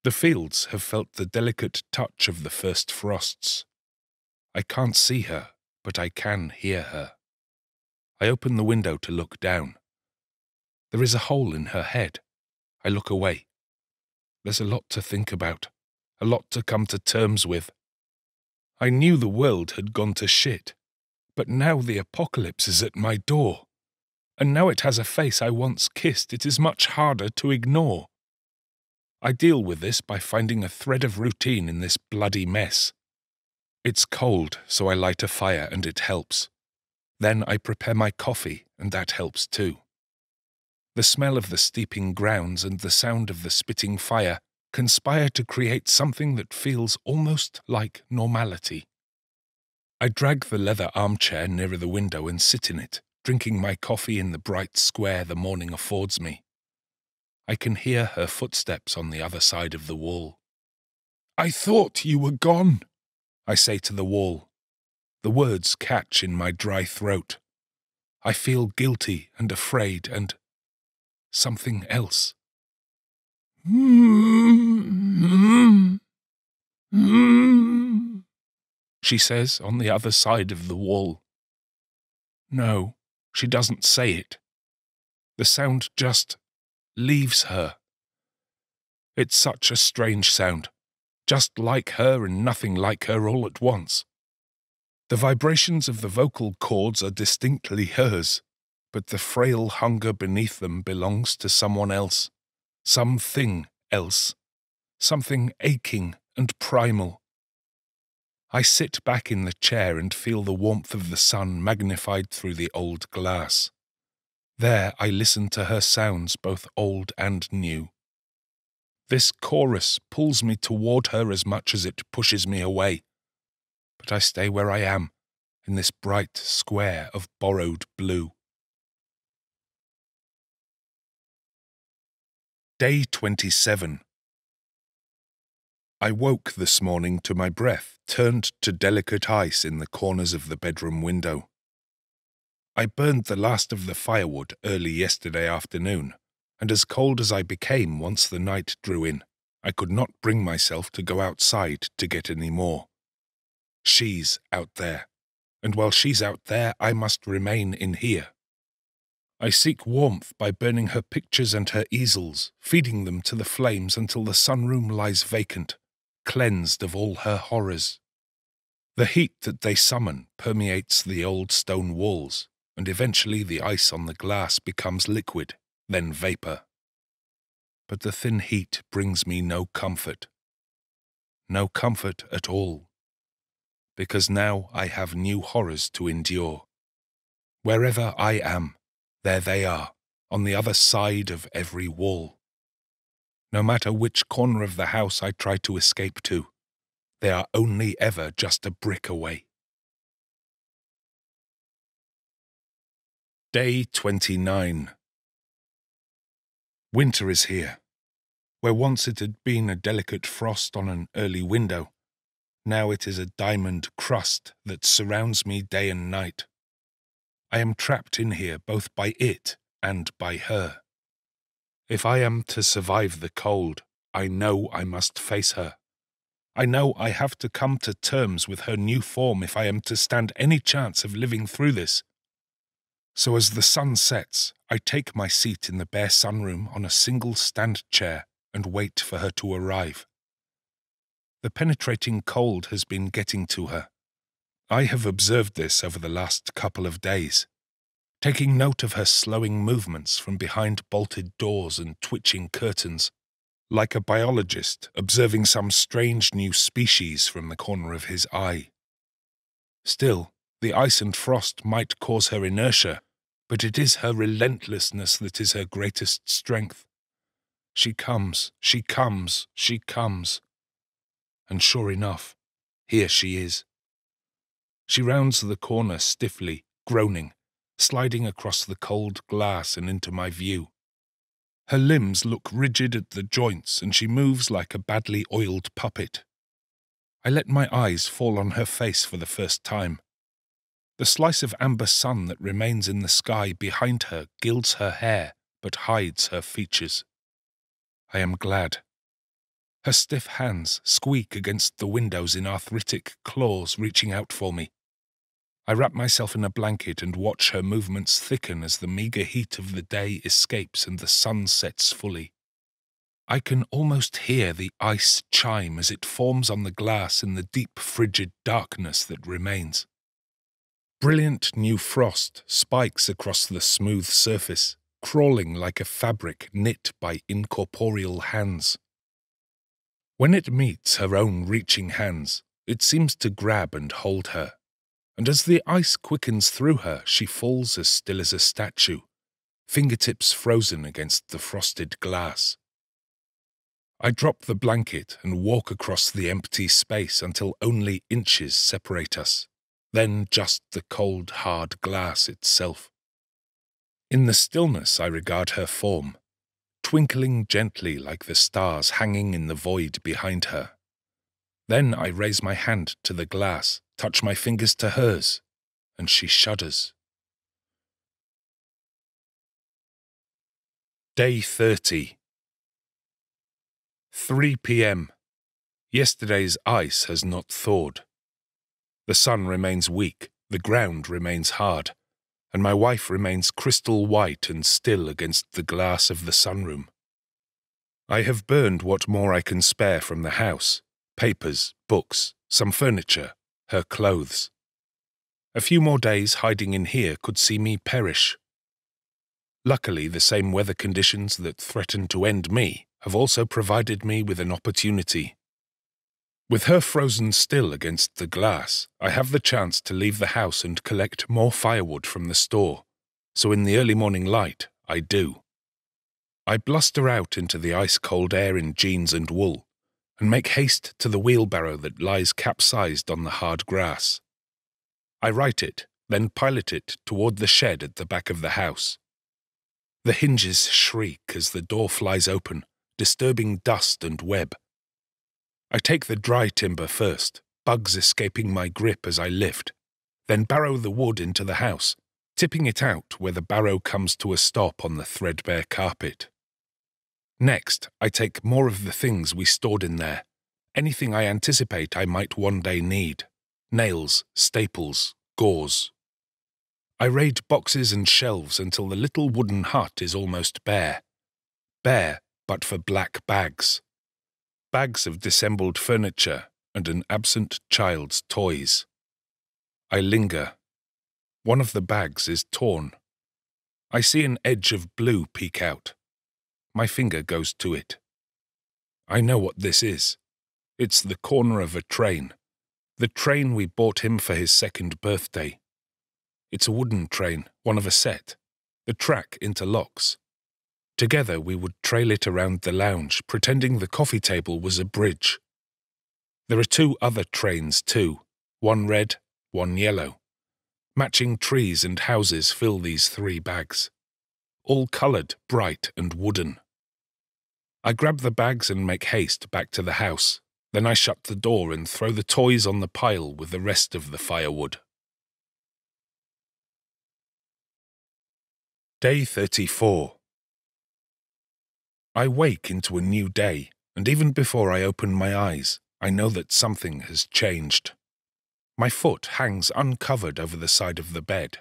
The fields have felt the delicate touch of the first frosts. I can't see her, but I can hear her. I open the window to look down. There is a hole in her head. I look away. There's a lot to think about, a lot to come to terms with. I knew the world had gone to shit, but now the apocalypse is at my door. And now it has a face I once kissed, it is much harder to ignore. I deal with this by finding a thread of routine in this bloody mess. It's cold, so I light a fire and it helps. Then I prepare my coffee, and that helps too. The smell of the steeping grounds and the sound of the spitting fire conspire to create something that feels almost like normality. I drag the leather armchair nearer the window and sit in it, drinking my coffee in the bright square the morning affords me. I can hear her footsteps on the other side of the wall. "I thought you were gone," I say to the wall. The words catch in my dry throat, I feel guilty and afraid and something else. She says on the other side of the wall. No, she doesn't say it. The sound just leaves her. It's such a strange sound, just like her and nothing like her all at once. The vibrations of the vocal cords are distinctly hers, but the frail hunger beneath them belongs to someone else, something else, something aching and primal. I sit back in the chair and feel the warmth of the sun magnified through the old glass. There I listen to her sounds, both old and new. This chorus pulls me toward her as much as it pushes me away, but I stay where I am, in this bright square of borrowed blue. Day 27. I woke this morning to my breath turned to delicate ice in the corners of the bedroom window. I burned the last of the firewood early yesterday afternoon, and as cold as I became once the night drew in, I could not bring myself to go outside to get any more. She's out there, and while she's out there, I must remain in here. I seek warmth by burning her pictures and her easels, feeding them to the flames until the sunroom lies vacant, cleansed of all her horrors. The heat that they summon permeates the old stone walls, and eventually the ice on the glass becomes liquid, then vapor. But the thin heat brings me no comfort. No comfort at all. Because now I have new horrors to endure. Wherever I am, there they are, on the other side of every wall. No matter which corner of the house I try to escape to, they are only ever just a brick away. Day 29. Winter is here. Where once it had been a delicate frost on an early window, now it is a diamond crust that surrounds me day and night. I am trapped in here both by it and by her. If I am to survive the cold, I know I must face her. I know I have to come to terms with her new form if I am to stand any chance of living through this. So as the sun sets, I take my seat in the bare sunroom on a single stand chair and wait for her to arrive. The penetrating cold has been getting to her. I have observed this over the last couple of days, taking note of her slowing movements from behind bolted doors and twitching curtains, like a biologist observing some strange new species from the corner of his eye. Still, the ice and frost might cause her inertia, but it is her relentlessness that is her greatest strength. She comes, she comes, she comes. And sure enough, here she is. She rounds the corner stiffly, groaning, sliding across the cold glass and into my view. Her limbs look rigid at the joints and she moves like a badly oiled puppet. I let my eyes fall on her face for the first time. The slice of amber sun that remains in the sky behind her gilds her hair but hides her features. I am glad. Her stiff hands squeak against the windows in arthritic claws reaching out for me. I wrap myself in a blanket and watch her movements thicken as the meager heat of the day escapes and the sun sets fully. I can almost hear the ice chime as it forms on the glass in the deep frigid darkness that remains. Brilliant new frost spikes across the smooth surface, crawling like a fabric knit by incorporeal hands. When it meets her own reaching hands, it seems to grab and hold her, and as the ice quickens through her, she falls as still as a statue, fingertips frozen against the frosted glass. I drop the blanket and walk across the empty space until only inches separate us, then just the cold, hard glass itself. In the stillness I regard her form, twinkling gently like the stars hanging in the void behind her. Then I raise my hand to the glass, touch my fingers to hers, and she shudders. Day 30. 3 p.m. Yesterday's ice has not thawed. The sun remains weak, the ground remains hard, and my wife remains crystal white and still against the glass of the sunroom. I have burned what more I can spare from the house: papers, books, some furniture, her clothes. A few more days hiding in here could see me perish. Luckily, the same weather conditions that threatened to end me have also provided me with an opportunity. With her frozen still against the glass, I have the chance to leave the house and collect more firewood from the store, so in the early morning light, I do. I bluster out into the ice-cold air in jeans and wool, and make haste to the wheelbarrow that lies capsized on the hard grass. I right it, then pilot it toward the shed at the back of the house. The hinges shriek as the door flies open, disturbing dust and web. I take the dry timber first, bugs escaping my grip as I lift, then barrow the wood into the house, tipping it out where the barrow comes to a stop on the threadbare carpet. Next, I take more of the things we stored in there, anything I anticipate I might one day need: nails, staples, gauze. I raid boxes and shelves until the little wooden hut is almost bare. Bare, but for black bags. Bags of dissembled furniture and an absent child's toys. I linger. One of the bags is torn. I see an edge of blue peek out. My finger goes to it. I know what this is. It's the corner of a train. The train we bought him for his 2nd birthday. It's a wooden train, one of a set. The track interlocks. Together we would trail it around the lounge, pretending the coffee table was a bridge. There are 2 other trains too, one red, one yellow. Matching trees and houses fill these 3 bags, all coloured, bright and wooden. I grab the bags and make haste back to the house. Then I shut the door and throw the toys on the pile with the rest of the firewood. Day 34. I wake into a new day, and even before I open my eyes, I know that something has changed. My foot hangs uncovered over the side of the bed.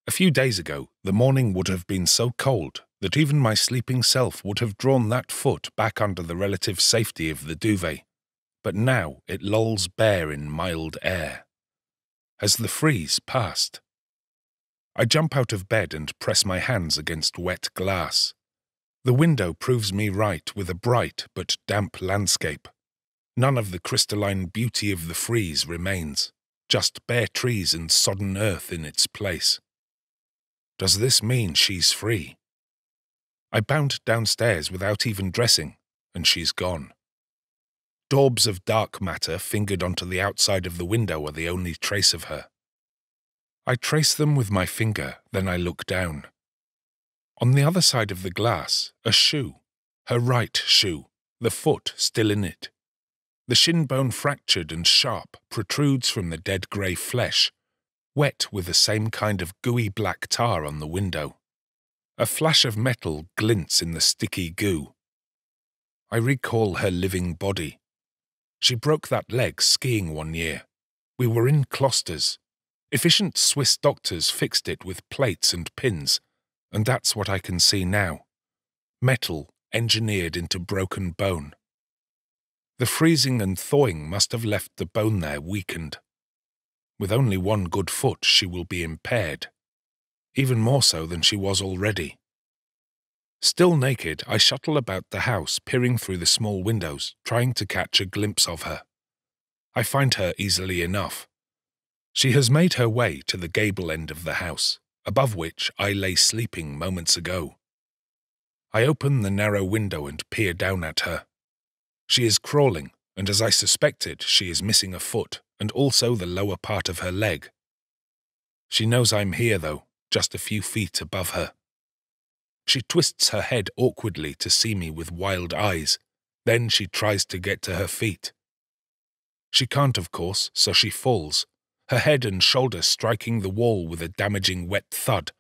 A few days ago, the morning would have been so cold that even my sleeping self would have drawn that foot back under the relative safety of the duvet, but now it lolls bare in mild air. Has the freeze passed? I jump out of bed and press my hands against wet glass. The window proves me right with a bright but damp landscape. None of the crystalline beauty of the freeze remains, just bare trees and sodden earth in its place. Does this mean she's free? I bound downstairs without even dressing, and she's gone. Daubs of dark matter fingered onto the outside of the window are the only trace of her. I trace them with my finger, then I look down. On the other side of the glass, a shoe, her right shoe, the foot still in it. The shin bone fractured and sharp protrudes from the dead grey flesh, wet with the same kind of gooey black tar on the window. A flash of metal glints in the sticky goo. I recall her living body. She broke that leg skiing one year. We were in Closters. Efficient Swiss doctors fixed it with plates and pins, and that's what I can see now. Metal engineered into broken bone. The freezing and thawing must have left the bone there weakened. With only one good foot, she will be impaired, even more so than she was already. Still naked, I shuttle about the house, peering through the small windows, trying to catch a glimpse of her. I find her easily enough. She has made her way to the gable end of the house, above which I lay sleeping moments ago. I open the narrow window and peer down at her. She is crawling, and as I suspected, she is missing a foot, and also the lower part of her leg. She knows I'm here, though, just a few feet above her. She twists her head awkwardly to see me with wild eyes, then she tries to get to her feet. She can't, of course, so she falls, her head and shoulder striking the wall with a damaging wet thud,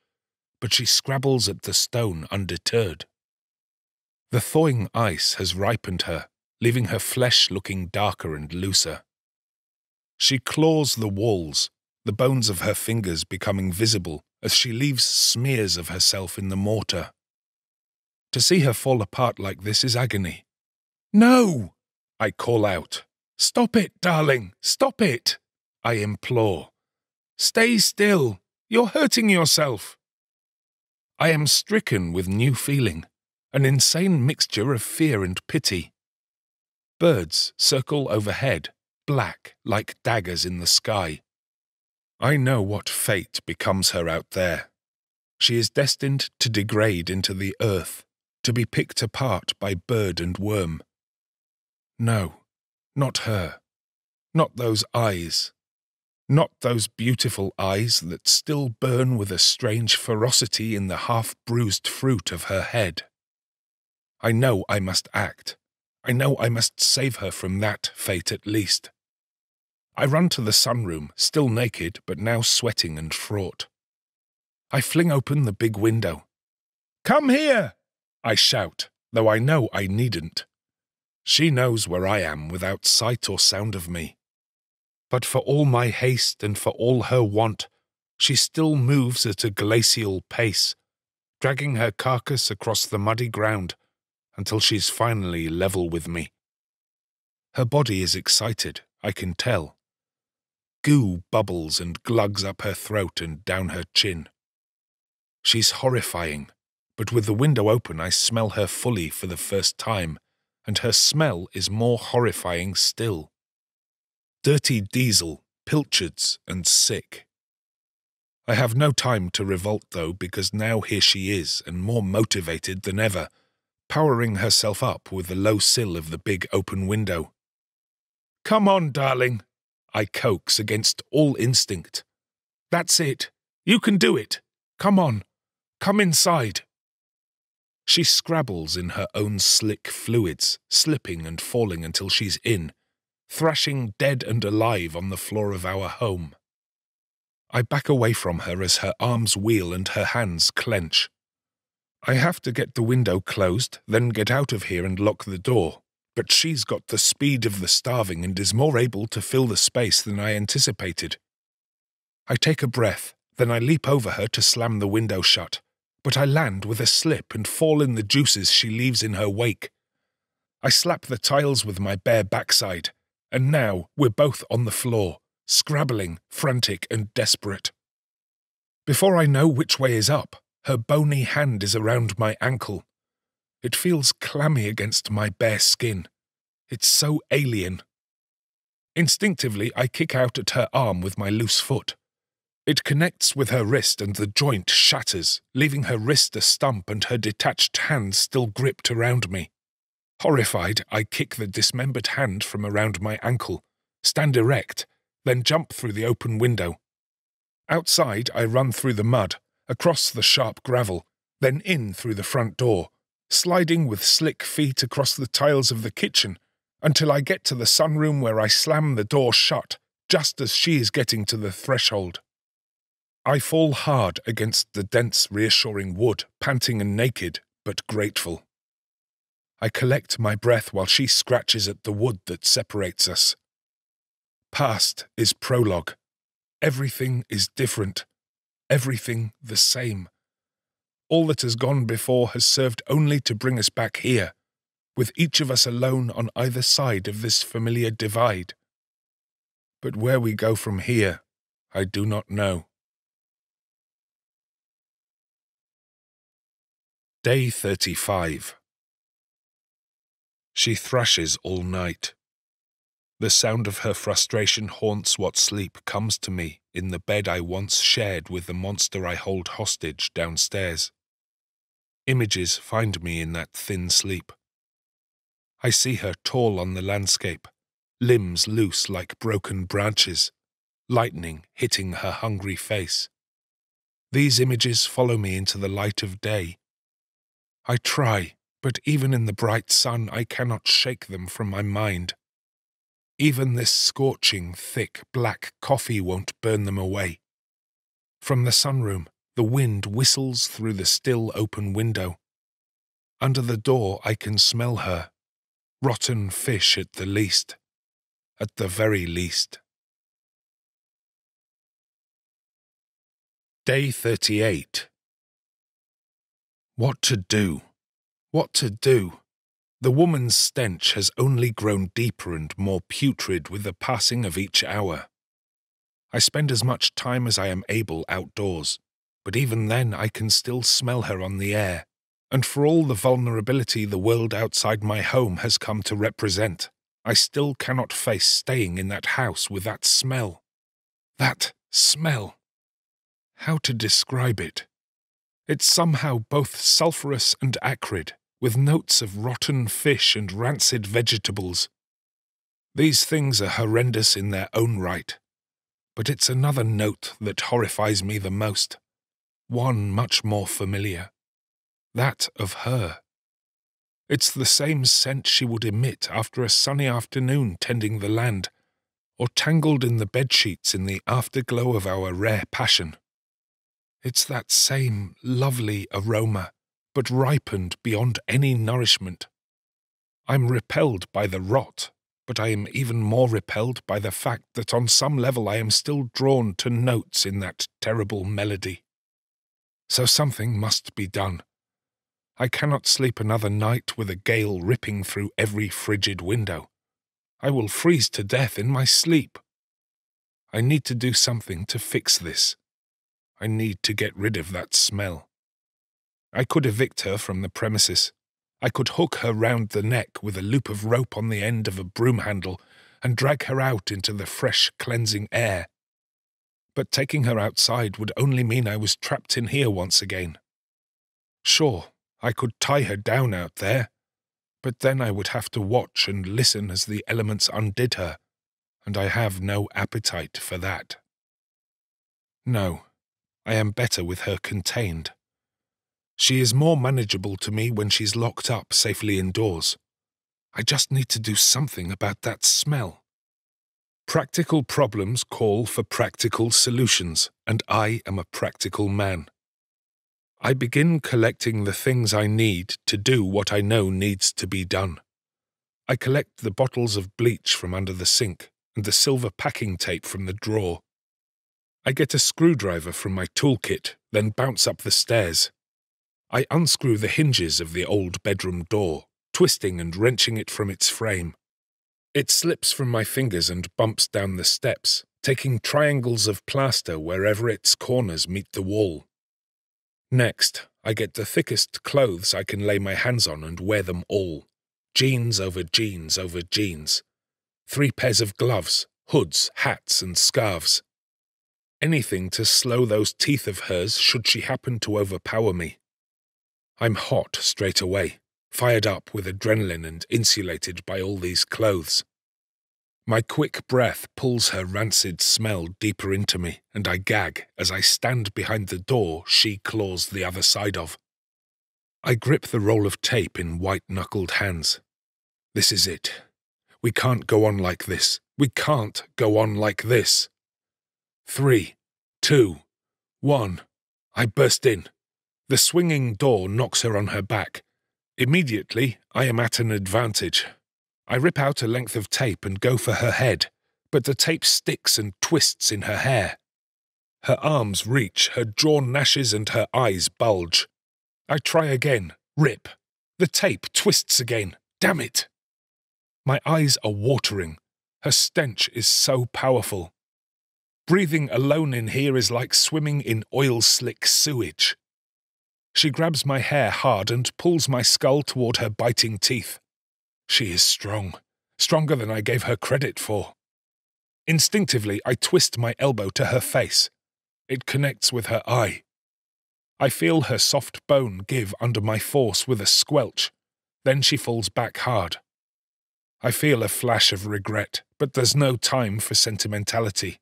but she scrabbles at the stone undeterred. The thawing ice has ripened her, leaving her flesh looking darker and looser. She claws the walls, the bones of her fingers becoming visible as she leaves smears of herself in the mortar. To see her fall apart like this is agony. "No!" I call out. "Stop it, darling! Stop it!" I implore. "Stay still! You're hurting yourself!" I am stricken with new feeling, an insane mixture of fear and pity. Birds circle overhead, black like daggers in the sky. I know what fate becomes her out there. She is destined to degrade into the earth, to be picked apart by bird and worm. No, not her. Not those eyes. Not those beautiful eyes that still burn with a strange ferocity in the half-bruised fruit of her head. I know I must act. I know I must save her from that fate at least. I run to the sunroom, still naked but now sweating and fraught. I fling open the big window. "Come here!" I shout, though I know I needn't. She knows where I am without sight or sound of me. But for all my haste and for all her want, she still moves at a glacial pace, dragging her carcass across the muddy ground until she's finally level with me. Her body is excited, I can tell. Goo bubbles and glugs up her throat and down her chin. She's horrifying, but with the window open I smell her fully for the first time, and her smell is more horrifying still. Dirty diesel, pilchards, and sick. I have no time to revolt, though, because now here she is, and more motivated than ever, powering herself up with the low sill of the big open window. "Come on, darling," I coax against all instinct. "That's it. You can do it. Come on. Come inside." She scrabbles in her own slick fluids, slipping and falling until she's in, thrashing dead and alive on the floor of our home. I back away from her as her arms wheel and her hands clench. I have to get the window closed, then get out of here and lock the door, but she's got the speed of the starving and is more able to fill the space than I anticipated. I take a breath, then I leap over her to slam the window shut, but I land with a slip and fall in the juices she leaves in her wake. I slap the tiles with my bare backside, and now we're both on the floor, scrabbling, frantic and desperate. Before I know which way is up, her bony hand is around my ankle. It feels clammy against my bare skin. It's so alien. Instinctively, I kick out at her arm with my loose foot. It connects with her wrist and the joint shatters, leaving her wrist a stump and her detached hand still gripped around me. Horrified, I kick the dismembered hand from around my ankle, stand erect, then jump through the open window. Outside, I run through the mud, across the sharp gravel, then in through the front door, sliding with slick feet across the tiles of the kitchen, until I get to the sunroom where I slam the door shut, just as she is getting to the threshold. I fall hard against the dense, reassuring wood, panting and naked, but grateful. I collect my breath while she scratches at the wood that separates us. Past is prologue. Everything is different. Everything the same. All that has gone before has served only to bring us back here, with each of us alone on either side of this familiar divide. But where we go from here, I do not know. Day 35. She thrashes all night. The sound of her frustration haunts what sleep comes to me in the bed I once shared with the monster I hold hostage downstairs. Images find me in that thin sleep. I see her tall on the landscape, limbs loose like broken branches, lightning hitting her hungry face. These images follow me into the light of day. I try, but even in the bright sun I cannot shake them from my mind. Even this scorching, thick, black coffee won't burn them away. From the sunroom, The wind whistles through the still open window. Under the door I can smell her. Rotten fish at the least. At the very least. Day 38. What to do? What to do? The woman's stench has only grown deeper and more putrid with the passing of each hour. I spend as much time as I am able outdoors, but even then I can still smell her on the air, and for all the vulnerability the world outside my home has come to represent, I still cannot face staying in that house with that smell. That smell. How to describe it? It's somehow both sulphurous and acrid, with notes of rotten fish and rancid vegetables. These things are horrendous in their own right, but it's another note that horrifies me the most, one much more familiar, that of her. It's the same scent she would emit after a sunny afternoon tending the land, or tangled in the bedsheets in the afterglow of our rare passion. It's that same lovely aroma, but ripened beyond any nourishment. I'm repelled by the rot, but I am even more repelled by the fact that on some level I am still drawn to notes in that terrible melody. So something must be done. I cannot sleep another night with a gale ripping through every frigid window. I will freeze to death in my sleep. I need to do something to fix this. I need to get rid of that smell. I could evict her from the premises. I could hook her round the neck with a loop of rope on the end of a broom handle and drag her out into the fresh, cleansing air. But taking her outside would only mean I was trapped in here once again. Sure, I could tie her down out there, but then I would have to watch and listen as the elements undid her, and I have no appetite for that. No, I am better with her contained. She is more manageable to me when she's locked up safely indoors. I just need to do something about that smell. Practical problems call for practical solutions, and I am a practical man. I begin collecting the things I need to do what I know needs to be done. I collect the bottles of bleach from under the sink and the silver packing tape from the drawer. I get a screwdriver from my toolkit, then bounce up the stairs. I unscrew the hinges of the old bedroom door, twisting and wrenching it from its frame. It slips from my fingers and bumps down the steps, taking triangles of plaster wherever its corners meet the wall. Next, I get the thickest clothes I can lay my hands on and wear them all. Jeans over jeans over jeans. 3 pairs of gloves, hoods, hats, and scarves. Anything to slow those teeth of hers should she happen to overpower me. I'm hot straight away, fired up with adrenaline and insulated by all these clothes. My quick breath pulls her rancid smell deeper into me, and I gag as I stand behind the door she claws the other side of. I grip the roll of tape in white-knuckled hands. This is it. We can't go on like this. We can't go on like this. 3, 2, 1. I burst in. The swinging door knocks her on her back. Immediately, I am at an advantage. I rip out a length of tape and go for her head, but the tape sticks and twists in her hair. Her arms reach, her jaw gnashes, and her eyes bulge. I try again. Rip. The tape twists again. Damn it! My eyes are watering. Her stench is so powerful. Breathing alone in here is like swimming in oil-slick sewage. She grabs my hair hard and pulls my skull toward her biting teeth. She is strong, stronger than I gave her credit for. Instinctively, I twist my elbow to her face. It connects with her eye. I feel her soft bone give under my force with a squelch. Then she falls back hard. I feel a flash of regret, but there's no time for sentimentality.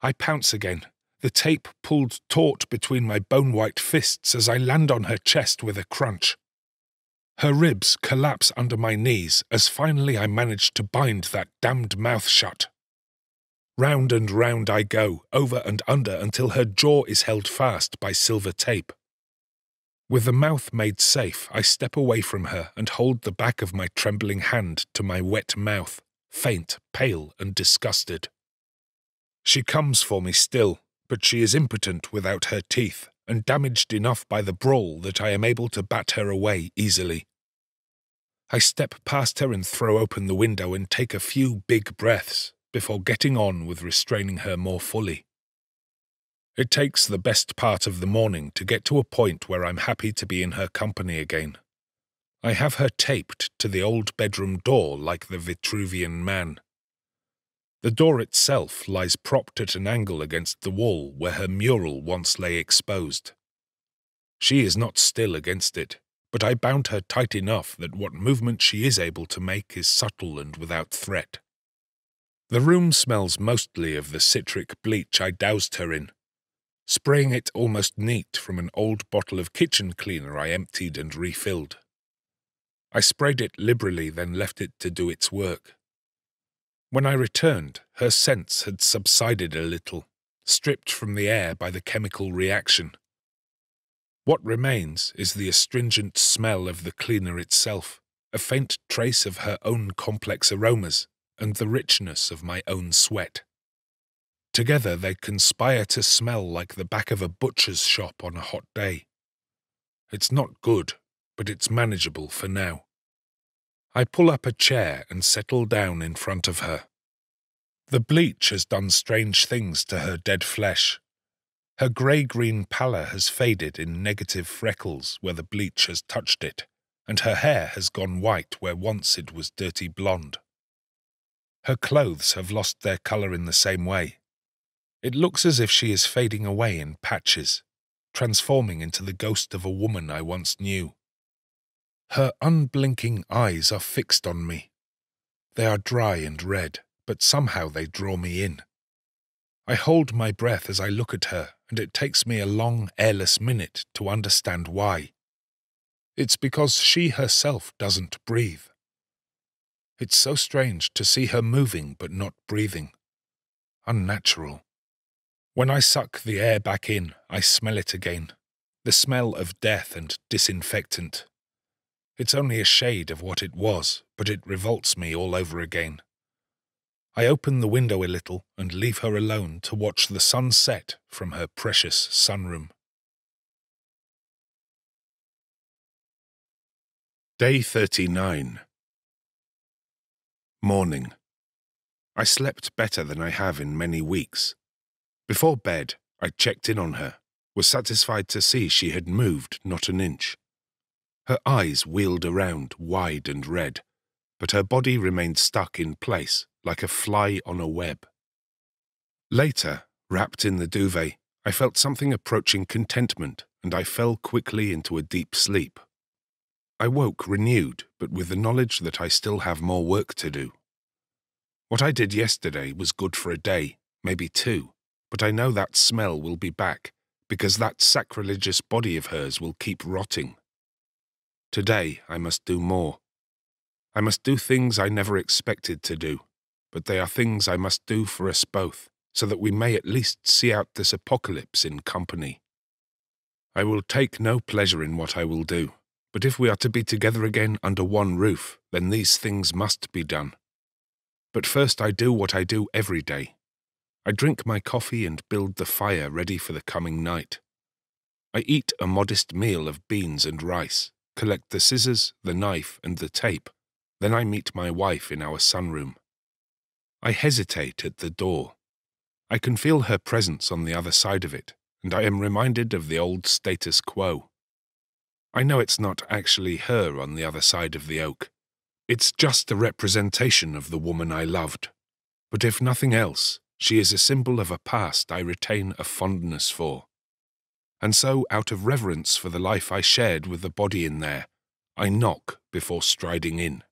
I pounce again, the tape pulled taut between my bone-white fists as I land on her chest with a crunch. Her ribs collapse under my knees as finally I manage to bind that damned mouth shut. Round and round I go, over and under, until her jaw is held fast by silver tape. With the mouth made safe, I step away from her and hold the back of my trembling hand to my wet mouth, faint, pale, and disgusted. She comes for me still, but she is impotent without her teeth, and damaged enough by the brawl that I am able to bat her away easily. I step past her and throw open the window and take a few big breaths before getting on with restraining her more fully. It takes the best part of the morning to get to a point where I'm happy to be in her company again. I have her taped to the old bedroom door like the Vitruvian Man. The door itself lies propped at an angle against the wall where her mural once lay exposed. She is not still against it, but I bound her tight enough that what movement she is able to make is subtle and without threat. The room smells mostly of the citric bleach I doused her in, spraying it almost neat from an old bottle of kitchen cleaner I emptied and refilled. I sprayed it liberally, then left it to do its work. When I returned, her scents had subsided a little, stripped from the air by the chemical reaction. What remains is the astringent smell of the cleaner itself, a faint trace of her own complex aromas, and the richness of my own sweat. Together they conspire to smell like the back of a butcher's shop on a hot day. It's not good, but it's manageable for now. I pull up a chair and settle down in front of her. The bleach has done strange things to her dead flesh. Her grey-green pallor has faded in negative freckles where the bleach has touched it, and her hair has gone white where once it was dirty blonde. Her clothes have lost their colour in the same way. It looks as if she is fading away in patches, transforming into the ghost of a woman I once knew. Her unblinking eyes are fixed on me. They are dry and red, but somehow they draw me in. I hold my breath as I look at her, and it takes me a long, airless minute to understand why. It's because she herself doesn't breathe. It's so strange to see her moving but not breathing. Unnatural. When I suck the air back in, I smell it again. The smell of death and disinfectant. It's only a shade of what it was, but it revolts me all over again. I open the window a little and leave her alone to watch the sun set from her precious sunroom. Day 39. Morning. I slept better than I have in many weeks. Before bed, I checked in on her, was satisfied to see she had moved not an inch. Her eyes wheeled around, wide and red, but her body remained stuck in place, like a fly on a web. Later, wrapped in the duvet, I felt something approaching contentment, and I fell quickly into a deep sleep. I woke renewed, but with the knowledge that I still have more work to do. What I did yesterday was good for a day, maybe two, but I know that smell will be back, because that sacrilegious body of hers will keep rotting. Today I must do more. I must do things I never expected to do, but they are things I must do for us both, so that we may at least see out this apocalypse in company. I will take no pleasure in what I will do, but if we are to be together again under one roof, then these things must be done. But first I do what I do every day. I drink my coffee and build the fire ready for the coming night. I eat a modest meal of beans and rice, collect the scissors, the knife, and the tape. Then I meet my wife in our sunroom. I hesitate at the door. I can feel her presence on the other side of it, and I am reminded of the old status quo. I know it's not actually her on the other side of the oak. It's just a representation of the woman I loved. But if nothing else, she is a symbol of a past I retain a fondness for. And so, out of reverence for the life I shared with the body in there, I knock before striding in.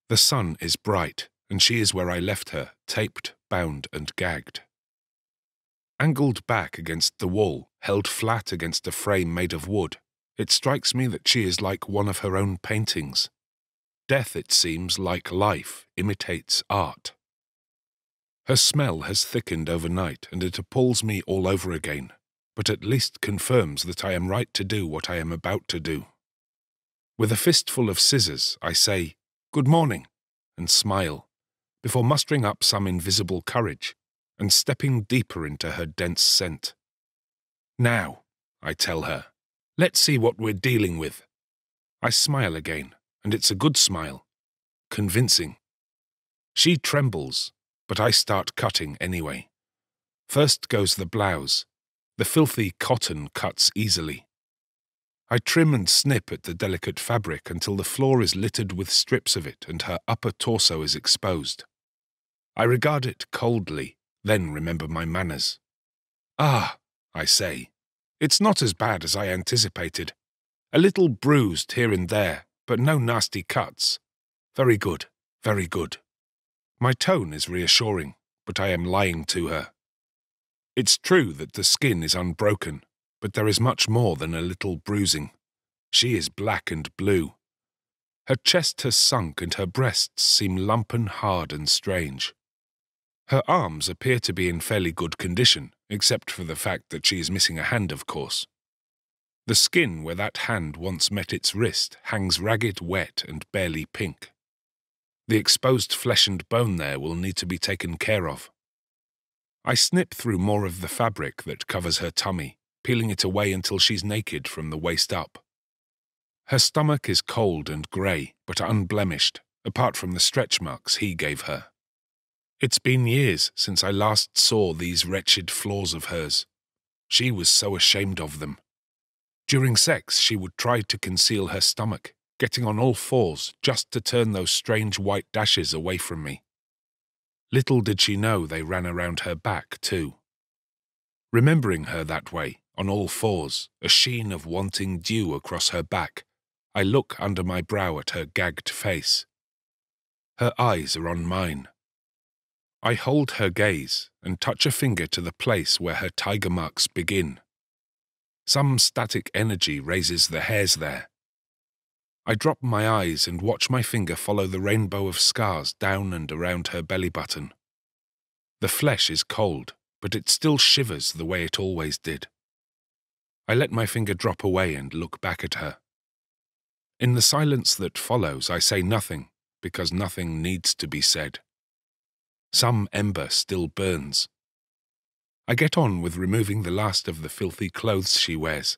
The sun is bright, and she is where I left her, taped, bound, and gagged. Angled back against the wall, held flat against a frame made of wood, it strikes me that she is like one of her own paintings. Death, it seems, like life, imitates art. Her smell has thickened overnight, and it appalls me all over again, but at least confirms that I am right to do what I am about to do. With a fistful of scissors, I say, "Good morning," and smile, before mustering up some invisible courage and stepping deeper into her dense scent. "Now," I tell her, "let's see what we're dealing with." I smile again, and it's a good smile. Convincing. She trembles, but I start cutting anyway. First goes the blouse. The filthy cotton cuts easily. I trim and snip at the delicate fabric until the floor is littered with strips of it and her upper torso is exposed. I regard it coldly, then remember my manners. "Ah," I say, "it's not as bad as I anticipated. A little bruised here and there, but no nasty cuts. Very good, very good." My tone is reassuring, but I am lying to her. It's true that the skin is unbroken, but there is much more than a little bruising. She is black and blue. Her chest has sunk and her breasts seem lumpen hard and strange. Her arms appear to be in fairly good condition, except for the fact that she is missing a hand, of course. The skin where that hand once met its wrist hangs ragged, wet, and barely pink. The exposed flesh and bone there will need to be taken care of. I snip through more of the fabric that covers her tummy, peeling it away until she's naked from the waist up. Her stomach is cold and grey, but unblemished, apart from the stretch marks he gave her. It's been years since I last saw these wretched flaws of hers. She was so ashamed of them. During sex, she would try to conceal her stomach, getting on all fours just to turn those strange white dashes away from me. Little did she know they ran around her back, too. Remembering her that way, on all fours, a sheen of wanting dew across her back, I look under my brow at her gagged face. Her eyes are on mine. I hold her gaze and touch a finger to the place where her tiger marks begin. Some static energy raises the hairs there. I drop my eyes and watch my finger follow the rainbow of scars down and around her belly button. The flesh is cold, but it still shivers the way it always did. I let my finger drop away and look back at her. In the silence that follows, I say nothing, because nothing needs to be said. Some ember still burns. I get on with removing the last of the filthy clothes she wears.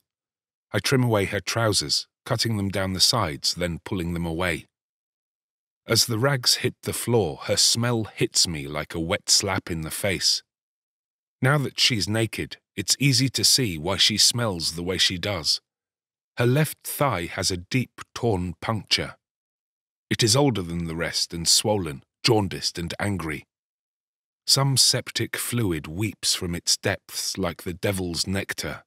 I trim away her trousers, cutting them down the sides, then pulling them away. As the rags hit the floor, her smell hits me like a wet slap in the face. Now that she's naked, it's easy to see why she smells the way she does. Her left thigh has a deep, torn puncture. It is older than the rest and swollen, jaundiced and angry. Some septic fluid weeps from its depths like the devil's nectar.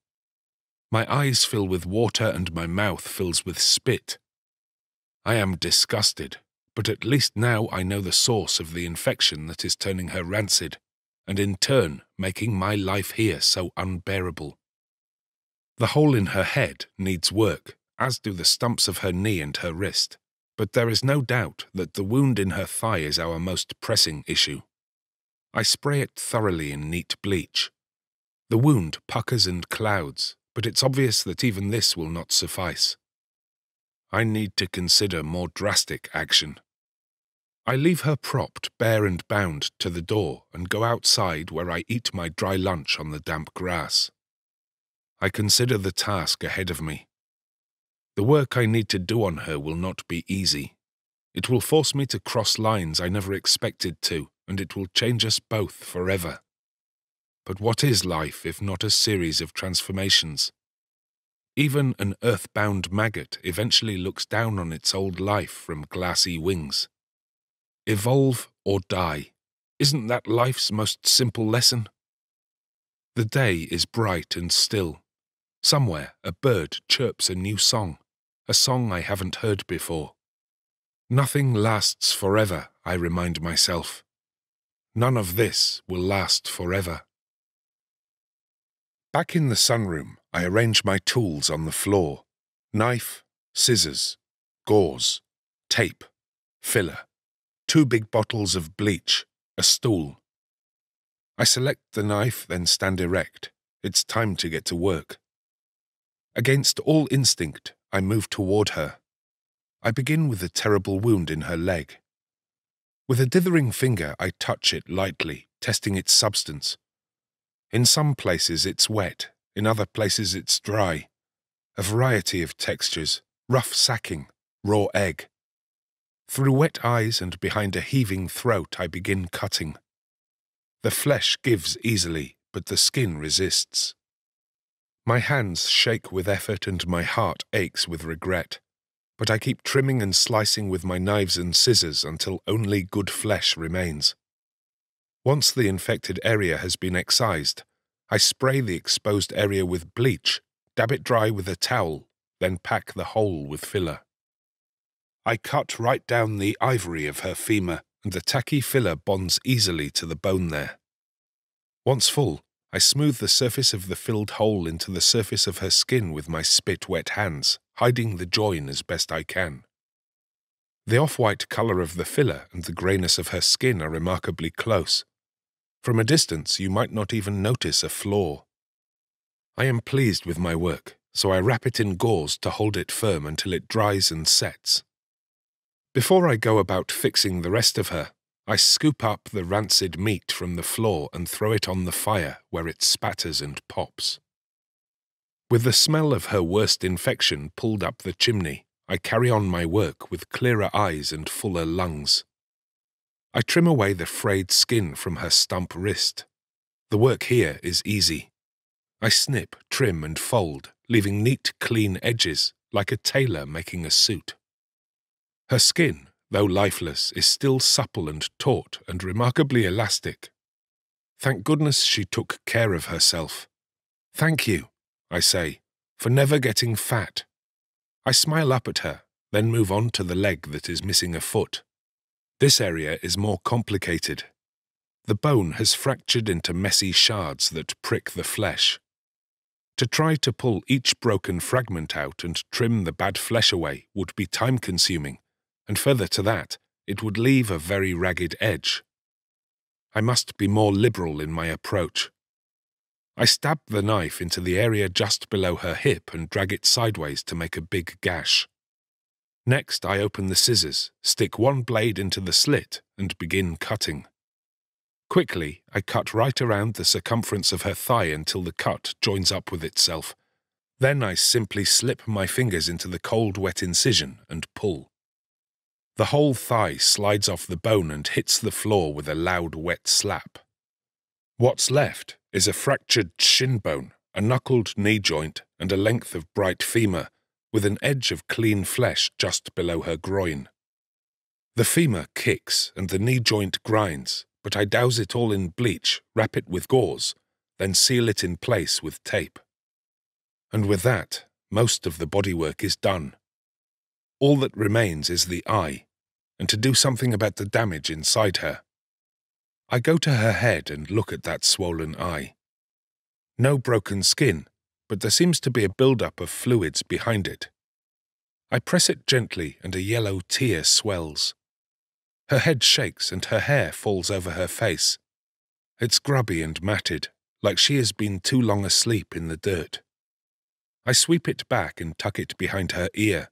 My eyes fill with water and my mouth fills with spit. I am disgusted, but at least now I know the source of the infection that is turning her rancid, and in turn making my life here so unbearable. The hole in her head needs work, as do the stumps of her knee and her wrist, but there is no doubt that the wound in her thigh is our most pressing issue. I spray it thoroughly in neat bleach. The wound puckers and clouds, but it's obvious that even this will not suffice. I need to consider more drastic action. I leave her propped, bare and bound, to the door and go outside where I eat my dry lunch on the damp grass. I consider the task ahead of me. The work I need to do on her will not be easy. It will force me to cross lines I never expected to, and it will change us both forever. But what is life if not a series of transformations? Even an earth-bound maggot eventually looks down on its old life from glassy wings. Evolve or die. Isn't that life's most simple lesson? The day is bright and still. Somewhere a bird chirps a new song, a song I haven't heard before. Nothing lasts forever, I remind myself. None of this will last forever. Back in the sunroom, I arrange my tools on the floor. Knife, scissors, gauze, tape, filler, 2 big bottles of bleach, a stool. I select the knife, then stand erect. It's time to get to work. Against all instinct, I move toward her. I begin with a terrible wound in her leg. With a dithering finger, I touch it lightly, testing its substance. In some places it's wet, in other places it's dry. A variety of textures, rough sacking, raw egg. Through wet eyes and behind a heaving throat, I begin cutting. The flesh gives easily, but the skin resists. My hands shake with effort and my heart aches with regret, but I keep trimming and slicing with my knives and scissors until only good flesh remains. Once the infected area has been excised, I spray the exposed area with bleach, dab it dry with a towel, then pack the hole with filler. I cut right down the ivory of her femur, and the tacky filler bonds easily to the bone there. Once full, I smooth the surface of the filled hole into the surface of her skin with my spit-wet hands, hiding the join as best I can. The off-white color of the filler and the grayness of her skin are remarkably close. From a distance, you might not even notice a flaw. I am pleased with my work, so I wrap it in gauze to hold it firm until it dries and sets. Before I go about fixing the rest of her, I scoop up the rancid meat from the floor and throw it on the fire where it spatters and pops. With the smell of her worst infection pulled up the chimney, I carry on my work with clearer eyes and fuller lungs. I trim away the frayed skin from her stump wrist. The work here is easy. I snip, trim and fold, leaving neat, clean edges, like a tailor making a suit. Her skin, though lifeless, is still supple and taut and remarkably elastic. Thank goodness she took care of herself. Thank you, I say, for never getting fat. I smile up at her, then move on to the leg that is missing a foot. This area is more complicated. The bone has fractured into messy shards that prick the flesh. To try to pull each broken fragment out and trim the bad flesh away would be time-consuming, and further to that, it would leave a very ragged edge. I must be more liberal in my approach. I stab the knife into the area just below her hip and drag it sideways to make a big gash. Next, I open the scissors, stick one blade into the slit, and begin cutting. Quickly, I cut right around the circumference of her thigh until the cut joins up with itself. Then I simply slip my fingers into the cold, wet incision and pull. The whole thigh slides off the bone and hits the floor with a loud, wet slap. What's left is a fractured shin bone, a knuckled knee joint, and a length of bright femur, with an edge of clean flesh just below her groin. The femur kicks and the knee joint grinds, but I douse it all in bleach, wrap it with gauze, then seal it in place with tape. And with that, most of the bodywork is done. All that remains is the eye, and to do something about the damage inside her. I go to her head and look at that swollen eye. No broken skin, but there seems to be a build-up of fluids behind it. I press it gently and a yellow tear swells. Her head shakes and her hair falls over her face. It's grubby and matted, like she has been too long asleep in the dirt. I sweep it back and tuck it behind her ear.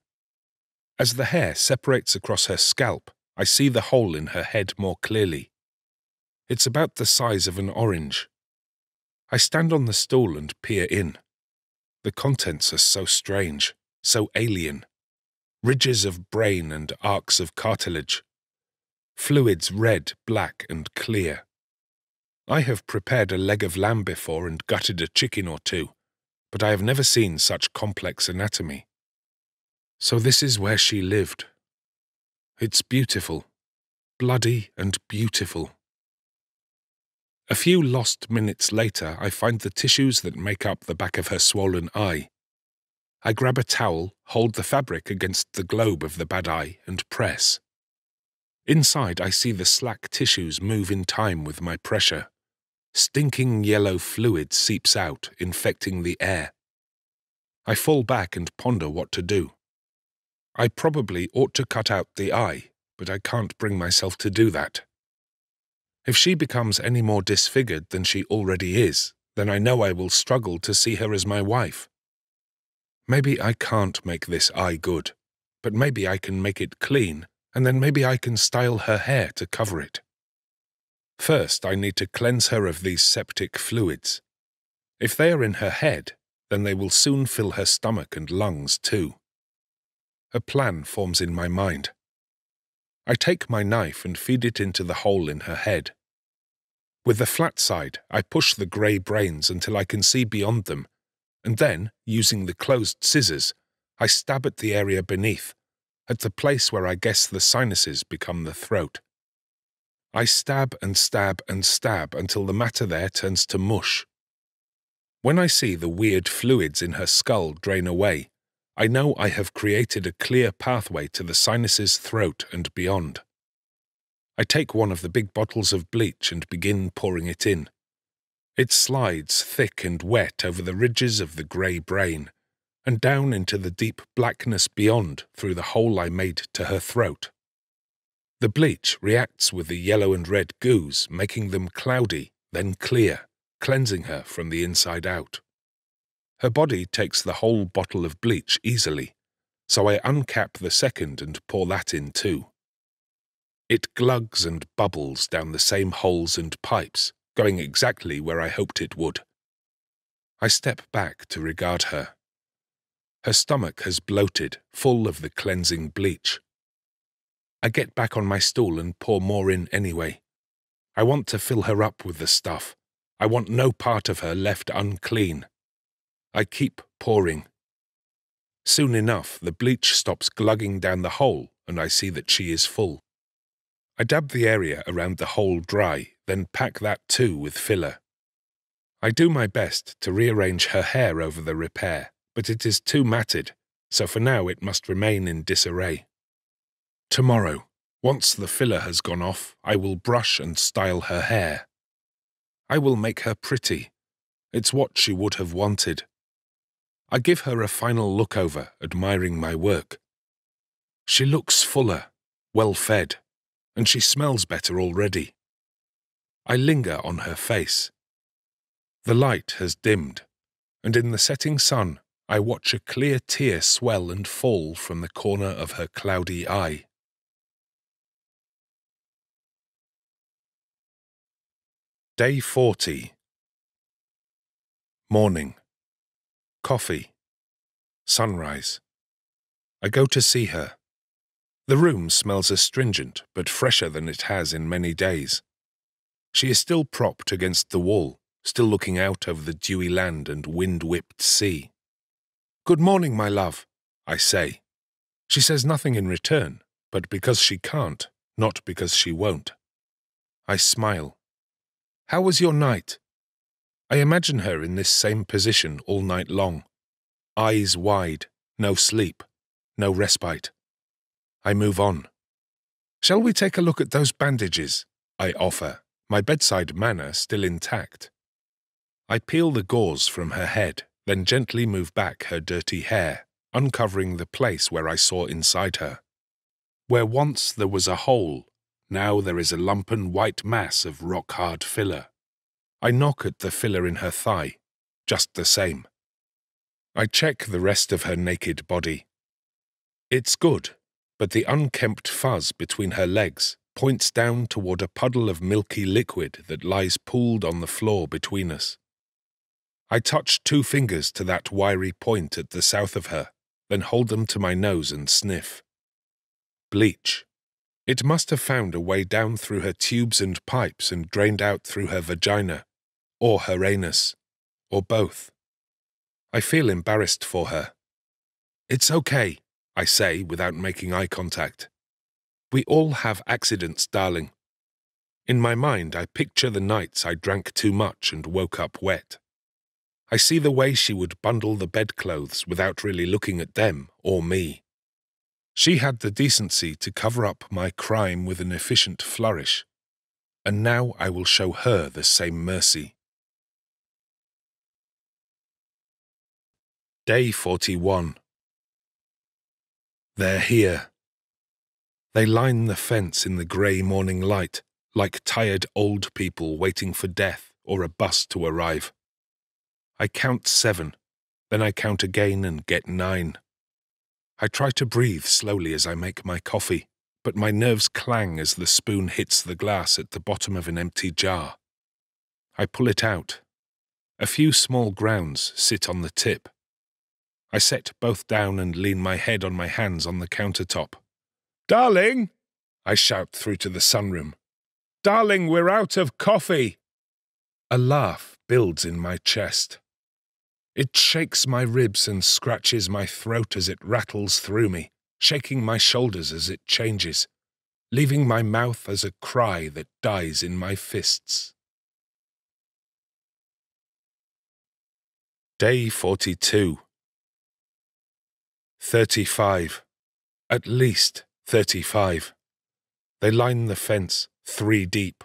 As the hair separates across her scalp, I see the hole in her head more clearly. It's about the size of an orange. I stand on the stool and peer in. The contents are so strange, so alien. Ridges of brain and arcs of cartilage. Fluids red, black, and clear. I have prepared a leg of lamb before and gutted a chicken or two, but I have never seen such complex anatomy. So this is where she lived. It's beautiful, bloody and beautiful. A few lost minutes later, I find the tissues that make up the back of her swollen eye. I grab a towel, hold the fabric against the globe of the bad eye, and press. Inside, I see the slack tissues move in time with my pressure. Stinking yellow fluid seeps out, infecting the air. I fall back and ponder what to do. I probably ought to cut out the eye, but I can't bring myself to do that. If she becomes any more disfigured than she already is, then I know I will struggle to see her as my wife. Maybe I can't make this eye good, but maybe I can make it clean, and then maybe I can style her hair to cover it. First, I need to cleanse her of these septic fluids. If they are in her head, then they will soon fill her stomach and lungs too. A plan forms in my mind. I take my knife and feed it into the hole in her head. With the flat side, I push the grey brains until I can see beyond them, and then, using the closed scissors, I stab at the area beneath, at the place where I guess the sinuses become the throat. I stab and stab and stab until the matter there turns to mush. When I see the weird fluids in her skull drain away, I know I have created a clear pathway to the sinuses' throat and beyond. I take one of the big bottles of bleach and begin pouring it in. It slides thick and wet over the ridges of the grey brain, and down into the deep blackness beyond through the hole I made to her throat. The bleach reacts with the yellow and red goos, making them cloudy, then clear, cleansing her from the inside out. Her body takes the whole bottle of bleach easily, so I uncap the second and pour that in too. It glugs and bubbles down the same holes and pipes, going exactly where I hoped it would. I step back to regard her. Her stomach has bloated, full of the cleansing bleach. I get back on my stool and pour more in anyway. I want to fill her up with the stuff. I want no part of her left unclean. I keep pouring. Soon enough, the bleach stops glugging down the hole, and I see that she is full. I dab the area around the hole dry, then pack that too with filler. I do my best to rearrange her hair over the repair, but it is too matted, so for now it must remain in disarray. Tomorrow, once the filler has gone off, I will brush and style her hair. I will make her pretty. It's what she would have wanted. I give her a final look over, admiring my work. She looks fuller, well-fed, and she smells better already. I linger on her face. The light has dimmed, and in the setting sun, I watch a clear tear swell and fall from the corner of her cloudy eye. Day 40. Morning. Coffee. Sunrise. I go to see her. The room smells astringent, but fresher than it has in many days. She is still propped against the wall, still looking out over the dewy land and wind-whipped sea. "Good morning, my love," I say. She says nothing in return, but because she can't, not because she won't. I smile. "How was your night?" I imagine her in this same position all night long. Eyes wide, no sleep, no respite. I move on. "Shall we take a look at those bandages?" I offer, my bedside manner still intact. I peel the gauze from her head, then gently move back her dirty hair, uncovering the place where I saw inside her. Where once there was a hole, now there is a lumpen white mass of rock-hard filler. I knock at the filler in her thigh, just the same. I check the rest of her naked body. It's good, but the unkempt fuzz between her legs points down toward a puddle of milky liquid that lies pooled on the floor between us. I touch 2 fingers to that wiry point at the south of her, then hold them to my nose and sniff. Bleach. It must have found a way down through her tubes and pipes and drained out through her vagina, or her anus, or both. I feel embarrassed for her. "It's okay," I say without making eye contact. "We all have accidents, darling." In my mind, I picture the nights I drank too much and woke up wet. I see the way she would bundle the bedclothes without really looking at them or me. She had the decency to cover up my crime with an efficient flourish, and now I will show her the same mercy. Day 41. They're here. They line the fence in the grey morning light, like tired old people waiting for death or a bus to arrive. I count 7, then I count again and get 9. I try to breathe slowly as I make my coffee, but my nerves clang as the spoon hits the glass at the bottom of an empty jar. I pull it out. A few small grounds sit on the tip. I set both down and lean my head on my hands on the countertop. "Darling!" I shout through to the sunroom. "Darling, we're out of coffee!" A laugh builds in my chest. It shakes my ribs and scratches my throat as it rattles through me, shaking my shoulders as it changes, leaving my mouth as a cry that dies in my fists. Day 42. 35. At least 35. They line the fence, 3 deep.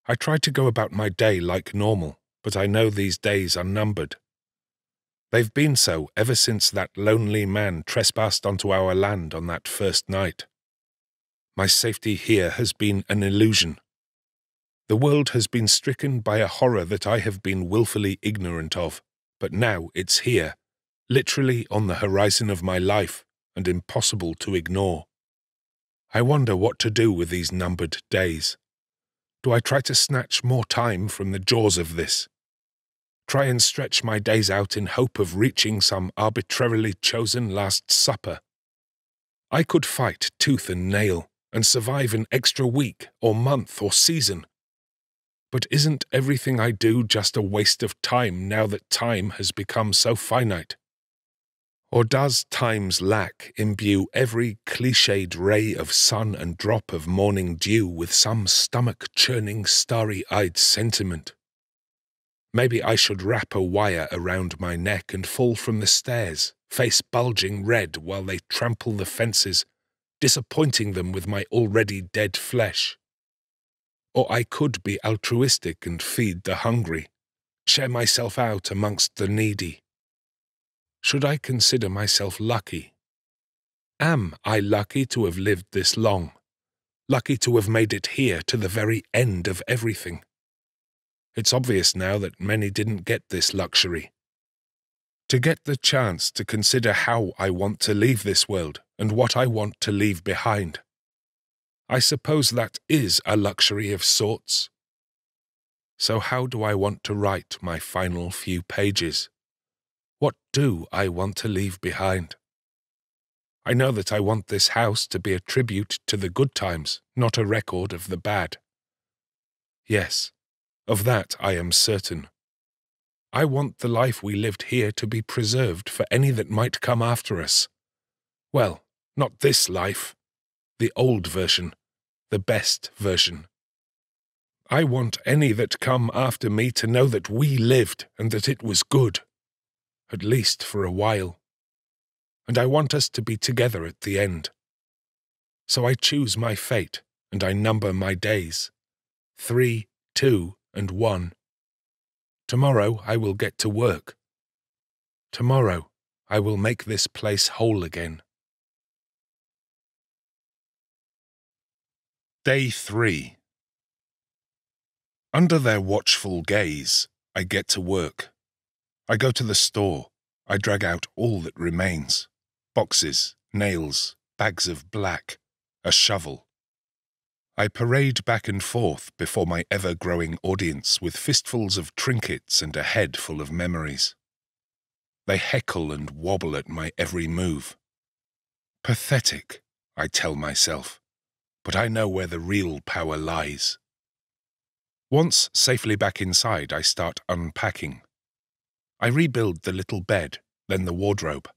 I try to go about my day like normal, but I know these days are numbered. They've been so ever since that lonely man trespassed onto our land on that first night. My safety here has been an illusion. The world has been stricken by a horror that I have been willfully ignorant of, but now it's here, literally on the horizon of my life, and impossible to ignore. I wonder what to do with these numbered days. Do I try to snatch more time from the jaws of this? Try and stretch my days out in hope of reaching some arbitrarily chosen Last Supper? I could fight tooth and nail and survive an extra week or month or season. But isn't everything I do just a waste of time now that time has become so finite? Or does time's lack imbue every cliched ray of sun and drop of morning dew with some stomach-churning, starry-eyed sentiment? Maybe I should wrap a wire around my neck and fall from the stairs, face bulging red while they trample the fences, disappointing them with my already dead flesh. Or I could be altruistic and feed the hungry, share myself out amongst the needy. Should I consider myself lucky? Am I lucky to have lived this long? Lucky to have made it here to the very end of everything? It's obvious now that many didn't get this luxury. To get the chance to consider how I want to leave this world and what I want to leave behind. I suppose that is a luxury of sorts. So how do I want to write my final few pages? What do I want to leave behind? I know that I want this house to be a tribute to the good times, not a record of the bad. Yes, of that I am certain. I want the life we lived here to be preserved for any that might come after us. Well, not this life. The old version. The best version. I want any that come after me to know that we lived and that it was good. At least for a while. And I want us to be together at the end. So I choose my fate, and I number my days. 3, 2, and 1. Tomorrow I will get to work. Tomorrow I will make this place whole again. Day 3. Under their watchful gaze, I get to work. I go to the store. I drag out all that remains. Boxes, nails, bags of black, a shovel. I parade back and forth before my ever-growing audience with fistfuls of trinkets and a head full of memories. They heckle and wobble at my every move. Pathetic, I tell myself, but I know where the real power lies. Once safely back inside, I start unpacking. I rebuild the little bed, then the wardrobe.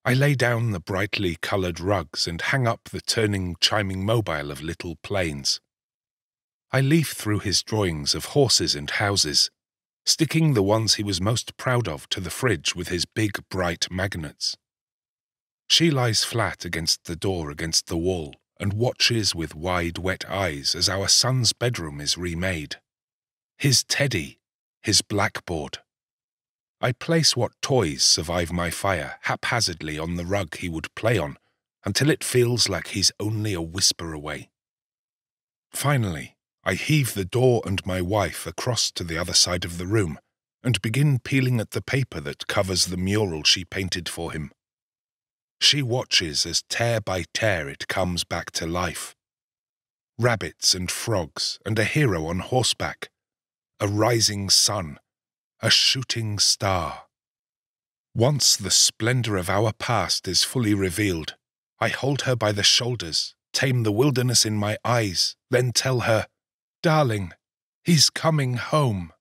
I lay down the brightly coloured rugs and hang up the turning, chiming mobile of little planes. I leaf through his drawings of horses and houses, sticking the ones he was most proud of to the fridge with his big, bright magnets. She lies flat against the door against the wall and watches with wide, wet eyes as our son's bedroom is remade. His teddy, his blackboard. I place what toys survive my fire haphazardly on the rug he would play on until it feels like he's only a whisper away. Finally, I heave the door and my wife across to the other side of the room and begin peeling at the paper that covers the mural she painted for him. She watches as tear by tear it comes back to life. Rabbits and frogs and a hero on horseback, a rising sun, a shooting star. Once the splendor of our past is fully revealed, I hold her by the shoulders, tame the wilderness in my eyes, then tell her, "Darling, he's coming home."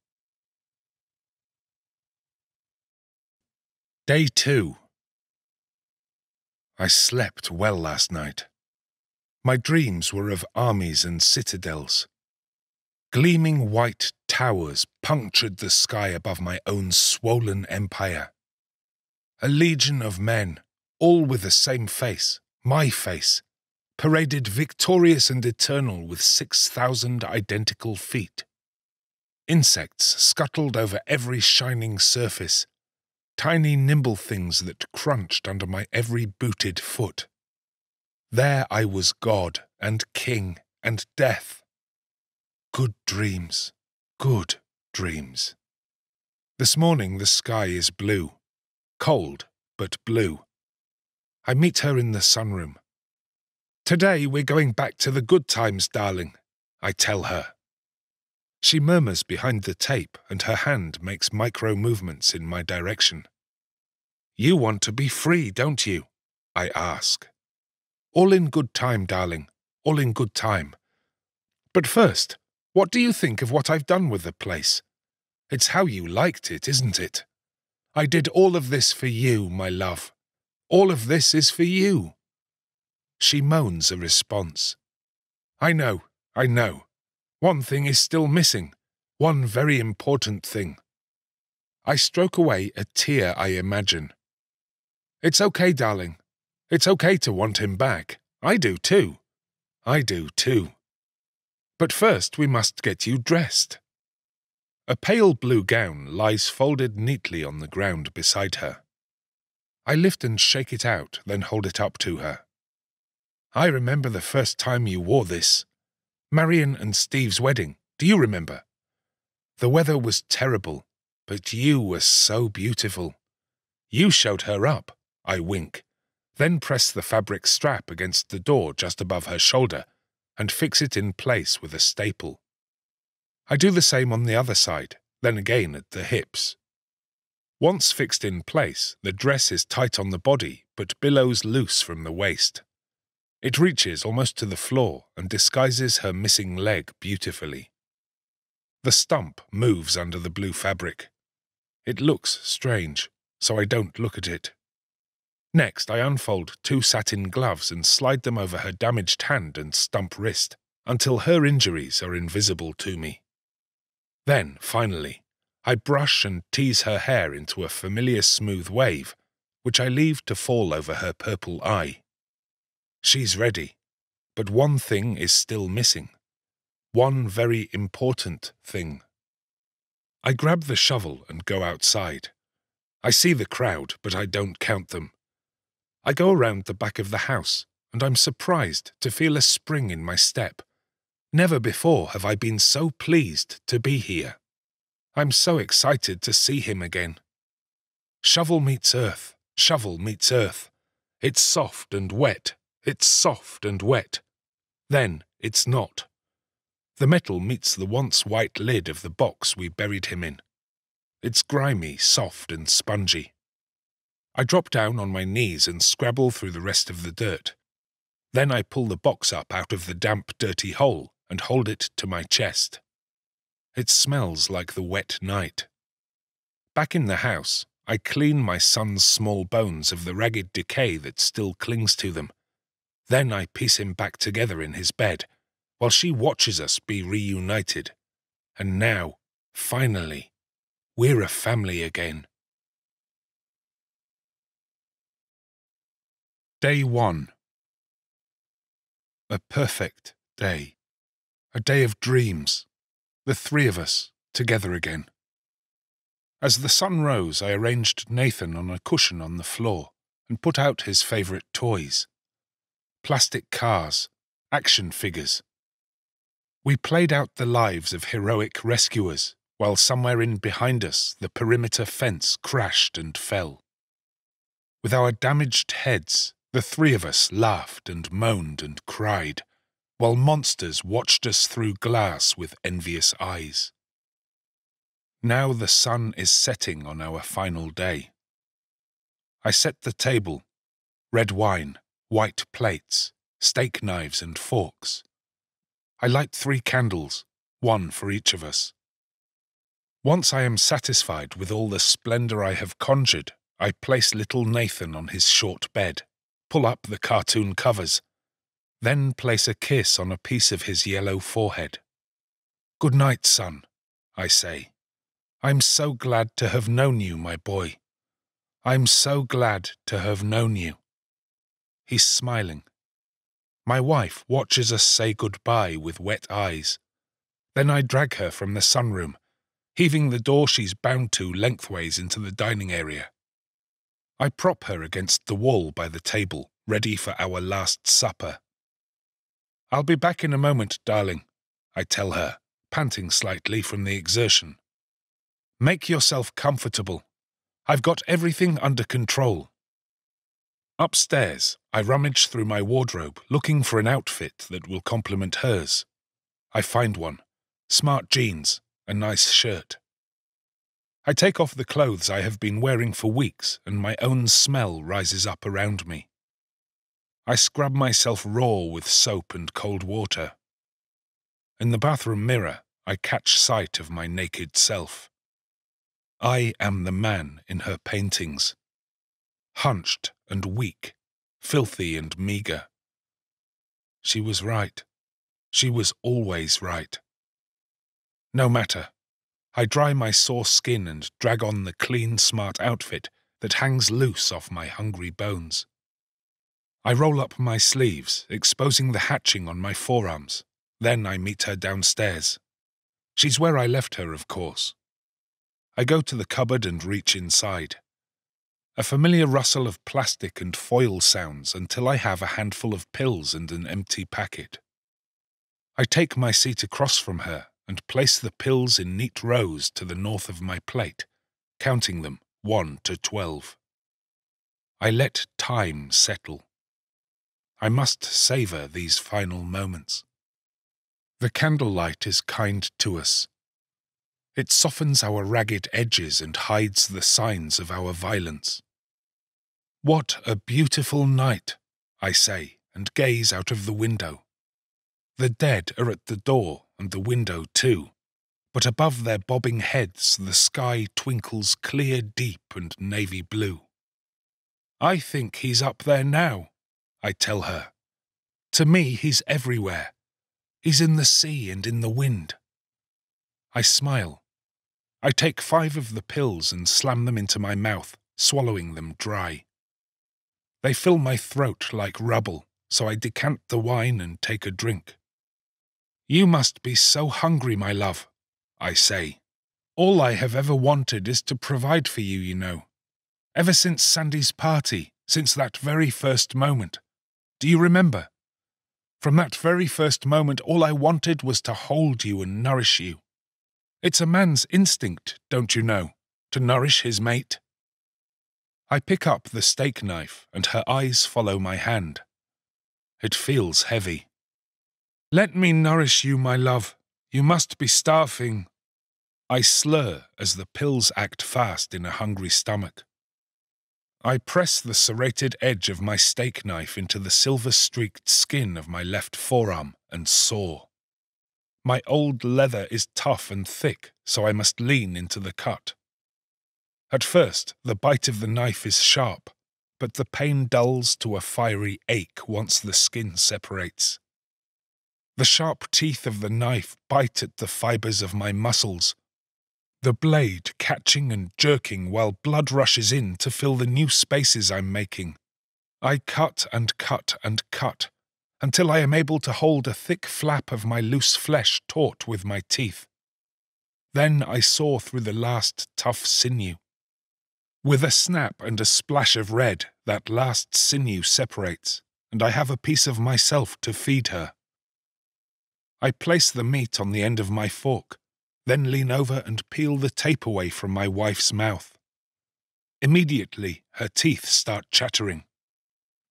Day 2. I slept well last night. My dreams were of armies and citadels. Gleaming white towers punctured the sky above my own swollen empire. A legion of men, all with the same face, my face, paraded victorious and eternal with 6,000 identical feet. Insects scuttled over every shining surface, tiny nimble things that crunched under my every booted foot. There I was God and King and Death. Good dreams, good dreams. This morning the sky is blue, cold but blue. I meet her in the sunroom. "Today we're going back to the good times, darling," I tell her. She murmurs behind the tape and her hand makes micro-movements in my direction. "You want to be free, don't you?" I ask. "All in good time, darling, all in good time. But first, what do you think of what I've done with the place? It's how you liked it, isn't it? I did all of this for you, my love. All of this is for you." She moans a response. I know. One thing is still missing. One very important thing." I stroke away a tear I imagine. "It's okay, darling. It's okay to want him back. I do too. But first we must get you dressed." A pale blue gown lies folded neatly on the ground beside her. I lift and shake it out, then hold it up to her. "I remember the first time you wore this. Marion and Steve's wedding, do you remember? The weather was terrible, but you were so beautiful. You showed her up," I wink, then press the fabric strap against the door just above her shoulder and fix it in place with a staple. I do the same on the other side, then again at the hips. Once fixed in place, the dress is tight on the body but billows loose from the waist. It reaches almost to the floor and disguises her missing leg beautifully. The stump moves under the blue fabric. It looks strange, so I don't look at it. Next, I unfold 2 satin gloves and slide them over her damaged hand and stump wrist until her injuries are invisible to me. Then, finally, I brush and tease her hair into a familiar smooth wave, which I leave to fall over her purple eye. She's ready, but one thing is still missing. One very important thing. I grab the shovel and go outside. I see the crowd, but I don't count them. I go around the back of the house, and I'm surprised to feel a spring in my step. Never before have I been so pleased to be here. I'm so excited to see him again. Shovel meets earth, shovel meets earth. It's soft and wet, it's soft and wet. Then it's not. The metal meets the once white lid of the box we buried him in. It's grimy, soft and spongy. I drop down on my knees and scrabble through the rest of the dirt. Then I pull the box up out of the damp, dirty hole and hold it to my chest. It smells like the wet night. Back in the house, I clean my son's small bones of the ragged decay that still clings to them. Then I piece him back together in his bed, while she watches us be reunited. And now, finally, we're a family again. Day 1. A perfect day. A day of dreams. The 3 of us, together again. As the sun rose, I arranged Nathan on a cushion on the floor and put out his favourite toys. Plastic cars, action figures. We played out the lives of heroic rescuers, while somewhere in behind us the perimeter fence crashed and fell. With our damaged heads, the three of us laughed and moaned and cried, while monsters watched us through glass with envious eyes. Now the sun is setting on our final day. I set the table, red wine, white plates, steak knives and forks. I light 3 candles, 1 for each of us. Once I am satisfied with all the splendor I have conjured, I place little Nathan on his short bed, pull up the cartoon covers, then place a kiss on a piece of his yellow forehead. "Good night, son," I say. "I'm so glad to have known you, my boy. I'm so glad to have known you." He's smiling. My wife watches us say goodbye with wet eyes. Then I drag her from the sunroom, heaving the door she's bound to lengthways into the dining area. I prop her against the wall by the table, ready for our last supper. "I'll be back in a moment, darling," I tell her, panting slightly from the exertion. "Make yourself comfortable. I've got everything under control." Upstairs, I rummage through my wardrobe looking for an outfit that will complement hers. I find one. Smart jeans, a nice shirt. I take off the clothes I have been wearing for weeks and my own smell rises up around me. I scrub myself raw with soap and cold water. In the bathroom mirror, I catch sight of my naked self. I am the man in her paintings. Hunched and weak, filthy and meager. She was right. She was always right. No matter. I dry my sore skin and drag on the clean, smart outfit that hangs loose off my hungry bones. I roll up my sleeves, exposing the hatching on my forearms. Then I meet her downstairs. She's where I left her, of course. I go to the cupboard and reach inside. A familiar rustle of plastic and foil sounds until I have a handful of pills and an empty packet. I take my seat across from her and place the pills in neat rows to the north of my plate, counting them 1 to 12. I let time settle. I must savor these final moments. The candlelight is kind to us. It softens our ragged edges and hides the signs of our violence. "What a beautiful night," I say, and gaze out of the window. The dead are at the door and the window too, but above their bobbing heads the sky twinkles clear, deep and navy blue. "I think he's up there now," I tell her. "To me, he's everywhere. He's in the sea and in the wind." I smile. I take 5 of the pills and slam them into my mouth, swallowing them dry. They fill my throat like rubble, so I decant the wine and take a drink. "You must be so hungry, my love," I say. "All I have ever wanted is to provide for you, you know. Ever since Sandy's party, since that very first moment. Do you remember? From that very first moment, all I wanted was to hold you and nourish you. It's a man's instinct, don't you know, to nourish his mate." I pick up the steak knife and her eyes follow my hand. It feels heavy. "Let me nourish you, my love. You must be starving." I slur as the pills act fast in a hungry stomach. I press the serrated edge of my steak knife into the silver-streaked skin of my left forearm and saw. My old leather is tough and thick, so I must lean into the cut. At first, the bite of the knife is sharp, but the pain dulls to a fiery ache once the skin separates. The sharp teeth of the knife bite at the fibers of my muscles, the blade catching and jerking while blood rushes in to fill the new spaces I'm making. I cut and cut and cut, until I am able to hold a thick flap of my loose flesh taut with my teeth. Then I saw through the last tough sinew. With a snap and a splash of red, that last sinew separates, and I have a piece of myself to feed her. I place the meat on the end of my fork, then lean over and peel the tape away from my wife's mouth. Immediately, her teeth start chattering.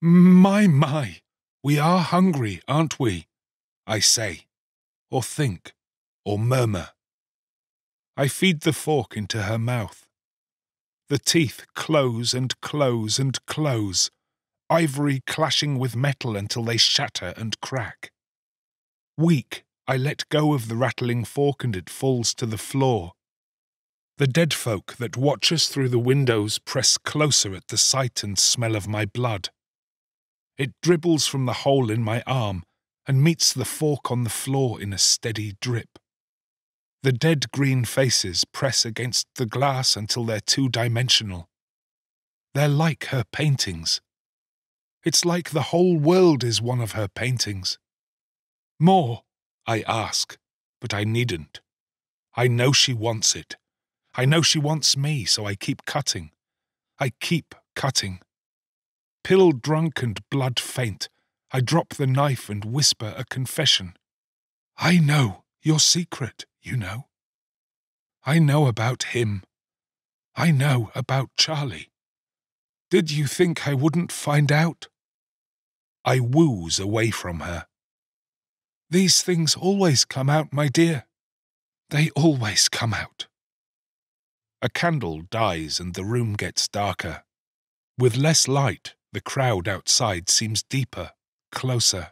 My, we are hungry, aren't we? I say, or think, or murmur. I feed the fork into her mouth. The teeth close and close and close, ivory clashing with metal until they shatter and crack. Weak, I let go of the rattling fork and it falls to the floor. The dead folk that watch us through the windows press closer at the sight and smell of my blood. It dribbles from the hole in my arm and meets the fork on the floor in a steady drip. The dead green faces press against the glass until they're two-dimensional. They're like her paintings. It's like the whole world is one of her paintings. More, I ask, but I needn't. I know she wants it. I know she wants me, so I keep cutting. I keep cutting. Pill-drunk and blood-faint, I drop the knife and whisper a confession. I know your secret, you know. I know about him. I know about Charlie. Did you think I wouldn't find out? I wooze away from her. These things always come out, my dear. They always come out. A candle dies and the room gets darker. With less light, the crowd outside seems deeper, closer.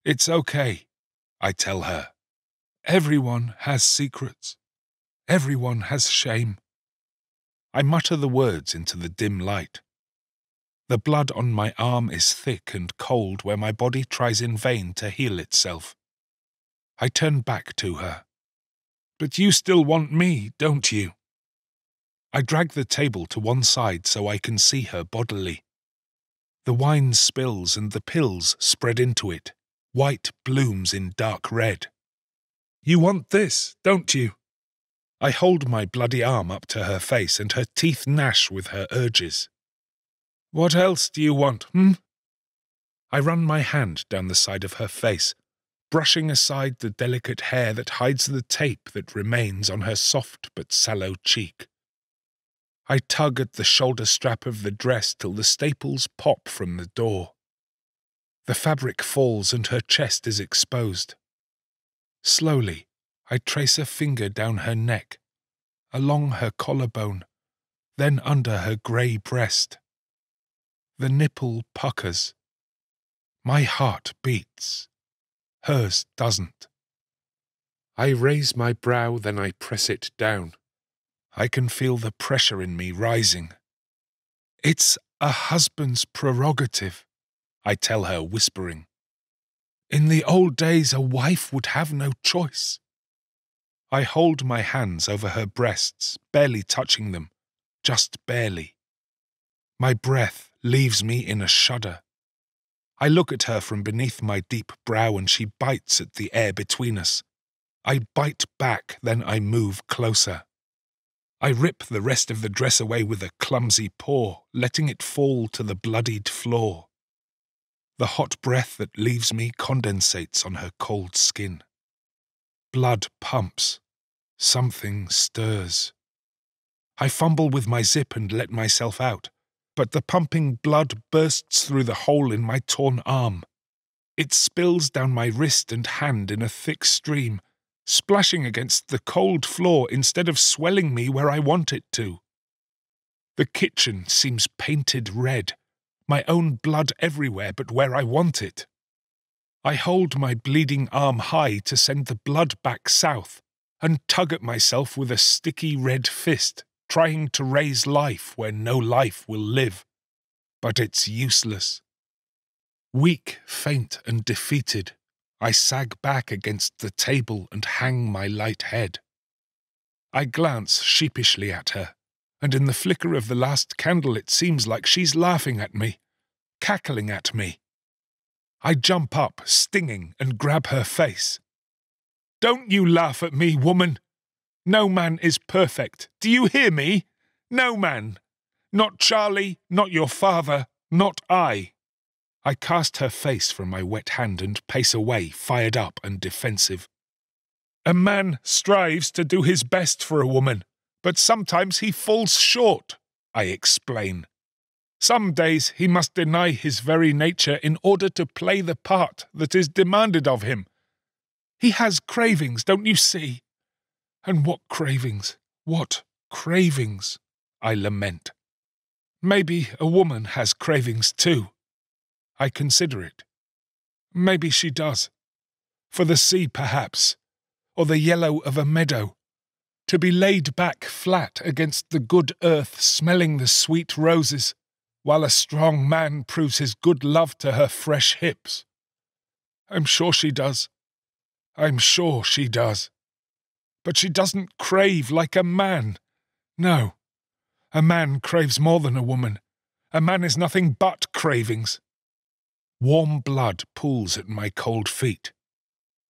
It's okay, I tell her. Everyone has secrets. Everyone has shame. I mutter the words into the dim light. The blood on my arm is thick and cold where my body tries in vain to heal itself. I turn back to her. But you still want me, don't you? I drag the table to one side so I can see her bodily. The wine spills and the pills spread into it, white blooms in dark red. You want this, don't you? I hold my bloody arm up to her face and her teeth gnash with her urges. What else do you want, I run my hand down the side of her face, brushing aside the delicate hair that hides the tape that remains on her soft but sallow cheek. I tug at the shoulder strap of the dress till the staples pop from the door. The fabric falls and her chest is exposed. Slowly, I trace a finger down her neck, along her collarbone, then under her grey breast. The nipple puckers. My heart beats. Hers doesn't. I raise my brow, then I press it down. I can feel the pressure in me rising. It's a husband's prerogative, I tell her, whispering. In the old days, a wife would have no choice. I hold my hands over her breasts, barely touching them, just barely. My breath leaves me in a shudder. I look at her from beneath my deep brow and she bites at the air between us. I bite back, then I move closer. I rip the rest of the dress away with a clumsy paw, letting it fall to the bloodied floor. The hot breath that leaves me condensates on her cold skin. Blood pumps. Something stirs. I fumble with my zip and let myself out, but the pumping blood bursts through the hole in my torn arm. It spills down my wrist and hand in a thick stream, splashing against the cold floor instead of swelling me where I want it to. The kitchen seems painted red, my own blood everywhere but where I want it. I hold my bleeding arm high to send the blood back south, and tug at myself with a sticky red fist, trying to raise life where no life will live. But it's useless. Weak, faint, and defeated, I sag back against the table and hang my light head. I glance sheepishly at her, and in the flicker of the last candle it seems like she's laughing at me, cackling at me. I jump up, stinging, and grab her face. Don't you laugh at me, woman! No man is perfect. Do you hear me? No man. Not Charlie, not your father, not I. I cast her face from my wet hand and pace away, fired up and defensive. A man strives to do his best for a woman, but sometimes he falls short, I explain. Some days he must deny his very nature in order to play the part that is demanded of him. He has cravings, don't you see? And what cravings, I lament. Maybe a woman has cravings too. I consider it. Maybe she does. For the sea, perhaps, or the yellow of a meadow. To be laid back flat against the good earth, smelling the sweet roses, while a strong man proves his good love to her fresh hips. I'm sure she does. I'm sure she does. But she doesn't crave like a man. No. A man craves more than a woman. A man is nothing but cravings. Warm blood pools at my cold feet.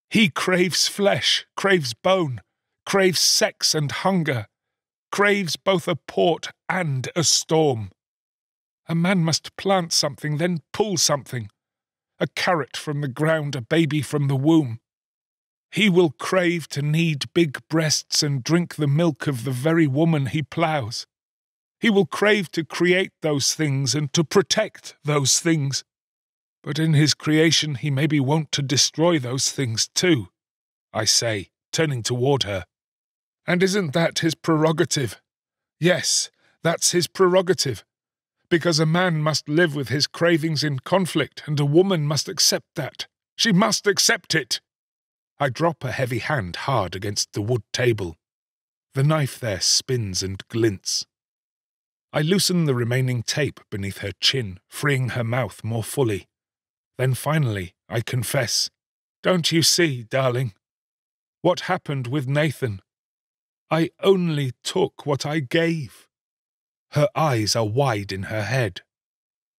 He craves flesh, craves bone, craves sex and hunger, craves both a port and a storm. A man must plant something, then pull something. A carrot from the ground, a baby from the womb. He will crave to need big breasts and drink the milk of the very woman he ploughs. He will crave to create those things and to protect those things. But in his creation he may be wont to destroy those things too, I say, turning toward her. And isn't that his prerogative? Yes, that's his prerogative. Because a man must live with his cravings in conflict, and a woman must accept that. She must accept it. I drop a heavy hand hard against the wood table. The knife there spins and glints. I loosen the remaining tape beneath her chin, freeing her mouth more fully. Then finally, I confess, don't you see, darling? What happened with Nathan? I only took what I gave. Her eyes are wide in her head.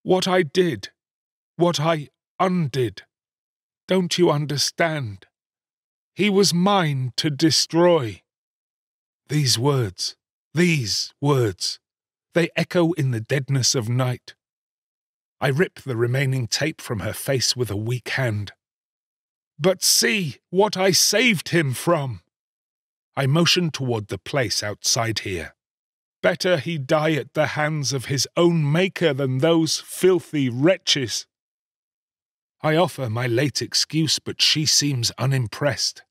What I did, what I undid. Don't you understand? He was mine to destroy. These words, they echo in the deadness of night. I rip the remaining tape from her face with a weak hand. But see what I saved him from! I motion toward the place outside here. Better he die at the hands of his own maker than those filthy wretches. I offer my late excuse, but she seems unimpressed.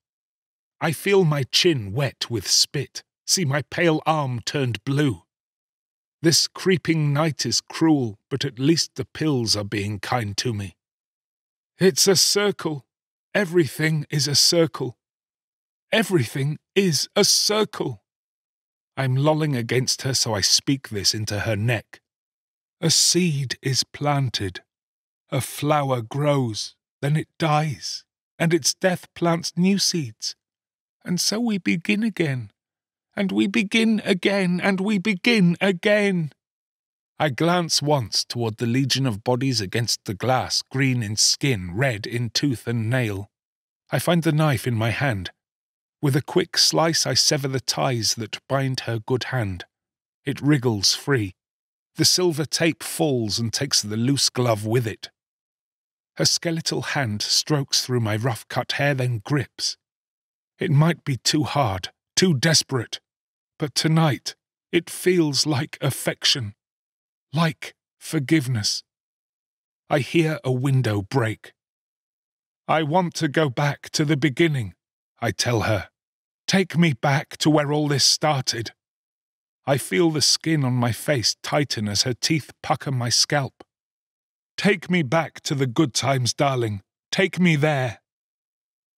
I feel my chin wet with spit, see my pale arm turned blue. This creeping night is cruel, but at least the pills are being kind to me. It's a circle. Everything is a circle. Everything is a circle. I'm lolling against her, so I speak this into her neck. A seed is planted. A flower grows, then it dies, and its death plants new seeds. And so we begin again. And we begin again, and we begin again. I glance once toward the legion of bodies against the glass, green in skin, red in tooth and nail. I find the knife in my hand. With a quick slice I sever the ties that bind her good hand. It wriggles free. The silver tape falls and takes the loose glove with it. Her skeletal hand strokes through my rough-cut hair, then grips. It might be too hard, too desperate. But tonight, it feels like affection, like forgiveness. I hear a window break. I want to go back to the beginning, I tell her. Take me back to where all this started. I feel the skin on my face tighten as her teeth pucker my scalp. Take me back to the good times, darling. Take me there.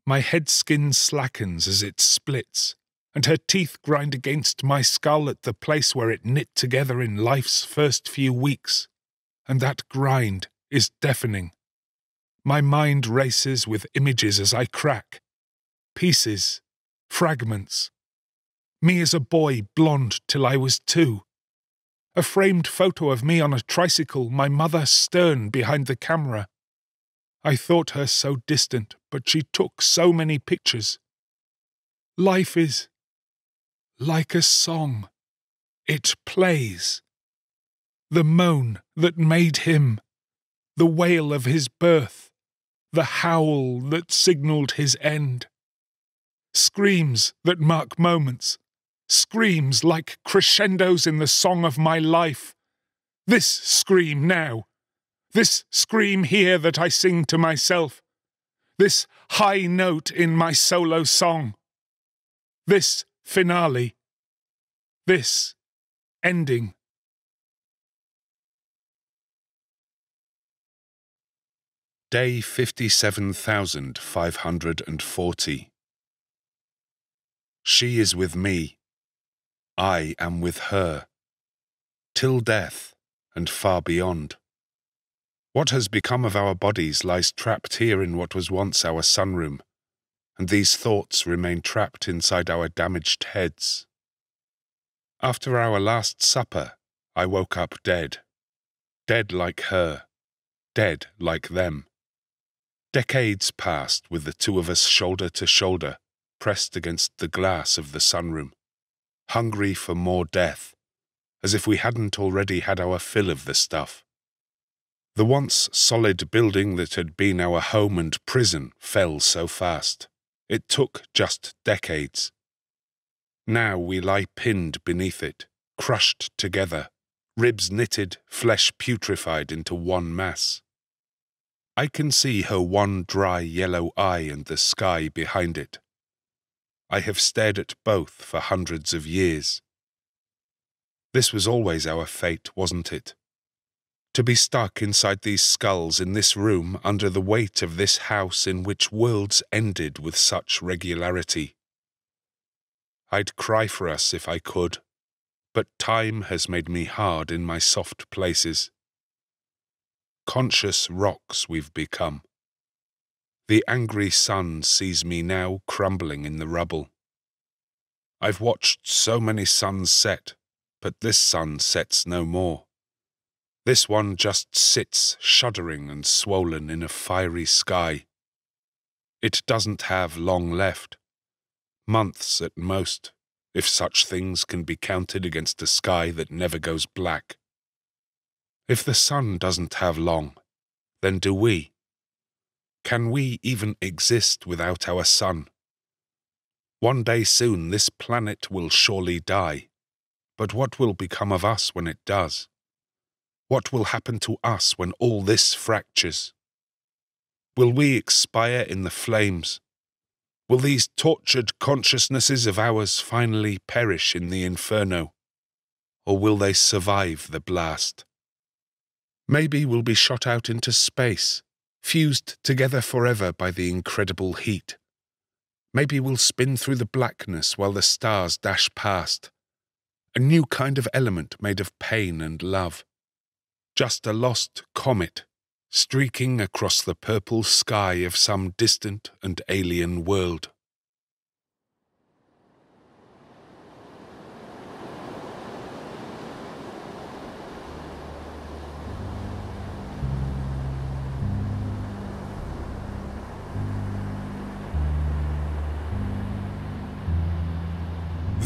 My head skin slackens as it splits, and her teeth grind against my skull at the place where it knit together in life's first few weeks, and that grind is deafening. My mind races with images as I crack. Pieces, fragments. Me as a boy, blonde till I was 2. A framed photo of me on a tricycle, my mother stern behind the camera. I thought her so distant, but she took so many pictures. Life is like a song. It plays. The moan that made him. the wail of his birth, the howl that signalled his end. Screams that mark moments, screams like crescendos in the song of my life. This scream now, this scream here that I sing to myself, this high note in my solo song, this finale, this ending. Day 57,540. She is with me, I am with her, till death and far beyond. What has become of our bodies lies trapped here in what was once our sunroom, and these thoughts remain trapped inside our damaged heads. After our last supper, I woke up dead. Dead like her, dead like them. Decades passed with the two of us shoulder to shoulder, pressed against the glass of the sunroom, hungry for more death, as if we hadn't already had our fill of the stuff. The once solid building that had been our home and prison fell so fast. It took just decades. Now we lie pinned beneath it, crushed together, ribs knitted, flesh putrefied into one mass. I can see her one dry yellow eye and the sky behind it. I have stared at both for hundreds of years. This was always our fate, wasn't it? To be stuck inside these skulls in this room under the weight of this house in which worlds ended with such regularity. I'd cry for us if I could, but time has made me hard in my soft places. Conscious rocks we've become. The angry sun sees me now crumbling in the rubble. I've watched so many suns set, but this sun sets no more. This one just sits shuddering and swollen in a fiery sky. It doesn't have long left. Months at most, if such things can be counted against a sky that never goes black. If the sun doesn't have long, then do we? Can we even exist without our sun? One day soon this planet will surely die, but what will become of us when it does? What will happen to us when all this fractures? Will we expire in the flames? Will these tortured consciousnesses of ours finally perish in the inferno? Or will they survive the blast? Maybe we'll be shot out into space, fused together forever by the incredible heat. Maybe we'll spin through the blackness while the stars dash past. A new kind of element made of pain and love. Just a lost comet, streaking across the purple sky of some distant and alien world.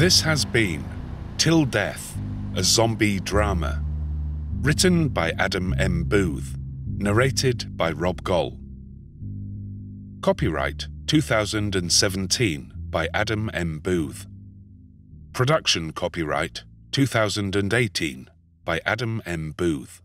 This has been Till Death, a zombie drama. Written by Adam M. Booth. Narrated by Rob Goll. Copyright 2017 by Adam M. Booth. Production copyright 2018 by Adam M. Booth.